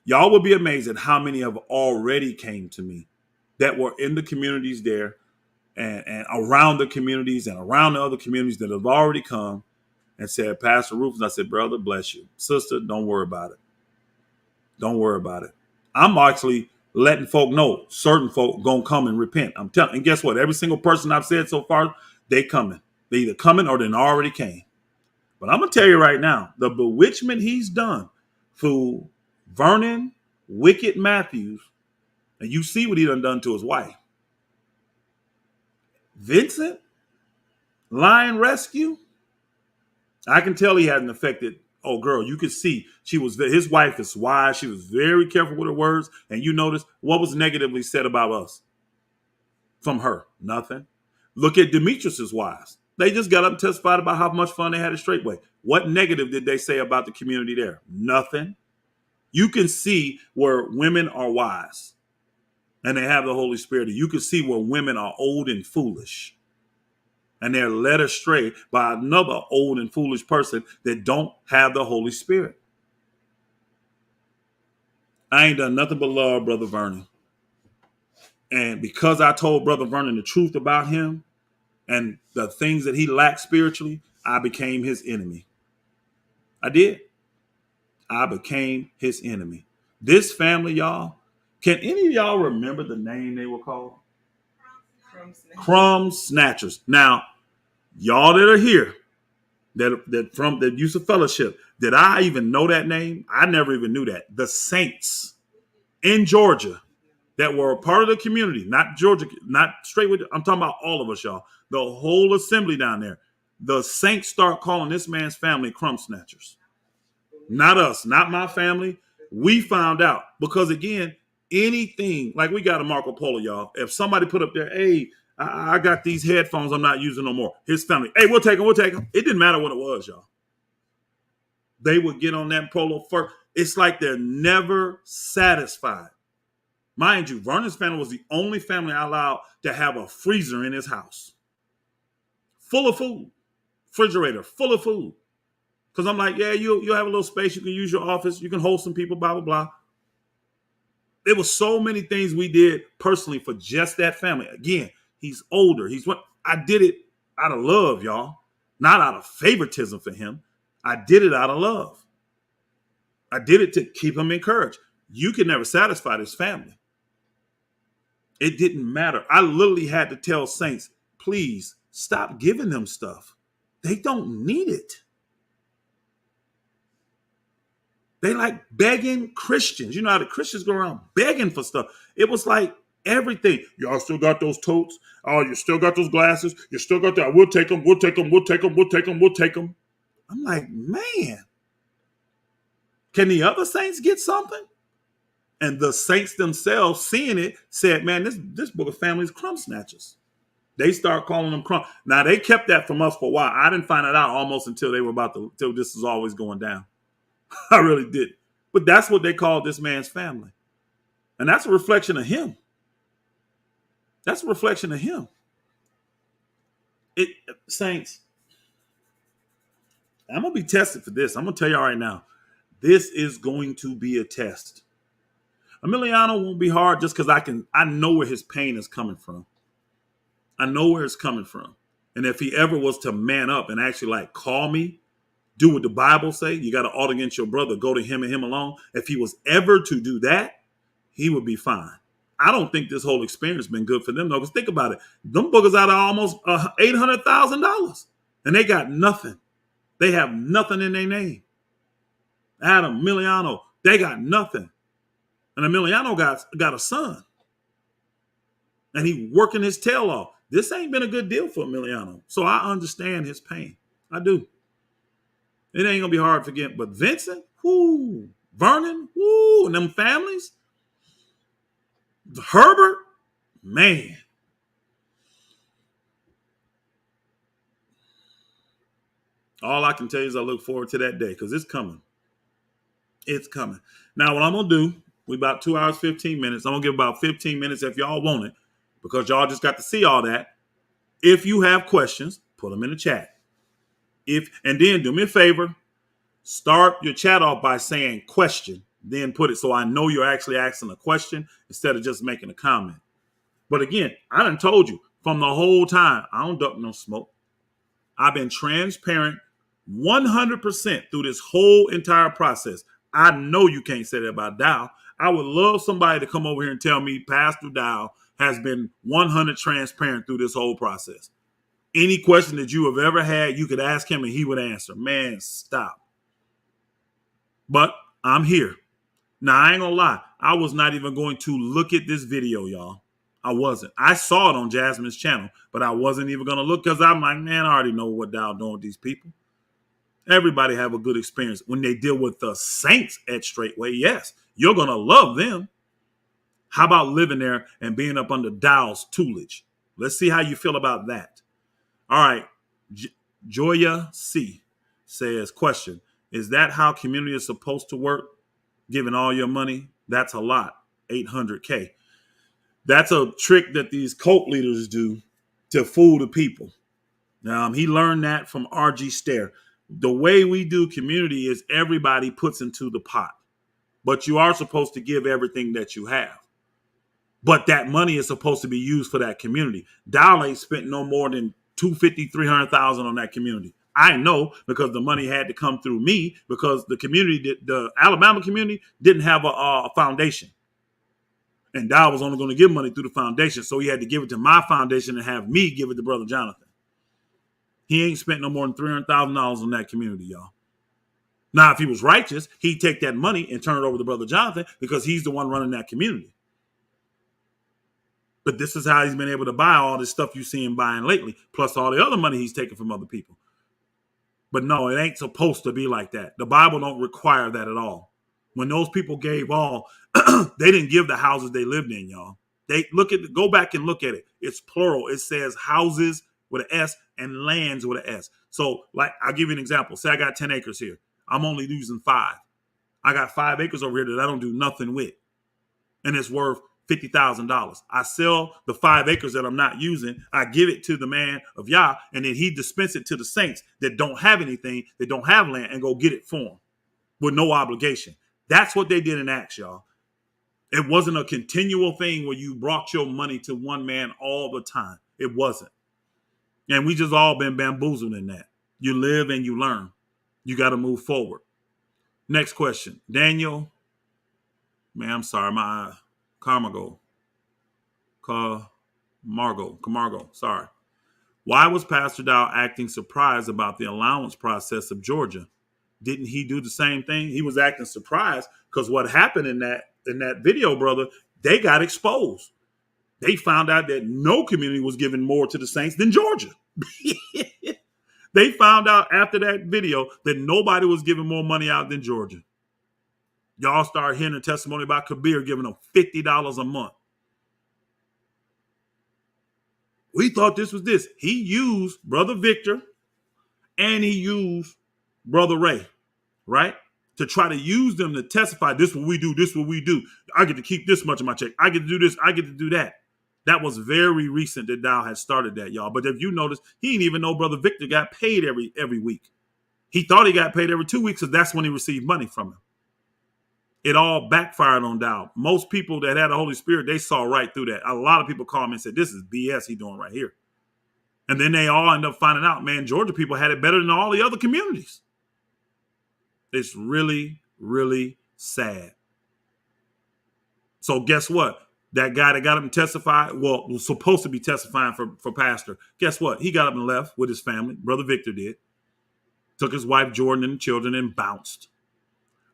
Y'all will be amazed at how many have already came to me that were in the communities there and around the communities and around the other communities that have already come and said, Pastor Rufus, I said, brother, bless you. Sister, don't worry about it. Don't worry about it. I'm actually letting folk know certain folk gonna come and repent. I'm telling, and guess what? Every single person I've said so far, they coming. They either coming or they already came. But I'm gonna tell you right now, the bewitchment he's done through Vernon Wicked Matthews, and you see what he done to his wife. Vincent, Lion Rescue, I can tell he hadn't affected. Oh, girl, you could see his wife is wise. She was very careful with her words. And you notice what was negatively said about us from her? Nothing. Look at Demetrius's wives. They just got up and testified about how much fun they had at Straitway. What negative did they say about the community there? Nothing. You can see where women are wise and they have the Holy Spirit. You can see where women are old and foolish. And they're led astray by another old and foolish person that don't have the Holy Spirit. I ain't done nothing but love Brother Vernon. And because I told Brother Vernon the truth about him and the things that he lacked spiritually, I became his enemy. I did. I became his enemy. This family, y'all, can any of y'all remember the name they were called? Crumb snatchers. Now, y'all that are here, that use of fellowship, did I even know that name? I never even knew that. The Saints in Georgia that were a part of the community, not Georgia, not Straitway. I'm talking about all of us, y'all. The whole assembly down there. The Saints start calling this man's family crumb snatchers. Not us, not my family. We found out because again, anything like we got a Marco Polo, y'all. If somebody put up there, hey, I got these headphones I'm not using no more. His family, hey, we'll take them. It didn't matter what it was, y'all. They would get on that polo first. It's like they're never satisfied. Mind you, Vernon's family was the only family I allowed to have a freezer in his house. Full of food. Refrigerator, full of food. Because I'm like, yeah, you'll have a little space. You can use your office. You can hold some people, blah, blah, blah. There was so many things we did personally for just that family. Again, he's older. I did it out of love, y'all. Not out of favoritism for him. I did it out of love. I did it to keep him encouraged. You can never satisfy this family. It didn't matter. I literally had to tell Saints, please stop giving them stuff. They don't need it. They like begging Christians. You know how the Christians go around begging for stuff. It was like everything. Y'all still got those totes? Oh, you still got those glasses? You still got that? We'll take them. We'll take them. We'll take them. We'll take them. We'll take them. I'm like, man, can the other saints get something? And the saints themselves, seeing it, said, man, this book of family is crumb snatchers. They start calling them crumb. Now, they kept that from us for a while. I didn't find it out almost until they were until this was always going down. I really did. But that's what they called this man's family. And that's a reflection of him. That's a reflection of him. Saints, I'm going to be tested for this. I'm going to tell y'all right now. This is going to be a test. Emiliano won't be hard just because I know where his pain is coming from. I know where it's coming from. And if he ever was to man up and actually like call me, do what the Bible say, you got to ought against your brother, go to him and him alone. If he was ever to do that, he would be fine. I don't think this whole experience has been good for them though. Because think about it. Them boogers out of almost $800,000 and they got nothing. They have nothing in their name. Adam, Miliano, they got nothing. And Emiliano got a son. And he working his tail off. This ain't been a good deal for Emiliano. So I understand his pain. I do. It ain't gonna be hard to forget. But Vincent, whoo, Vernon, whoo, and them families, Herbert, man. All I can tell you is I look forward to that day because it's coming. It's coming. Now, what I'm gonna do, we about 2 hours, 15 minutes. I'm gonna give about 15 minutes if y'all want it, because y'all just got to see all that. If you have questions, put them in the chat. And then do me a favor, start your chat off by saying question, then put it so I know you're actually asking a question instead of just making a comment. But again, I done told you from the whole time, I don't duck no smoke. I've been transparent 100% through this whole entire process. I know you can't say that about Dow. I would love somebody to come over here and tell me Pastor Dow has been 100 transparent through this whole process. Any question that you have ever had, you could ask him and he would answer. Man, stop. But I'm here. Now, I ain't gonna lie. I was not even going to look at this video, y'all. I wasn't. I saw it on Jasmine's channel, but I wasn't even gonna look because I'm like, man, I already know what Dow doing with these people. Everybody have a good experience. When they deal with the saints at Straitway, yes, you're gonna love them. How about living there and being up under Dow's tutelage? Let's see how you feel about that. All right. Joya C says, question, is that how community is supposed to work? Giving all your money? That's a lot. 800K. That's a trick that these cult leaders do to fool the people. He learned that from R.G. Stair. The way we do community is everybody puts into the pot. But you are supposed to give everything that you have. But that money is supposed to be used for that community. Dow ain't spent no more than $250,000, $300,000 on that community. I know because the money had to come through me because the community, the Alabama community, didn't have a foundation. And Dow was only going to give money through the foundation, so he had to give it to my foundation and have me give it to Brother Jonathan. He ain't spent no more than $300,000 on that community, y'all. Now, if he was righteous, he'd take that money and turn it over to Brother Jonathan because he's the one running that community. But this is how he's been able to buy all this stuff you see him buying lately, plus all the other money he's taking from other people. But no, it ain't supposed to be like that. The Bible don't require that at all. When those people gave all, they didn't give the houses they lived in, y'all. They go back and look at it. It's plural. It says houses with an S and lands with an S. So, like, I'll give you an example. Say I got 10 acres here. I'm only using 5. I got 5 acres over here that I don't do nothing with. And it's worth $50,000. I sell the 5 acres that I'm not using. I give it to the man of Yah, and then he dispense it to the saints that don't have anything, that don't have land, and go get it for them with no obligation. That's what they did in Acts, y'all. It wasn't a continual thing where you brought your money to one man all the time. It wasn't. And we just all been bamboozled in that. You live and you learn. You got to move forward. Next question. Daniel. Man, I'm sorry. My Camargo. Sorry. Why was Pastor Dow acting surprised about the allowance process of Georgia? Didn't he do the same thing? He was acting surprised because what happened in that video, brother, they got exposed. They found out that no community was giving more to the saints than Georgia. They found out after that video that nobody was giving more money out than Georgia. Y'all start hearing a testimony about Kabir giving them $50 a month. We thought this was this. He used Brother Victor and he used Brother Ray, right? To try to use them to testify, this is what we do, this is what we do. I get to keep this much of my check. I get to do this, I get to do that. That was very recent that Dow had started that, y'all. But if you notice, he didn't even know Brother Victor got paid every week. He thought he got paid every 2 weeks because that's when he received money from him. It all backfired on Dow. Most people that had the Holy Spirit, they saw right through that. A lot of people called me and said, this is BS he doing right here. And then they all end up finding out, man, Georgia people had it better than all the other communities. It's really, really sad. So guess what? That guy that got him to testify, was supposed to be testifying for pastor. Guess what? He got up and left with his family. Brother Victor did. Took his wife Jordan and the children and bounced.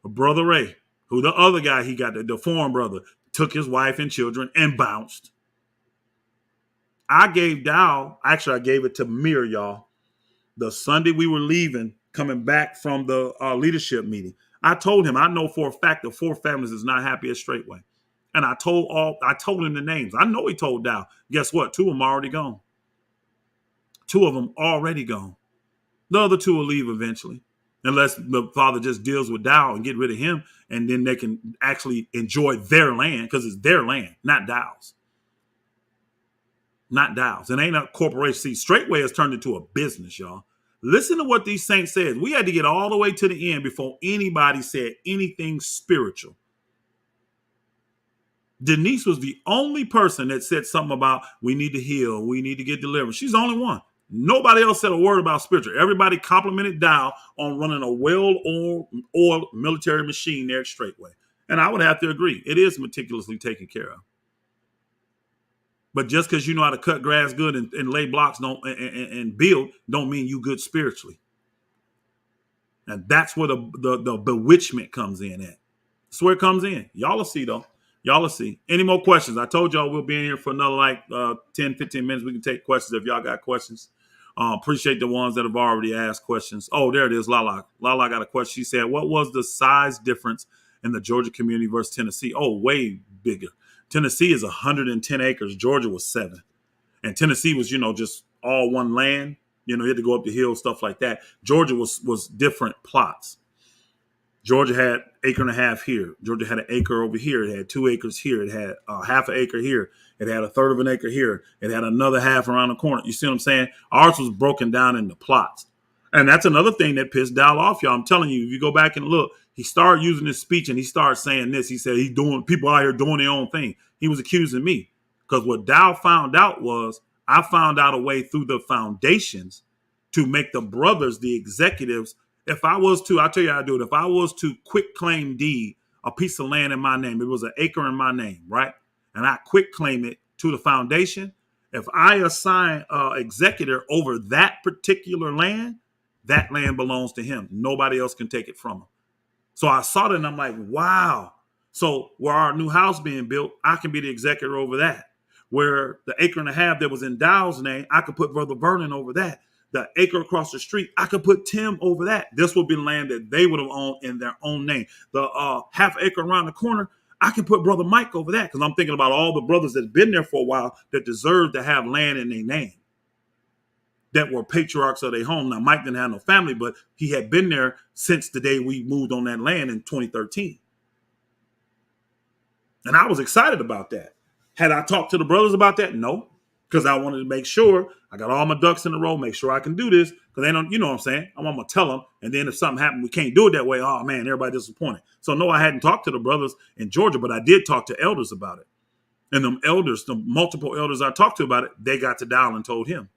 Brother Ray, who the other guy he got, the foreign brother, took his wife and children and bounced. I gave it to Mir, y'all. The Sunday we were leaving, coming back from the leadership meeting, I told him, I know for a fact that 4 families is not happy at Straitway. And I told him the names. I know he told Dow. Guess what? 2 of them already gone. 2 of them already gone. The other 2 will leave eventually. Unless the father just deals with Dow and get rid of him. And then they can actually enjoy their land because it's their land, not Dow's. Not Dow's. It ain't a corporation. See, Straitway has turned into a business, y'all. Listen to what these saints said. We had to get all the way to the end before anybody said anything spiritual. Denise was the only person that said something about we need to heal, we need to get delivered. She's the only one. Nobody else said a word about spiritual. Everybody complimented Dow on running a well-oiled military machine there at Straitway. And I would have to agree. It is meticulously taken care of. But just because you know how to cut grass good and lay blocks and build don't mean you good spiritually. And that's where the bewitchment comes in at. That's where it comes in. Y'all will see, though. Y'all will see. Any more questions? I told y'all we'll be in here for another 10, 15 minutes. We can take questions if y'all got questions. Appreciate the ones that have already asked questions. Oh, there it is, Lala. Lala got a question. She said, what was the size difference in the Georgia community versus Tennessee? Oh, way bigger. Tennessee is 110 acres. Georgia was 7. And Tennessee was, just all one land. You had to go up the hill, stuff like that. Georgia was different plots. Georgia had 1.5 acres here. Georgia had 1 acre over here. It had 2 acres here. It had half an acre here. It had 1/3 of an acre here. It had another half around the corner. You see what I'm saying? Ours was broken down into plots. And that's another thing that pissed Dow off, y'all. I'm telling you, if you go back and look, he started using this speech and he started saying this. He said people out here doing their own thing. He was accusing me. Because what Dow found out was I found out a way through the foundations to make the brothers, the executives. If I was to, I'll tell you how to do it. If I was to quick claim deed a piece of land in my name, it was 1 acre in my name, right? and I quit claim it to the foundation, if I assign an executor over that particular land, that land belongs to him. Nobody else can take it from him. So I saw that and I'm like, wow. So where our new house being built, I can be the executor over that. Where the acre and a half that was in Dow's name, I could put Brother Vernon over that. The acre across the street, I could put Tim over that. This would be land that they would have owned in their own name. The half acre around the corner, I can put Brother Mike over that because I'm thinking about all the brothers that's been there for a while that deserve to have land in their name, that were patriarchs of their home. Now, Mike didn't have no family, but he had been there since the day we moved on that land in 2013. And I was excited about that. Had I talked to the brothers about that? No, because I wanted to make sure I got all my ducks in a row, make sure I can do this, because they don't, you know what I'm saying? I'm going to tell them, and then if something happened, we can't do it that way. Oh, man, everybody disappointed. So, no, I hadn't talked to the brothers in Georgia, but I did talk to elders about it. And them elders, the multiple elders I talked to about it, they got to Dow and told him.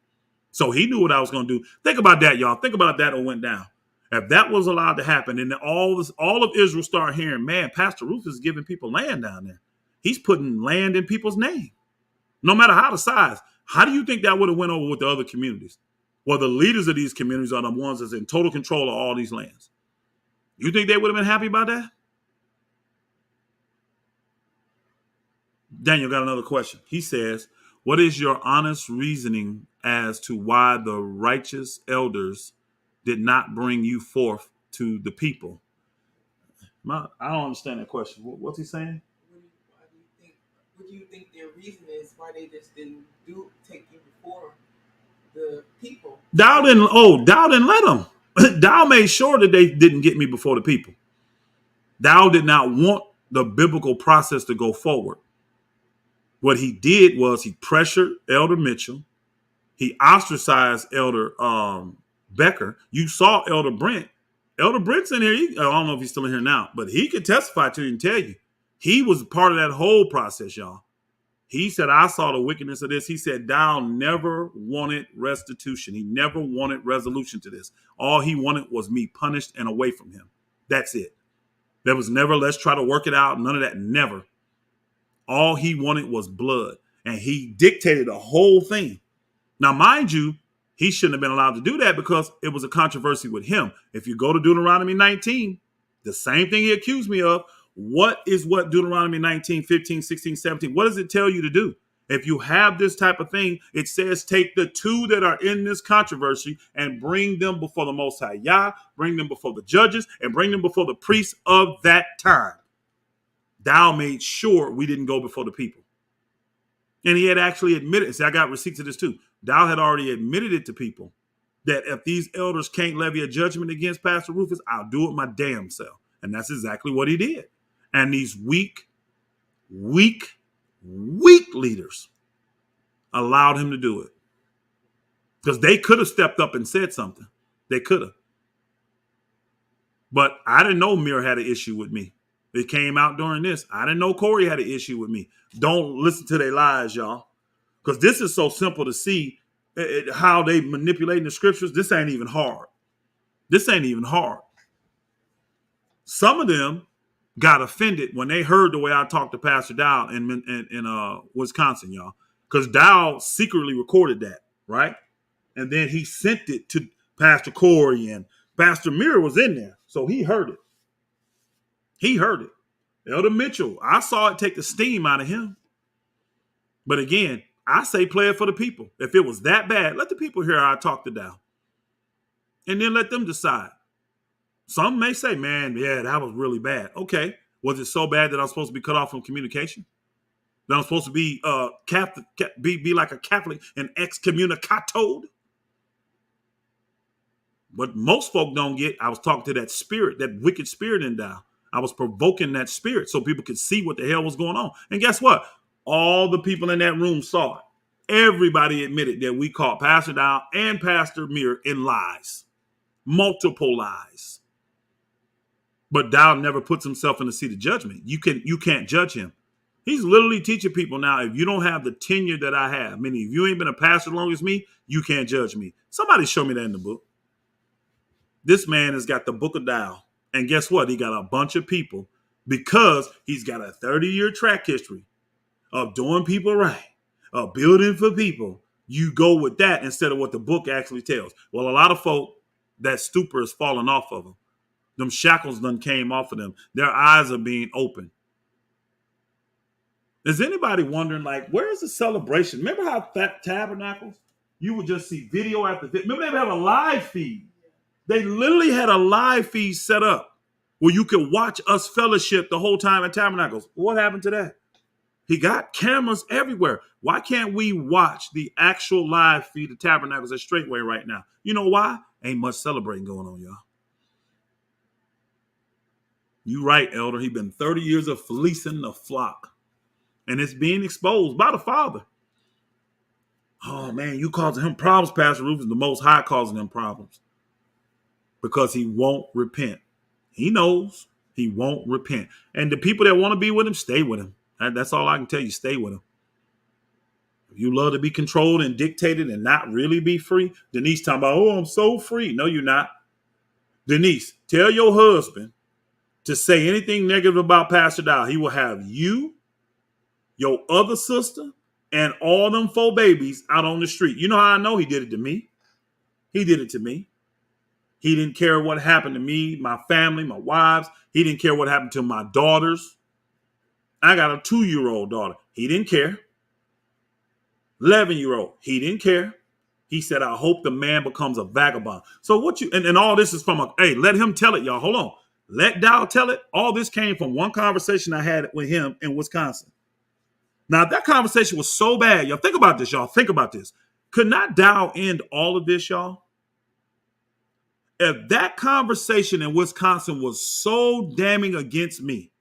So he knew what I was going to do. Think about that, y'all. Think about that. It went down. If that was allowed to happen, and then all of Israel start hearing, man, Pastor Ruth is giving people land down there. He's putting land in people's name, no matter how the size. How do you think that would have went over with the other communities? Well, the leaders of these communities are the ones that's in total control of all these lands. You think they would have been happy about that? Daniel got another question. He says, what is your honest reasoning as to why the righteous elders did not bring you forth to the people? I don't understand that question. What's he saying? What do you think their reason is why they just didn't take you before the people? Dow didn't let them. Dow made sure that they didn't get me before the people. Dow did not want the biblical process to go forward. What he did was he pressured Elder Mitchell. He ostracized Elder Becker. You saw Elder Brent. Elder Brent's in here. I don't know if he's still in here now, but he could testify to you and tell you. He was part of that whole process, y'all. He said, I saw the wickedness of this. He said, Dow never wanted restitution. He never wanted resolution to this. All he wanted was me punished and away from him. That's it. There was never, let's try to work it out. None of that. Never. All he wanted was blood. And he dictated the whole thing. Now, mind you, he shouldn't have been allowed to do that because it was a controversy with him. If you go to Deuteronomy 19, the same thing he accused me of. What is what Deuteronomy 19, 15, 16, 17? What does it tell you to do? If you have this type of thing, it says take the two that are in this controversy and bring them before the Most High Yah, bring them before the judges, and bring them before the priests of that time. Dow made sure we didn't go before the people. And he had actually admitted, see, I got receipts of this too. Dow had already admitted it to people that if these elders can't levy a judgment against Pastor Rufus, I'll do it my damn self. And that's exactly what he did. And these weak leaders allowed him to do it. Because they could have stepped up and said something. They could have. But I didn't know Mir had an issue with me. It came out during this. I didn't know Corey had an issue with me. Don't listen to their lies, y'all. Because this is so simple to see how they manipulating the scriptures. This ain't even hard. Some of them got offended when they heard the way I talked to Pastor Dow in Wisconsin, y'all. Because Dow secretly recorded that, right? And then he sent it to Pastor Corey, and Pastor Mir was in there. So he heard it. Elder Mitchell, I saw it take the steam out of him. But again, I say play it for the people. If it was that bad, let the people hear how I talked to Dow. And then let them decide. Some may say, man, yeah, that was really bad. Okay. Was it so bad that I'm supposed to be cut off from communication? That I'm supposed to be be like a Catholic and excommunicatoed? But most folk don't get, I was talking to that spirit, that wicked spirit in Dow. I was provoking that spirit so people could see what the hell was going on. And guess what? All the people in that room saw it. Everybody admitted that we caught Pastor Dow and Pastor Mir in lies. Multiple lies. But Dow never puts himself in the seat of judgment. You can't judge him. He's literally teaching people now, if you don't have the tenure that I have, meaning if you ain't been a pastor as long as me, you can't judge me. Somebody show me that in the book. This man has got the book of Dow. And guess what? He got a bunch of people because he's got a 30-year track history. of doing people right, of building for people, you go with that instead of what the book actually tells. Well, a lot of folk, that stupor is falling off of them. Them shackles done came off of them. Their eyes are being opened. Is anybody wondering, like, where's the celebration? Remember how that tabernacles, you would just see video after video. Remember they have a live feed. They literally had a live feed set up where you could watch us fellowship the whole time at tabernacles. What happened to that? He got cameras everywhere. Why can't we watch the actual live feed of tabernacles at Straitway right now? You know why? Ain't much celebrating going on, y'all. You right, elder. He been 30 years of fleecing the flock. And it's being exposed by the Father. Oh, man, you causing him problems, Pastor Rufus. The Most High causing him problems. Because he won't repent. He knows he won't repent. And the people that want to be with him, stay with him. That's all I can tell you. Stay with him. If you love to be controlled and dictated and not really be free, Denise talking about, oh, I'm so free. No, you're not. Denise, tell your husband to say anything negative about Pastor Dow. He will have you, your other sister, and all them 4 babies out on the street. You know how I know? He did it to me. He did it to me. He didn't care what happened to me, my family, my wives. He didn't care what happened to my daughters. I got a 2-year-old daughter. He didn't care. 11-year-old. He didn't care. He said, I hope the man becomes a vagabond. So what you, and all this is from hey, let him tell it, y'all. Hold on. Let Dow tell it. All this came from one conversation I had with him in Wisconsin. Now, that conversation was so bad. Y'all think about this, y'all. Think about this. Could not Dow end all of this, y'all? If that conversation in Wisconsin was so damning against me,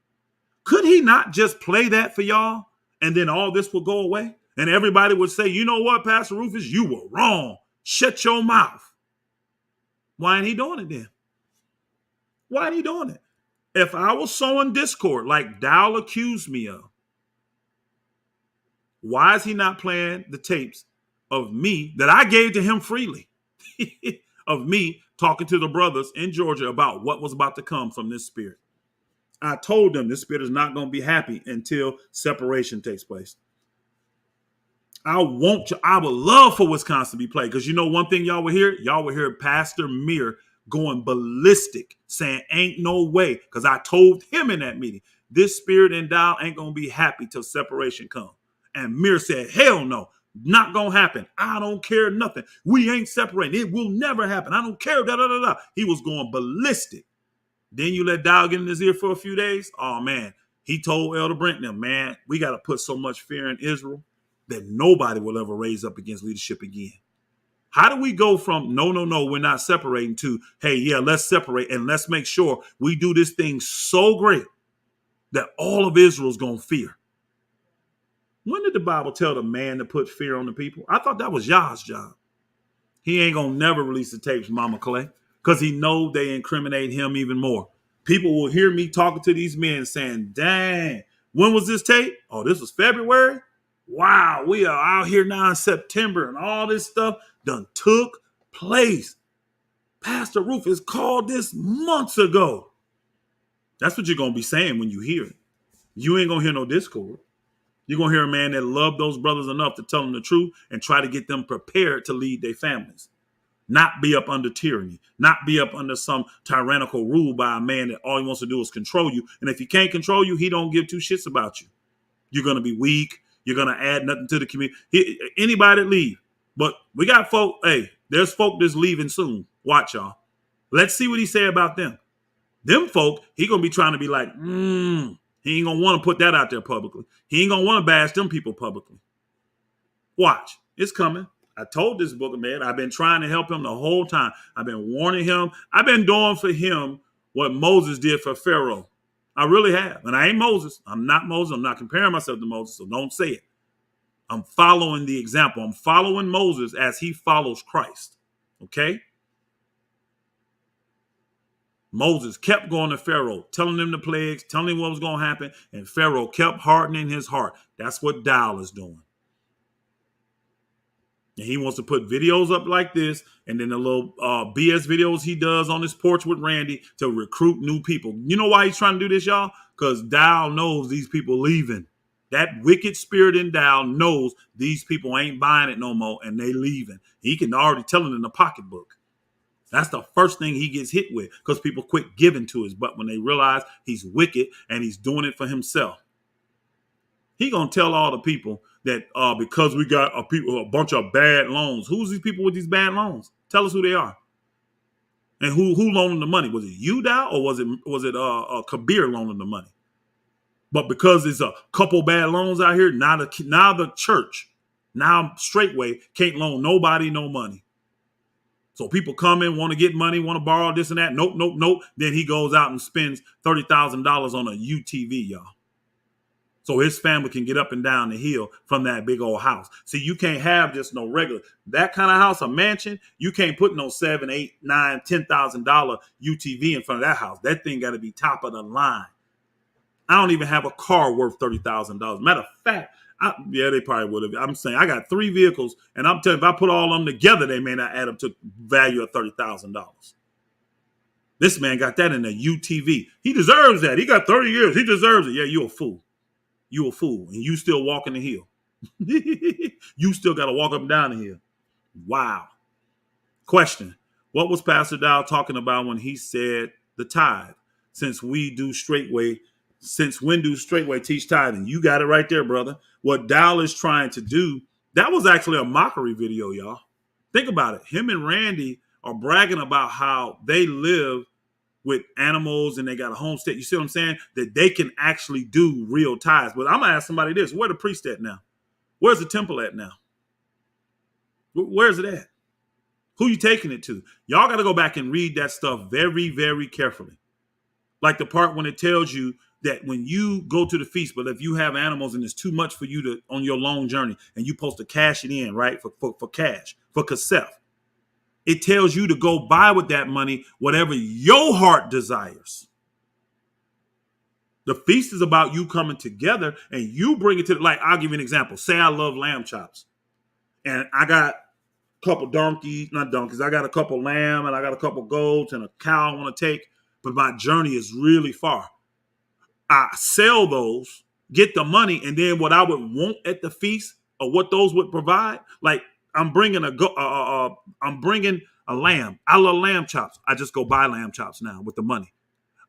could he not just play that for y'all and then all this will go away? And everybody would say, you know what, Pastor Rufus, you were wrong. Shut your mouth. Why ain't he doing it then? Why ain't he doing it? If I was sowing discord like Dow accused me of, why is he not playing the tapes of me that I gave to him freely? Of me talking to the brothers in Georgia about what was about to come from this spirit. I told them this spirit is not going to be happy until separation takes place. I would love for Wisconsin to be played because you know one thing y'all will hear? Y'all will hear Pastor Mir going ballistic, saying ain't no way, because I told him in that meeting, this spirit and Dow ain't going to be happy till separation comes. And Mir said, hell no, not going to happen. I don't care nothing. We ain't separating. It will never happen. I don't care. Da, da, da, da. He was going ballistic. Then you let Dow get in his ear for a few days. Oh, man. He told Elder Brent, man, we got to put so much fear in Israel that nobody will ever raise up against leadership again. How do we go from no, we're not separating to, hey, yeah, let's separate and let's make sure we do this thing so great that all of Israel's going to fear? When did the Bible tell the man to put fear on the people? I thought that was Yah's job. He ain't going to never release the tapes, Mama Clay, because he know they incriminate him even more. People will hear me talking to these men saying, dang, when was this tape? Oh, this was February? Wow, we are out here now in September and all this stuff done took place. Pastor Rufus called this months ago. That's what you're going to be saying when you hear it. You ain't going to hear no discord. You're going to hear a man that loved those brothers enough to tell them the truth and try to get them prepared to lead their families. Not be up under tyranny. Not be up under some tyrannical rule by a man that all he wants to do is control you. And if he can't control you, he don't give 2 shits about you. You're going to be weak. You're going to add nothing to the community. Anybody that leave. But we got folk, hey, there's folk that's leaving soon. Watch, y'all. Let's see what he say about them. Them folk, he going to be trying to be like, he ain't going to want to put that out there publicly. He ain't going to want to bash them people publicly. Watch. It's coming. I told this booker, man, I've been trying to help him the whole time. I've been warning him. I've been doing for him what Moses did for Pharaoh. I really have. And I ain't Moses. I'm not Moses. I'm not comparing myself to Moses, so don't say it. I'm following the example. I'm following Moses as he follows Christ. Okay? Moses kept going to Pharaoh, telling him the plagues, telling him what was going to happen, and Pharaoh kept hardening his heart. That's what Dow is doing. And he wants to put videos up like this, and then the little BS videos he does on his porch with Randy to recruit new people. You know why he's trying to do this, y'all? Because Dow knows these people leaving. That wicked spirit endowed knows these people ain't buying it no more and they leaving. He can already tell it in the pocketbook. That's the first thing he gets hit with because people quit giving to his butt when they realize he's wicked and he's doing it for himself. He gonna tell all the people that because we got a bunch of bad loans. Who's these people with these bad loans? Tell us who they are. And who loaned the money? Was it you, Dow, or was it Kabir loaning the money? But because there's a couple bad loans out here, now the church, now Straitway can't loan nobody no money. So people come in, want to get money, want to borrow this and that. Nope, nope, nope. Then he goes out and spends $30,000 on a UTV, y'all. So his family can get up and down the hill from that big old house. See, you can't have just no regular that kind of house, a mansion. You can't put no $7, $8, $9, $10,000 UTV in front of that house. That thing got to be top of the line. I don't even have a car worth $30,000. Matter of fact, they probably would have. I'm saying I got 3 vehicles, and I'm telling you, if I put all of them together, they may not add up to value of $30,000. This man got that in a UTV. He deserves that. He got 30 years. He deserves it. Yeah, you a fool. You a fool, and you still walking the hill. You still got to walk up and down the hill. Wow. Question: what was Pastor Dow talking about when he said the tithe? Since when do Straitway teach tithing? You got it right there, brother. What Dow is trying to do, that was actually a mockery video, y'all. Think about it. Him and Randy are bragging about how they live with animals and they got a homestead. You see what I'm saying? That they can actually do real tithes. But I'm going to ask somebody this. Where the priest at now? Where's the temple at now? Where's it at? Who you taking it to? Y'all got to go back and read that stuff very, very carefully. Like the part when it tells you that when you go to the feast, but if you have animals and it's too much for you to on your long journey and you're supposed to cash it in, right? For cash, for kasef. It tells you to go buy with that money whatever your heart desires. The feast is about you coming together and you bring it to, like, I'll give you an example. Say I love lamb chops and I got a couple I got a couple lamb and I got a couple goats and a cow I want to take, but my journey is really far. I sell those, get the money, and then what I would want at the feast or what those would provide, like I'm bringing a lamb. I love lamb chops. I just go buy lamb chops now with the money.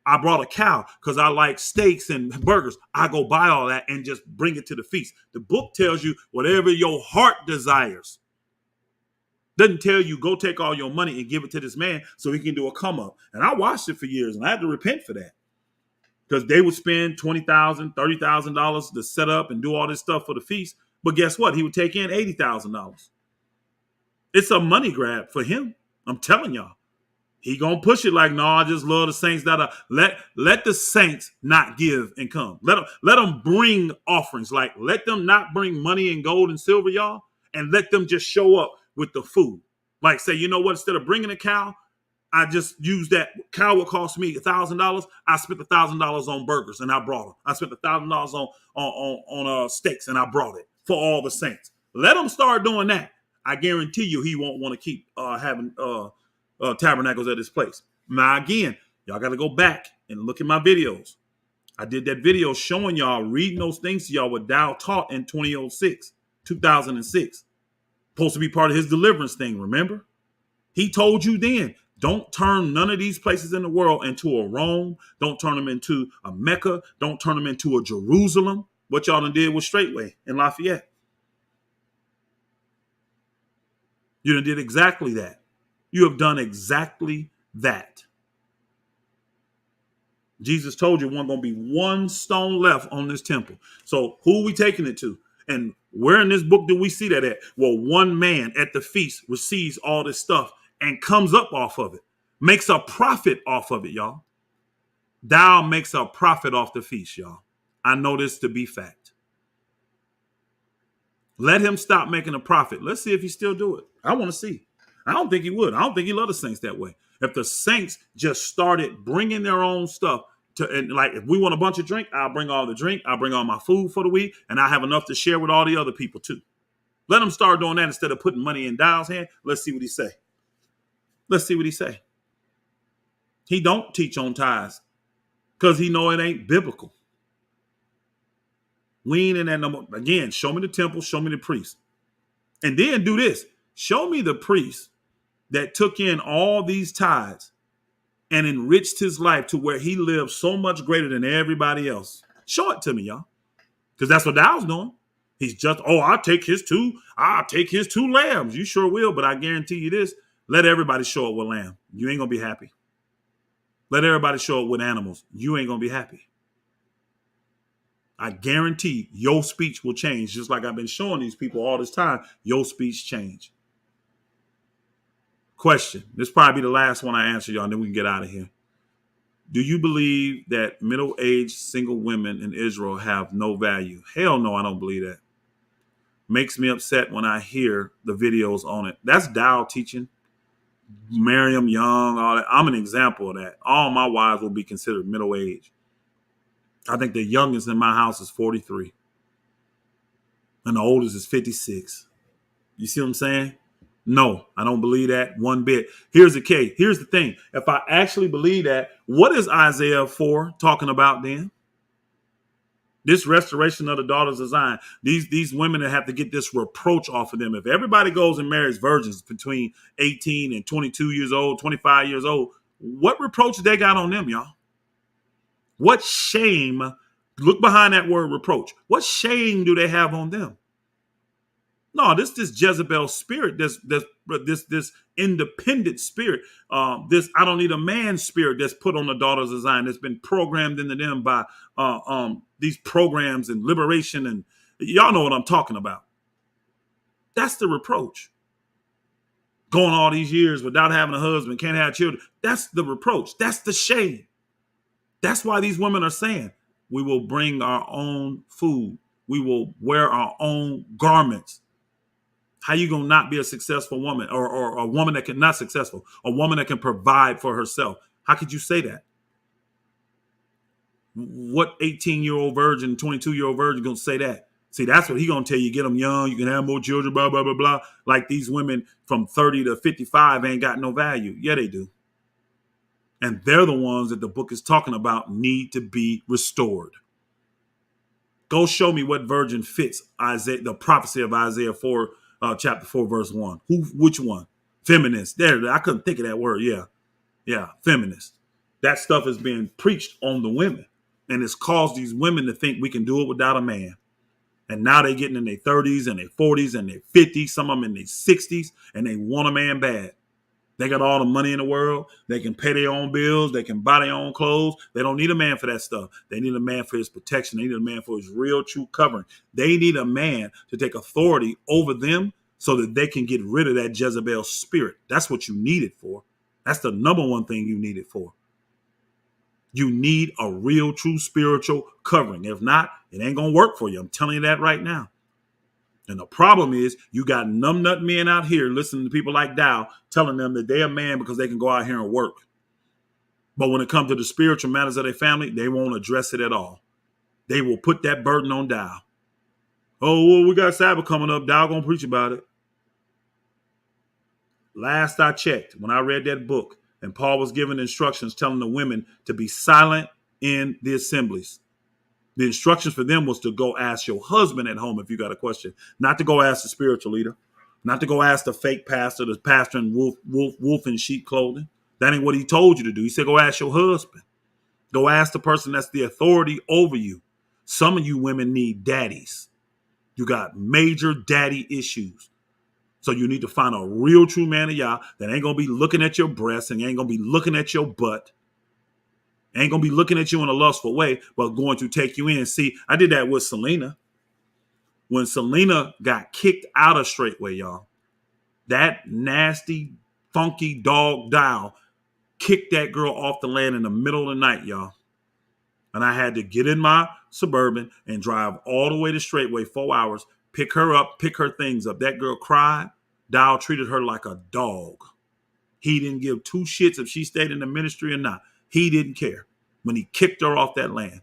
I brought a cow because I like steaks and burgers. I go buy all that and just bring it to the feast. The book tells you whatever your heart desires. Doesn't tell you go take all your money and give it to this man so he can do a come up. And I watched it for years and I had to repent for that. Because they would spend $20,000, $30,000 to set up and do all this stuff for the feast. But guess what? He would take in $80,000. It's a money grab for him. I'm telling y'all. He gonna push it like, no, I just love the saints that are let the saints not give and come. Let them bring offerings. Like, let them not bring money and gold and silver, y'all, and let them just show up with the food. Like, say, you know what? Instead of bringing a cow, I just used that cow would cost me $1,000. I spent $1,000 on burgers and I brought them. I spent $1,000 on steaks and I brought it for all the saints. Let them start doing that. I guarantee you he won't want to keep having tabernacles at his place. Now again, y'all got to go back and look at my videos. I did that video showing y'all, reading those things to y'all what Dow taught in 2006. Supposed to be part of his deliverance thing, remember? He told you then, don't turn none of these places in the world into a Rome. Don't turn them into a Mecca. Don't turn them into a Jerusalem. What y'all done did with Straitway in Lafayette. You done did exactly that. You have done exactly that. Jesus told you wasn't going to be one stone left on this temple. So who are we taking it to? And where in this book do we see that at? Well, one man at the feast receives all this stuff and comes up off of it. Makes a profit off of it, y'all. Dow makes a profit off the feast, y'all. I know this to be fact. Let him stop making a profit. Let's see if he still do it. I want to see. I don't think he would. I don't think he loved the saints that way. If the saints just started bringing their own stuff to, and like if we want a bunch of drink, I'll bring all the drink. I'll bring all my food for the week, and I have enough to share with all the other people too. Let him start doing that instead of putting money in Dow's hand. Let's see what he say. Let's see what he say. He don't teach on tithes because he know it ain't biblical. We ain't in that no more. Again, show me the temple, show me the priest. And then do this. Show me the priest that took in all these tithes and enriched his life to where he lived so much greater than everybody else. Show it to me, y'all. Because that's what Dow's doing. He's just, I'll take his two lambs. You sure will, but I guarantee you this. Let everybody show up with lamb. You ain't gonna be happy. Let everybody show up with animals. You ain't gonna be happy. I guarantee your speech will change, just like I've been showing these people all this time. Your speech change. Question. This probably be the last one I answer, y'all, and then we can get out of here. Do you believe that middle-aged single women in Israel have no value? Hell no, I don't believe that. Makes me upset when I hear the videos on it. That's Dow teaching. Miriam Young, all that. I'm an example of that. All my wives will be considered middle-aged. I think the youngest in my house is 43. And the oldest is 56. You see what I'm saying? No, I don't believe that one bit. Here's the case. Here's the thing. If I actually believe that, what is Isaiah 4 talking about then? This restoration of the daughters of Zion. These women that have to get this reproach off of them. If everybody goes and marries virgins between 18 and 22 years old, 25 years old, what reproach they got on them, y'all? What shame? Look behind that word reproach. What shame do they have on them? No, this Jezebel spirit, this independent spirit, this I don't need a man spirit that's put on the daughters of Zion, that's been programmed into them by these programs and liberation, and y'all know what I'm talking about. That's the reproach. Going all these years without having a husband, can't have children. That's the reproach. That's the shame. That's why these women are saying, we will bring our own food. We will wear our own garments. How you gonna not be a successful woman or a woman that can not successful, a woman that can provide for herself? How could you say that? What 18-year-old virgin, 22-year-old virgin gonna say that? See, that's what he gonna tell you. Get them young, you can have more children, blah, blah, blah, blah. Like these women from 30 to 55 ain't got no value. Yeah, they do. And they're the ones that the book is talking about need to be restored. Go show me what virgin fits Isaiah, the prophecy of Isaiah 4, chapter 4, verse 1. Which one? Feminist. There, I couldn't think of that word. Yeah, feminist. That stuff is being preached on the women. And it's caused these women to think we can do it without a man. And now they're getting in their 30s and their 40s and their 50s, some of them in their 60s, and they want a man bad. They got all the money in the world. They can pay their own bills. They can buy their own clothes. They don't need a man for that stuff. They need a man for his protection. They need a man for his real, true covering. They need a man to take authority over them so that they can get rid of that Jezebel spirit. That's what you need it for. That's the number one thing you need it for. You need a real, true spiritual covering. If not, it ain't going to work for you. I'm telling you that right now. And the problem is you got numbnut men out here listening to people like Dow telling them that they're a man because they can go out here and work. But when it comes to the spiritual matters of their family, they won't address it at all. They will put that burden on Dow. Oh, well, we got Sabbath coming up. Dow gonna preach about it. Last I checked, when I read that book, and Paul was giving instructions telling the women to be silent in the assemblies. The instructions for them was to go ask your husband at home if you got a question, not to go ask the spiritual leader, not to go ask the fake pastor, the pastor in wolf in sheep clothing. That ain't what he told you to do. He said, go ask your husband. Go ask the person that's the authority over you. Some of you women need daddies. You got major daddy issues. So you need to find a real true man of y'all that ain't going to be looking at your breasts and ain't going to be looking at your butt. Ain't going to be looking at you in a lustful way, but going to take you in. See, I did that with Selena. When Selena got kicked out of Straitway, y'all, that nasty, funky dog Dow kicked that girl off the land in the middle of the night, y'all. And I had to get in my Suburban and drive all the way to Straitway, 4 hours, pick her up, pick her things up. That girl cried. Dow treated her like a dog. He didn't give two shits if she stayed in the ministry or not. He didn't care when he kicked her off that land.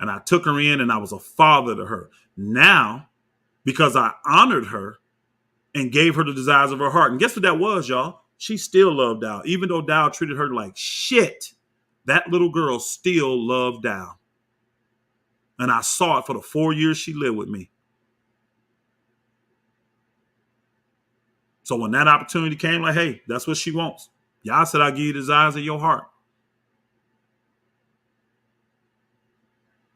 And I took her in and I was a father to her. Now, because I honored her and gave her the desires of her heart. And guess what that was, y'all? She still loved Dow. Even though Dow treated her like shit, that little girl still loved Dow. And I saw it for the 4 years she lived with me. So when that opportunity came, like, hey, that's what she wants. Y'all said I'll give you the desires of your heart.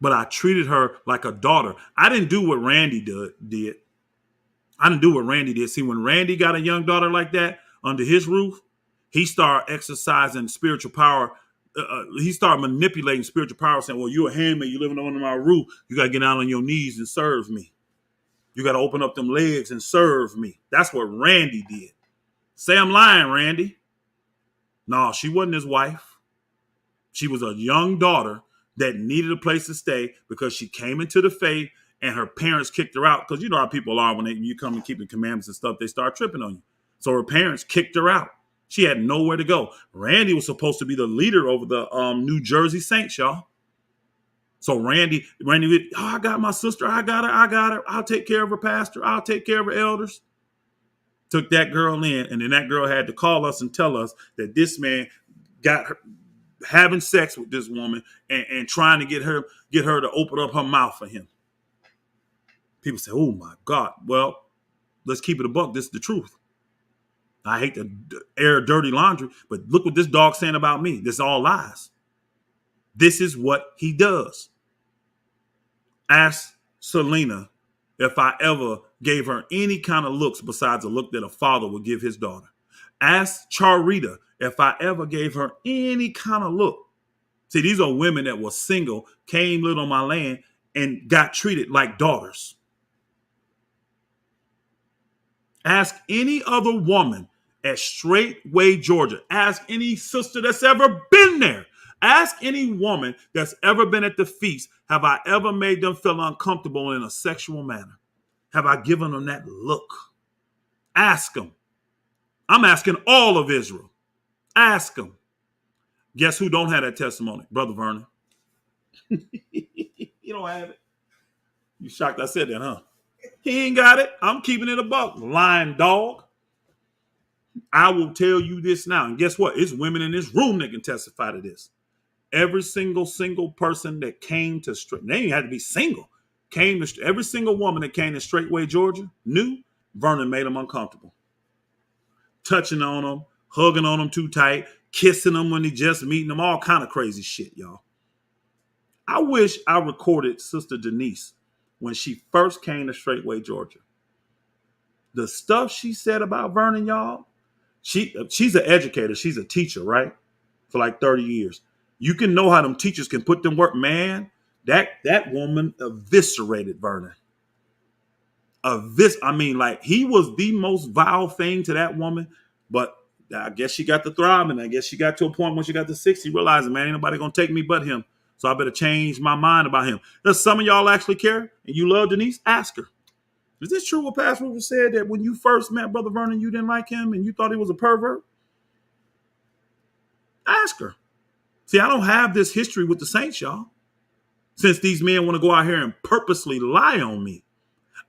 But I treated her like a daughter. I didn't do what Randy did. I didn't do what Randy did. See, when Randy got a young daughter like that under his roof, he started exercising spiritual power. He started manipulating spiritual power, saying, well, you're a handmaid. You're living under my roof. You got to get down on your knees and serve me. You got to open up them legs and serve me. That's what Randy did. Say I'm lying, Randy. No, she wasn't his wife. She was a young daughter that needed a place to stay because she came into the faith and her parents kicked her out. Because you know how people are when you come and keep the commandments and stuff, they start tripping on you. So her parents kicked her out. She had nowhere to go. Randy was supposed to be the leader over the New Jersey Saints, y'all. So Randy, I got my sister. I got her. I'll take care of her, pastor. I'll take care of her elders. Took that girl in, and then that girl had to call us and tell us that this man got her having sex with this woman and trying to get her to open up her mouth for him. People say, oh my God. Well, let's keep it a buck. This is the truth. I hate to air dirty laundry, but look what this dog's saying about me. This is all lies. This is what he does. Ask Selena if I ever gave her any kind of looks besides a look that a father would give his daughter. Ask Charita if I ever gave her any kind of look. See, these are women that were single, came, lived on my land, and got treated like daughters. Ask any other woman at Straitway, Georgia. Ask any sister that's ever been there. Ask any woman that's ever been at the feast, have I ever made them feel uncomfortable in a sexual manner? Have I given them that look? Ask them. I'm asking all of Israel. Ask them. Guess who don't have that testimony? Brother Vernon. You don't have it. You shocked I said that, huh? He ain't got it. I'm keeping it a buck. Lying dog. I will tell you this now. And guess what? It's women in this room that can testify to this. Every single person that came to Straight, they didn't have to be single. Every single woman that came to Straitway, Georgia, knew Vernon made them uncomfortable. Touching on them, hugging on them too tight, kissing them when he just meeting them, all kind of crazy shit, y'all. I wish I recorded Sister Denise when she first came to Straitway, Georgia. The stuff she said about Vernon, y'all, she's an educator. She's a teacher, right? For like 30 years. You can know how them teachers can put them work. Man, that woman eviscerated Vernon. Like he was the most vile thing to that woman, but I guess she got to thrive, and I guess she got to a point when she got to 60, realizing, man, ain't nobody gonna take me but him. So I better change my mind about him. Does some of y'all actually care and you love Denise? Ask her. Is this true what Pastor Rufus said, that when you first met Brother Vernon, you didn't like him and you thought he was a pervert? Ask her. See, I don't have this history with the saints, y'all. Since these men want to go out here and purposely lie on me.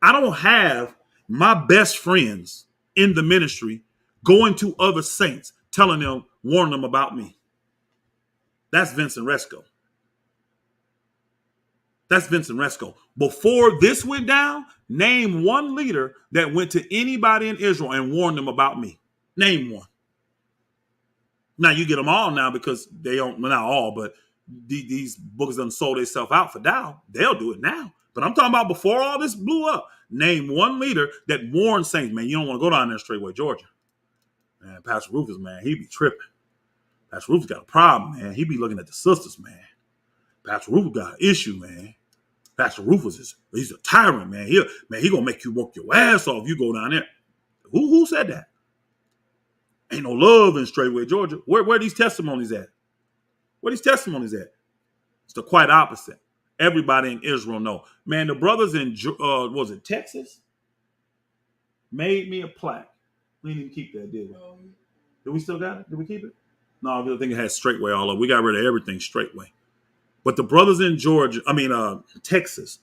I don't have my best friends in the ministry going to other saints, telling them, warning them about me. That's Vincent Resco. That's Vincent Resco. Before this went down, name one leader that went to anybody in Israel and warned them about me. Name one. Now you get them all now because they don't, well, not all, but these books done sold themselves out for Dow. They'll do it now. But I'm talking about before all this blew up. Name one leader that warned saints, man, you don't want to go down there Straitway, Georgia. Man, Pastor Rufus, man, he be tripping. Pastor Rufus got a problem, man. He be looking at the sisters, man. Pastor Rufus got an issue, man. Pastor Rufus he's a tyrant, man. He gonna make you work your ass off. You go down there. Who said that? Ain't no love in Straitway, Georgia. Where these testimonies at? Where these testimonies at? It's the quite opposite. Everybody in Israel know. Man, the brothers in was it Texas? Made me a plaque. We didn't even keep that, did we? Did we still got it? Did we keep it? No, I think it had Straitway all over. We got rid of everything Straitway. But the brothers in Texas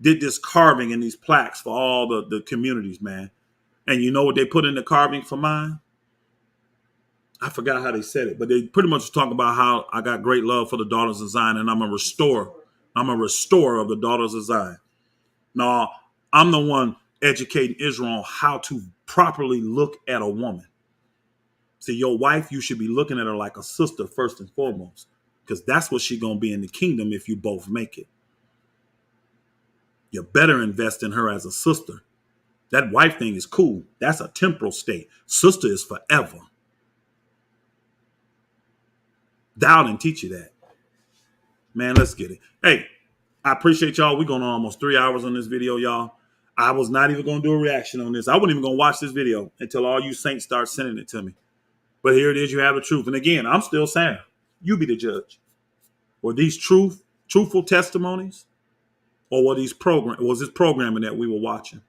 did this carving in these plaques for all the communities, man. And you know what they put in the carving for mine? I forgot how they said it, but they pretty much was talking about how I got great love for the daughters of Zion and I'm a restorer I'm a restorer of the daughters of Zion. No, I'm the one educating Israel on how to properly look at a woman. See, your wife, you should be looking at her like a sister first and foremost, because that's what she's going to be in the kingdom if you both make it. You better invest in her as a sister. That wife thing is cool. That's a temporal state. Sister is forever. Dow didn't teach you that. Man, let's get it. Hey, I appreciate y'all. We're going on almost 3 hours on this video, y'all. I was not even going to do a reaction on this. I wasn't even going to watch this video until all you saints start sending it to me. But here it is. You have the truth. And again, I'm still saying, you be the judge. Were these truthful testimonies, or was this programming that we were watching?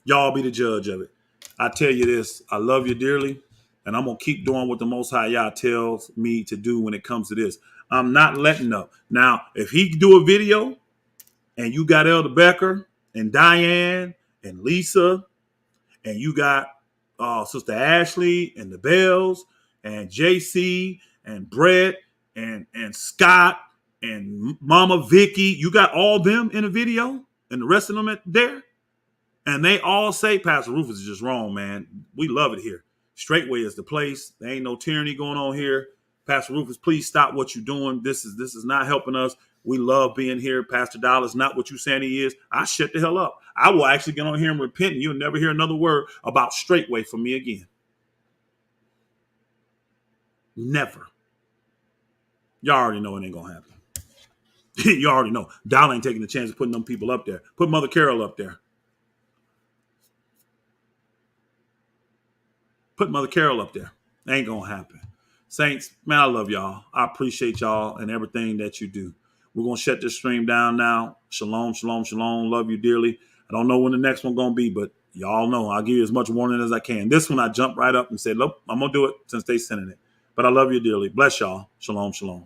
Y'all be the judge of it. I tell you this, I love you dearly, and I'm going to keep doing what the Most High Yah tells me to do when it comes to this. I'm not letting up. Now, if he do a video and you got Elder Becker and Diane and Lisa, and you got Sister Ashley and the Bells and JC and Brett and Scott and Mama Vicky, you got all them in a video and the rest of them there, and they all say Pastor Rufus is just wrong, man. We love it here. Straitway is the place. There ain't no tyranny going on here. Pastor Rufus, please stop what you're doing. This is not helping us. We love being here. Pastor Dollar's not what you saying he is. I shut the hell up. I will actually get on here and repent, and you'll never hear another word about Straitway from me again. Never. Y'all already know it ain't gonna happen. You already know. Dollar ain't taking the chance of putting them people up there. Put Mother Carol up there. Put Mother Carol up there. Ain't gonna happen. Saints, man, I love y'all. I appreciate y'all and everything that you do. We're gonna shut this stream down now. Shalom, shalom, shalom. Love you dearly. I don't know when the next one gonna be, but y'all know I'll give you as much warning as I can. This one I jumped right up and said, look, I'm gonna do it since they sending it. But I love you dearly. Bless y'all. Shalom, shalom.